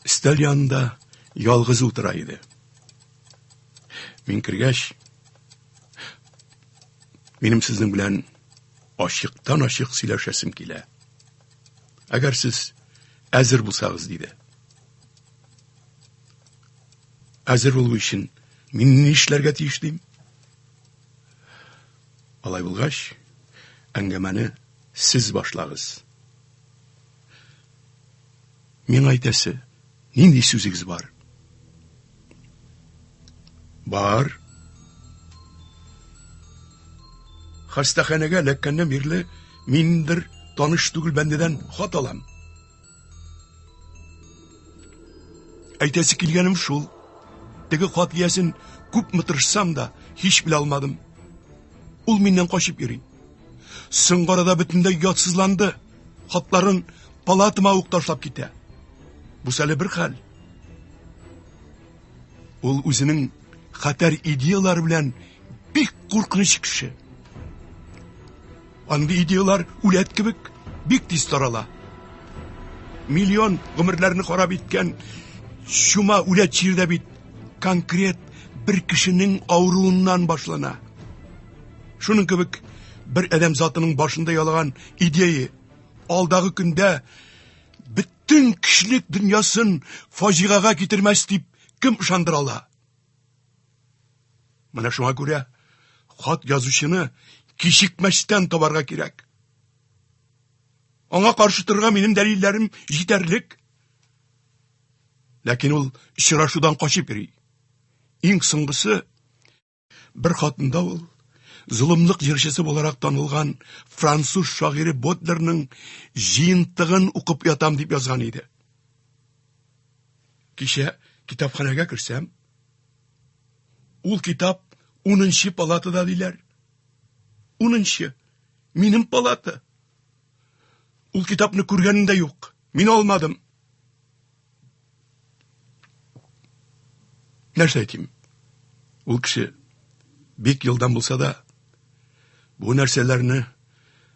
өстәл янында ялгыз утыра иде. Мин кергәч, минем сезнең белән ачыктан-ачык сөйләшәсем килә. Әгәр сез әзер булсагыз, диде. Әзер булу өчен мин ни эшләргә тиешлим? Алай булгач, әңгәмәне сез башлагыз. Мин әйтәсе, нинди сүзегез бар? Бар. Хастаханәгә эләккәннән бирле миндер таныш түгел бәндәдән хат алам. Әйтәсе килгәнем шул. Теге хат иясен күпме тырышсам да һич белә алмадым. Ул миннән качып йөри. Соңгы арада бөтенләй ятсызланды. Хатларын палатама ук ташлап китә. Бу сәле бер хәл. Ул үзенең хәтәр идеялар белән бик куркыныч кеше. Андый идеялар үләт кебек бик тиз тарала. Миллион гомерләрне харап иткән шума үләт җирдә бит конкрет бер кешенең авыруыннан башлана. Шуның кебек бер адәм затының башында ялаган идея алдагы көндә бөтен кишлек дөньясын фаҗигага китермәс дип кем ышандыра ала? Менә шуңа күрә хат язучыны кичекмәстән табарга кирәк. Аңа каршы торырга минем дәлилләрем җитәрлек. Ләкин ул очрашудан качып йөри. Иң соңгысы бер хатында ул зулымлык җырчысы буларак танылган француз шагыйре Бодлерның җыентыгын укып ятам дип язган иде. Кичә китапханәгә керсәм, ул китап 10-нчы палатада диләр. 10-нчы. Минем палата. Ул китапны күргәнем дә юк. Мин алмадым. Нәрсә әйтим? Ул кеше бик елдан булса да, бу нәрсәләрне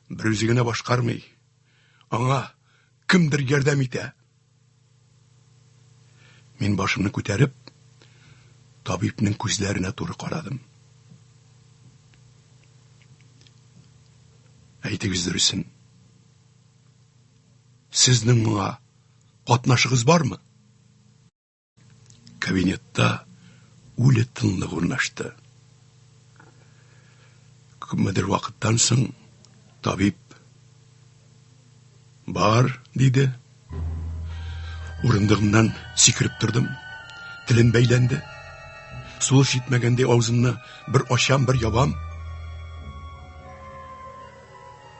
бер үзе генә башкармый. Аңа кемдер ярдәм итә. Мин башымны күтәреп, табипның күзләренә туры карадым. Әйтегез дөресен. Сезнең моңа катнашыгыз бармы? Кабинетта үле тынлык урнашты. Күпмедер вакыттан соң табип бар, диде. Урындыгымнан сикереп тордым. Телем бәйләнде. Сулыш җитмәгәндә авызымны бер ачам, бер ябам.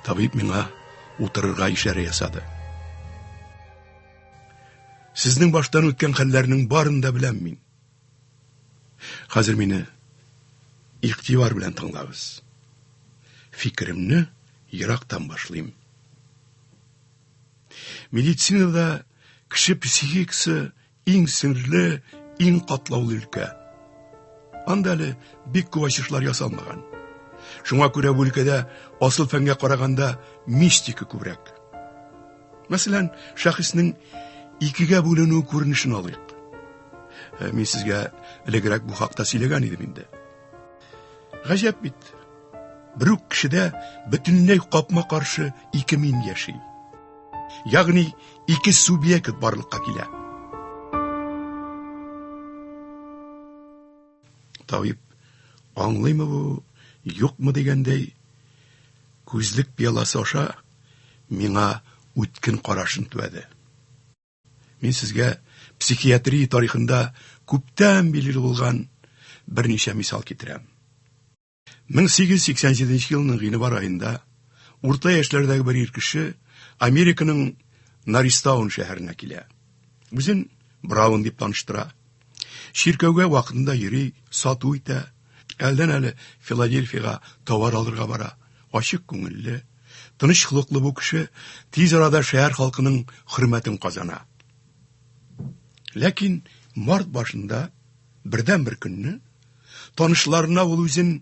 Табип миңа утырырга ишарә ясады. Сезнең баштан үткән хәлләрнең барын да беләм мин. Хәзер мине игътибар белән тыңлагыз. Фикеремне ерактан башлыйм. Медицинада кеше психикасы иң серле, иң катлаулы өлкә. Анда әле бик күп ачышлар ясалмаган. Шуңа күрә бу өлкәдә асыл фәнгә караганда мистика күбрәк. Мәсәлән, шәхеснең икегә бүленү күренешен алыйк. Мин сезгә элегрәк бу хакта сөйләгән идем инде. Гаҗәп бит. Бер үк кешедә бөтенләй капма-каршы ике мин яши. Ягъни ике субъект барлыкка килә. Табиб аңлыймы бу, юкмы дигәндәй, күзлек пиаласы аша миңа үткен карашын түбәде. Мин сезгә психиатрия тарихында күптән билгеле булган берничә мисал китерәм. 1887 елның гыйнвар аенда урта яшьләрдәге бер ир кеше Американың Наристаун шәһәренә килә. Үзен Браун дип таныштыра. Ширкәүгә вакытында йөри, сату итә. Әлдән-әле Филадельфиягә товар алырга бара. Ачык күңелле, тыныч холыклы бу кеше тиз арада шәһәр халкының хөрмәтен казана. Ләкин март башында бердән-бер көнне танышларына ул үзен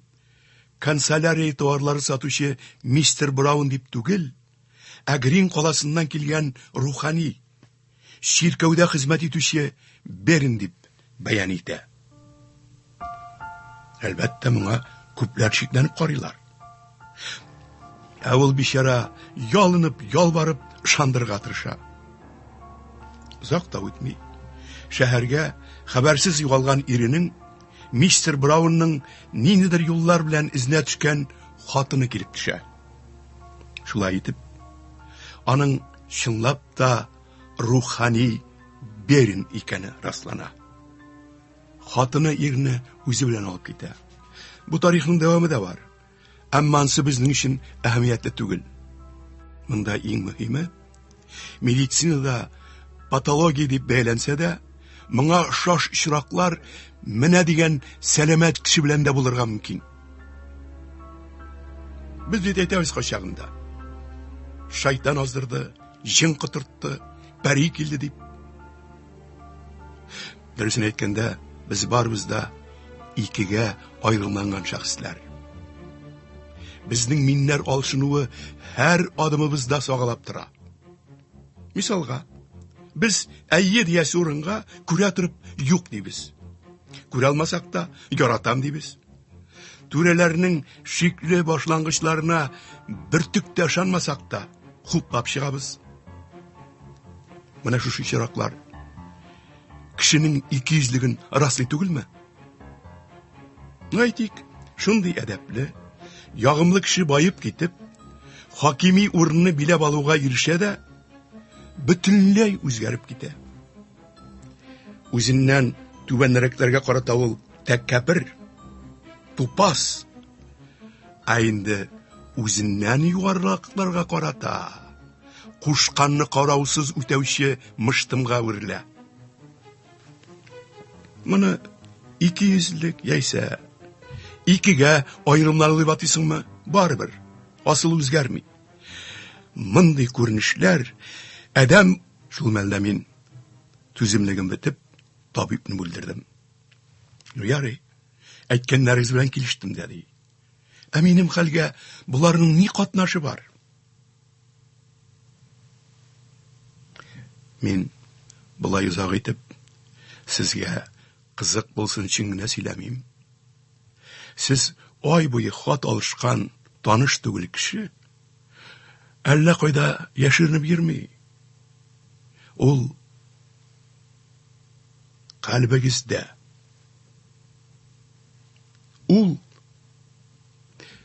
канцелярия товарлары сатучы мистер Браун дип түгел, Грин каласыннан килгән рухани, ширкәүдә хезмәт итүче Берин дип бәян итә. Әлбәттә, моңа күпләр шикләнеп карыйлар. Ул бичара ялынып, ялбарып ышандырырга тырыша. Озак та үтми, шәһәргә хәбәрсез югалган иренең мистер Браунның ниндидер юллар белән изенә төшкән хатыны килеп төшә. Шулай итеп, аның чынлап та рухани Берин икәне раслана. Хатыны ирне үзе белән алып китә. Бу тарихның дәвамы да бар. Әмма ансы безнең өчен әһәмиятле түгел. Монда иң мөһиме, медицинада патология дип бәйләнсә дә, моңа охшаш очраклар менә дигән сәламәт кеше белән дә булырга мөмкин. Без бит әйтәбез качагында. Шайтан аздырды, җин кытыртты, пәри килде дип. Дөресен әйткәндә, без барыбыз да икегә аерылган шәхесләр. Безнең миннәр алышынуы һәр адымыбызда сагалап тора. Мисалга, без әйе диясе урынга күрә торып юк дибез. Күрә алмасак та яратам дибез. Түрәләрнең шикле башлангычларына бертүк тә ышанмасак та хуплап чыгабыз. Менә шушы чираклар кешенең икейзлеген раслый түгелме? Әйтик, шундый әдәпле, ягымлы кеше байып китеп, хакими урынны биләп алуга ирешә дә, бөтенләй үзгәреп китә. Үзеннән түбәнрәкләргә карата ул тәкәббер, тупас, инде үзеннән югарылыкларга карата кушканны караусыз үтәүче мыштымга үрелә. Моны икейзлек яисә икегә аерымлаулы батысыңмы? Барыбер, асыл үзгәрми. Мондый күренешләр адәм шул мәлдә мин түземлегем бетеп, табибны бүлдердем. Ярый, әйткәннәрегез белән килештем дә ди. Ә минем хәлгә буларның ни катнашы бар? Мин булай узак итеп, сезгә кызык булсын өчен генә сөйләмим. Сез ай буе хат алышкан таныш түгел кеше әллә кайда яшеренеп йөрми. Ул калбыгызда. Ул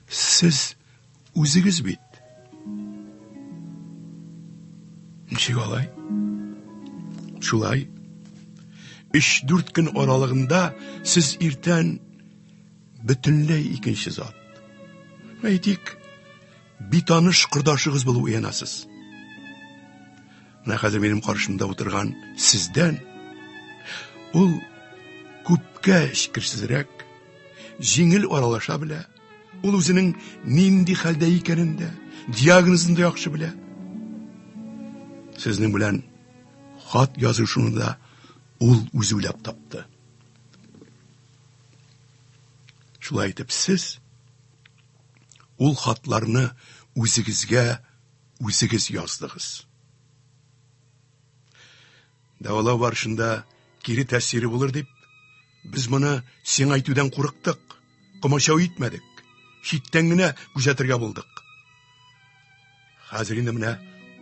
сез үзегез бит. Ничек алай? Шулай. 3-4 көн аралыгында сез иртән бөтенләй икенче зат. Әйтик, битаныш кырдашыгыз булып уянасыз. Менә хәзер минем каршымда утырган сездән ул күпкә эчкерсезрәк, җиңел аралаша белә. Ул үзенең нинди хәлдә икәнен дә, диагнозын да яхшы белә. Сезнең белән хат язышуны да ул үзе уйлап тапты. Шулай итеп, сез ул хатларны үзегезгә үзегез яздыгыз. Дәвалау барышында кире тәсире булыр дип, без моны сиңа әйтүдән курыктык, комачау итмәдек, читтән генә күзәтергә булдык. Хәзер инде менә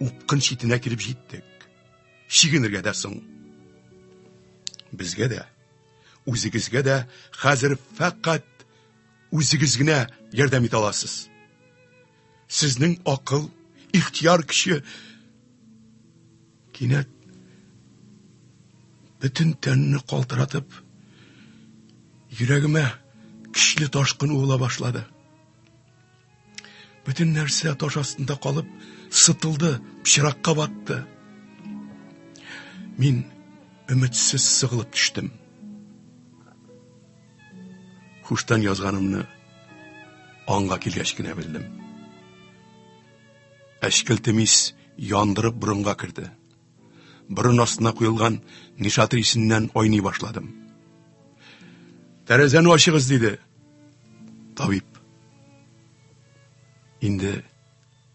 упкын читенә килеп җиттек. Чигенергә дә соң. Безгә дә, үзегезгә дә хәзер фақат үзегез генә ярдәм итә аласыз. Сезнең акыл, ихтияр көче кинәт бөтен тәнне калтыратып, йөрәгемә көчле ташкын уыла башлады. Бөтен нәрсә таш астында калып, сытылды, пычракка батты. Мин өметсез сыгылып төштем. Хуштан язганымны аңга килгәч кенә белдем. Әшкелтемис яндырып борынга керде. Борын астына куелган нишатрисеннән ойный башладым. Тәрәзәне ачыгыз, диде табиб. Инде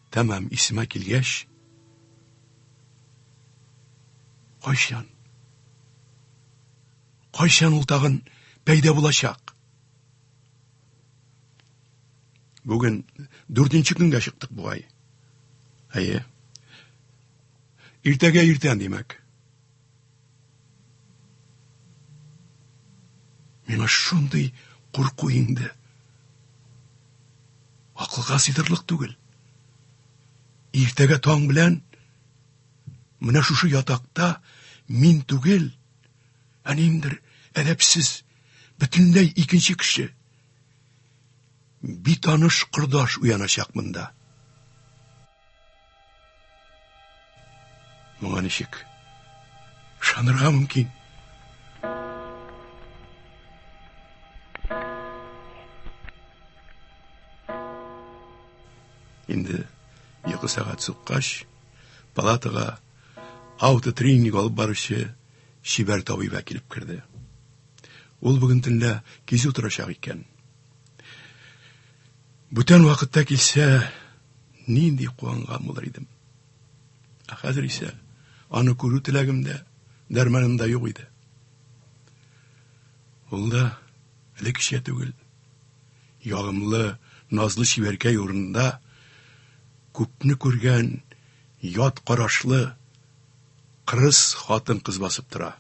тәмам исемә килгәч, Кайчан ул тагын пәйда булачак? Бүген 4нче көнгә чыктык бугай. Әйе. Иртәгә иртән димәк. Миңа шундый курку инде. Акылга сыйдырлык түгел. Иртәгә таң белән менә шушы ятакта мин түгел, ниндидер әдәпсез, бөтенләй икенче кеше, битаныш кырдаш уяначак монда. Моңа ничек ышанырга мөмкин? Инде 2 сәгать суккач, палатага аутотренинг алып баручы Шибәр табиб килеп керде. Ул бүген төнлә кизү торачак икән. Бүтән вакытта килсә, нинди куанган булыр идем. Хәзер исә аны күрү теләгемдә, дәрмәнемдә юк иде. Ул да элеккечә түгел, ягымлы, назлы Шибәркәй урынында күпне күргән, ят карашлы, кырыс хатын кыз басып тора.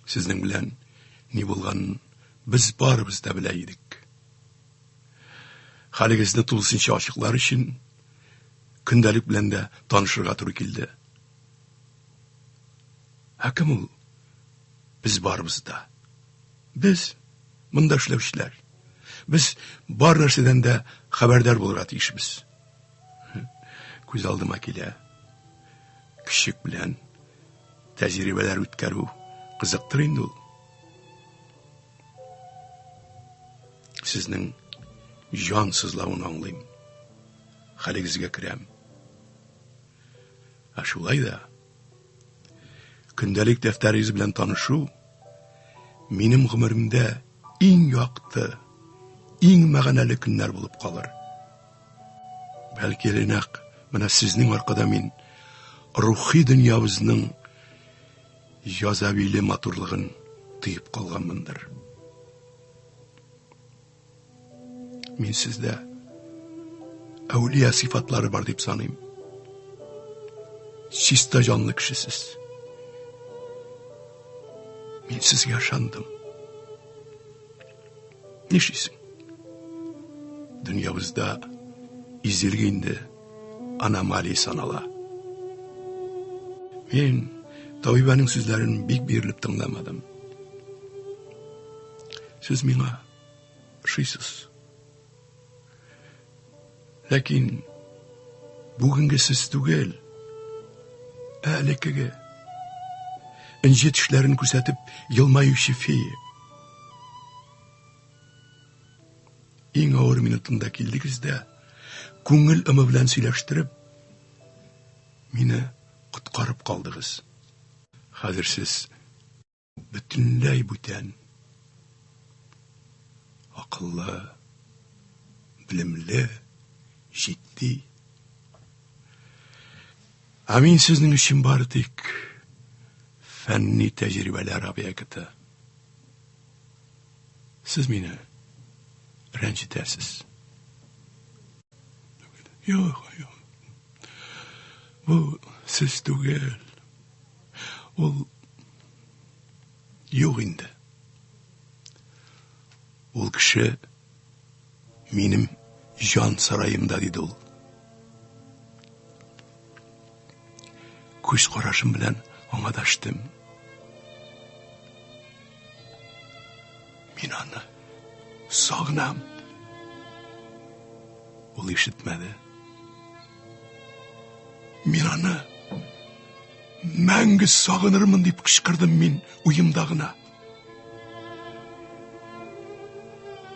Сезнең белән ни булганын без барыбыз да белә идек. Хәлегезне тулысынча ачыклар өчен көндәлек белән дә танышырга туры килде. Кем ул? Без барыбыз да. Без монда эшләүчеләр. Без бар нәрсәдән дә хәбәрдар булырга тиешбез. Күз алдыма килә. Кичек белән тәҗрибәләр үткәрү кызыктыр инде ул. Сезнең җан сызлавын аңлыйм. Хәлегезгә керәм. Шулай да көндәлек дәфтәрегез белән танышу минем гомеремдә иң якты, иң мәгънәле көннәр булып калыр. Бәлки нәкъ менә сезнең аркада мин рухи дөньябызның язавиле матурлыгын тыйып калганмындыр. Мин сездә әүлия сыйфатлары бар дип саныйм. Чиста җанлы кешесез. Мин сезгә ышандым. Нишлисең? Дөньябызда изелге инде аномалия санала. Мин табибаның сүзләрен бик бирелеп тыңламадым. Сез миңа ошыйсыз. Ләкин бүгенге сез түгел, элекеге инҗе тешләрен күрсәтеп елмаючы фея. Иң авыр минутында килдегез дә, күңел ымы белән сөйләштереп, Мине құтқарып қалдығыз. Хәзер сез бүтінләй бүтән, ақыллы, білімлі, житті. Амин сезнең өчен бары тик фәнни тәҗрибәләр объекты. Сез мине рәнҗетәсез. Юк. Бу сез түгел. Ул юк инде. Ул кеше минем жан сарайымда диде ул. Күз карашым белән аңа даштым. Мин аны сагынам. Ул ишетмәде. Мин аны мәңге сагынырмын дип кычкырдым мин уемда гына.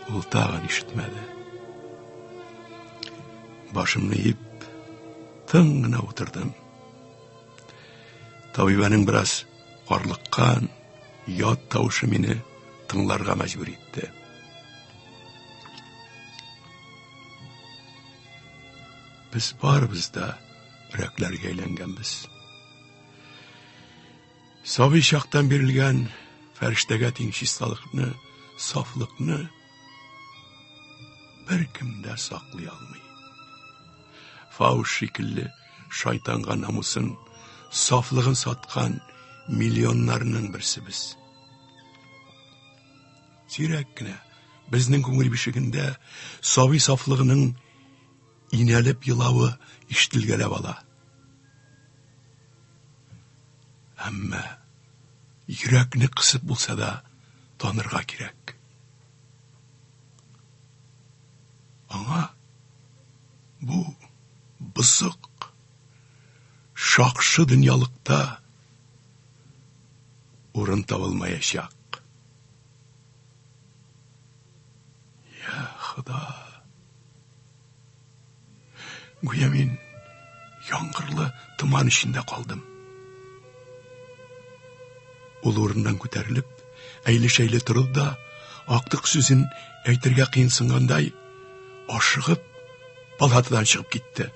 Ул тагын ишетмәде. Башымны иеп, тын гына утырдым. Табибаның бераз карлыккан, ят тавышы мине тыңларга мәҗбүр итте. Без барыбыз да рәкләргә әйләнгәнбез. Сабый чактан бирелгән фәрештәгә тиң чисталыкны, сафлыкны беркем дә саклый алмый. Фауш шикелле шайтанга намусын, сафлыгын саткан миллионнарның берсебез. Сирәк кенә безнең күңел бишегендә сабый сафлыгының инәлеп елавы ишетелгәләп ала. Әмма йөрәкне кысып булса да танырга кирәк. Аңа бу бысык, шакшы дөньялыкта урын табылмаячак. Я Худа. Гүя мин яңгырлы тыман эчендә калдым. Ул урыннан күтәрелеп, әйле-шәйле торып да, актык сүзен әйтергә кыенсынгандай, ашыгып, палатадан чыгып китте.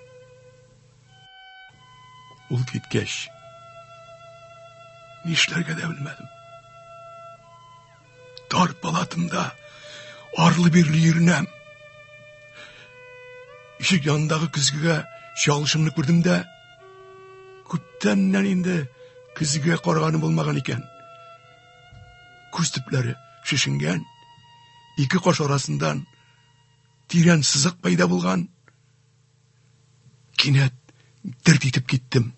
Ул киткәч, нишләргә дә белмәдем. Тар палатымда арлы-бирле йөренәм. Ишек янындагы көзгегә чалышымны күрдем дә, күптәннән инде көзгегә караганы булмаган икән. Күз төпләре шешенгән, ике каш арасындан тирән сызык пайда булган. Кинәт дерт итеп киттем.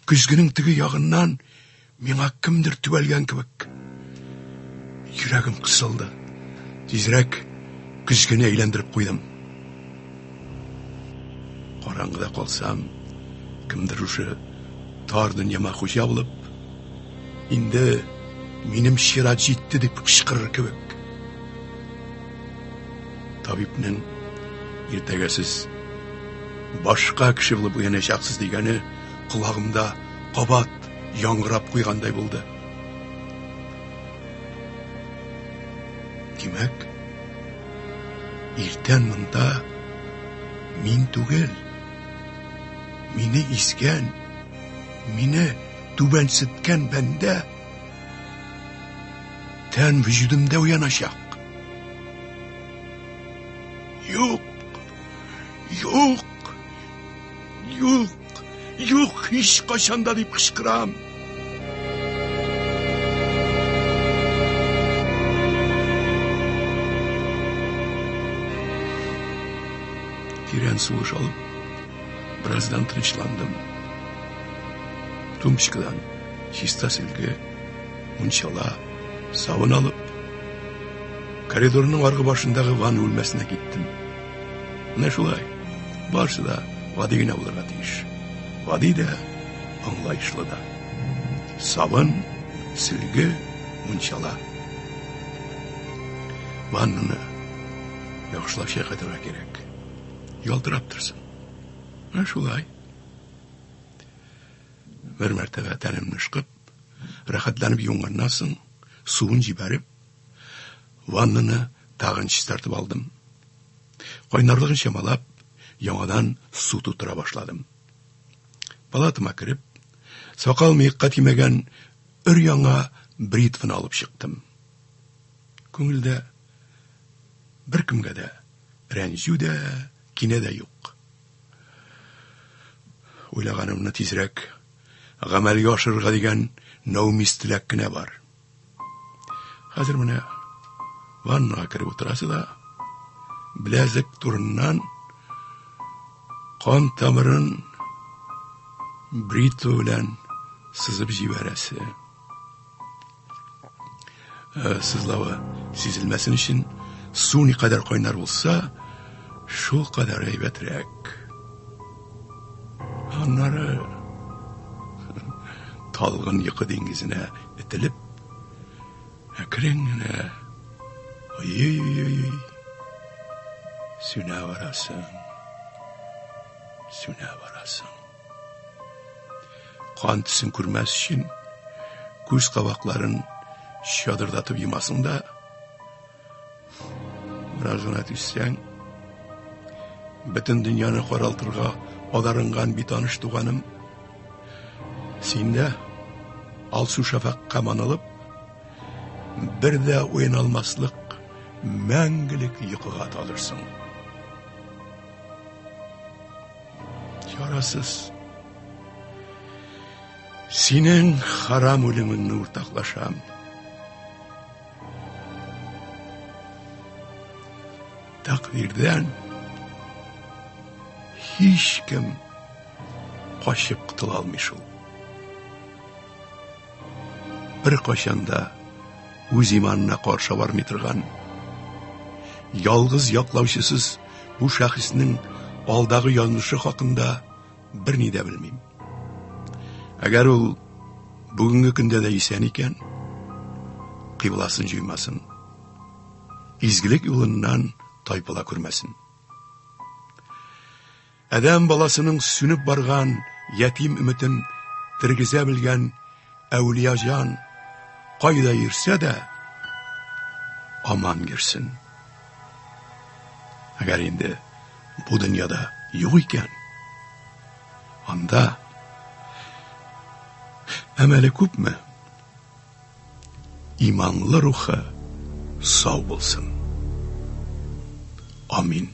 Көзгенең теге ягыннан миңа кемдер түбәлгән кебек. Йөрәгем кысылды. Тизрәк көзгене әйләндереп куйдым. Караңгыда калсам, кемдер ушы тар дөньяма хуҗа булып, инде минем чират җитте дип кычкырыр кебек. Табибның иртәгә сез башка кеше булып уяначаксыз дигәне колагымда кабат яңгырап куйгандай булды. Димәк, иртән монда мин түгел, мине изгән, мине түбәнсеткән бәндә тән вөҗүдымда уяначак. Юк, һич качанда дип кычкырам. Тирән сулыш алып, бераздан тынычландым. Тумчкадан чиста сөлге, мунчала, сабын алып, коридорның аргы башындагы ванна бүлмәсенә киттем. Менә шулай, барысы да Вади генә булырга тиеш. Вади да, аңлайышлы да. Сабын, сөлге, мунчала. Ваннаны яхшылап чайкатырга кирәк. Ялтырап торсын. Менә шулай. Бер мәртәбә тәнемне ышкып, рәхәтләнеп юнганнан соң, суын җибәреп, ваннаны тагын чистартып алдым. Кайнарлыгын чамалап, яңадан су тутыра башладым. Палатама кереп, сакал-мыекка тимәгән өр-яңа бритваны алып чыктым. Күңелдә беркемгә дә рәнҗү дә, кинә дә юк. Уйлаганымны тизрәк гамәлгә ашырырга дигән наумис теләк кенә бар. Хәзер менә ваннага кереп утырасы да, беләзек турыннан кан тамырын бритва белән сызып җибәрәсе. Сызлавы сизелмәсен өчен су никадәр кайнар булса, шул кадәр әйбәтрәк. Аннары талгын йокы диңгезенә этелеп, әкрен генә ой, сүнә барасың. Кан төсен күрмәс өчен күз кабакларын чадырдатып йомасың да, бераз гына түссәң, бөтен дөньяны каралтырга адарынган битаныш туганым, син дә алсу шафакка манылып, бер дә уен алмаслык мәңгелек йокыга талырсың. Ярасыз. Синең харам үлемеңне уртаклашам. Тәкъдирдән һич кем качып кутыла алмый шул. Бер качанда үз иманына каршы бармый торган, ялгыз яклаучысыз бу шәхеснең алдагы язмышы хакында берни дә белмим. Әгәр ул бүгенге көндә дә исән икән, кыйбласын җуймасын, изгелек юлыннан тайпыла күрмәсен. Адәм баласының сүнеп барган ятим өметен тергезә белгән әүлия җан кайда йөрсә дә аман йөрсен. Әгәр инде бу дөньяда юк икән, анда әмәле күпме? Иманлы рухы сау булсын. Амин.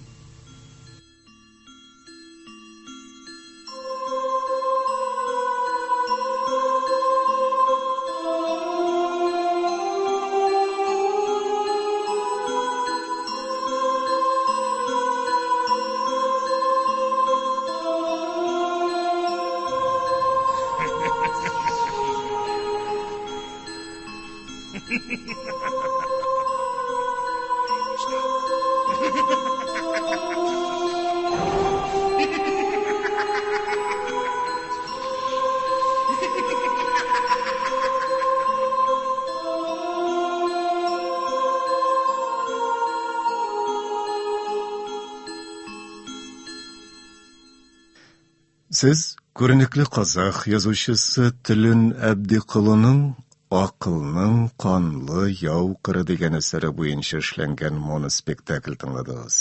Сез күренекле казах язучысы Тилин Әбдикылының «Акылның канлы яу кыры» дигән әсәре буенча эшләнгән моноспектакль тыңладыгыз.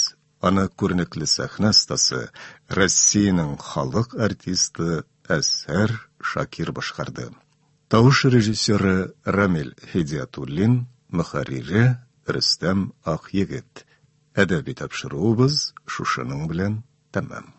Аны күренекле сәхнә астасы, Россиянең халык артисты Әсәр Шакир башкарды. Тавыш режиссеры Рамил Хидиятуллин, мөхәррире Рөстәм Акъегет. Әдәби тапшыруыбыз шушының белән тәмам.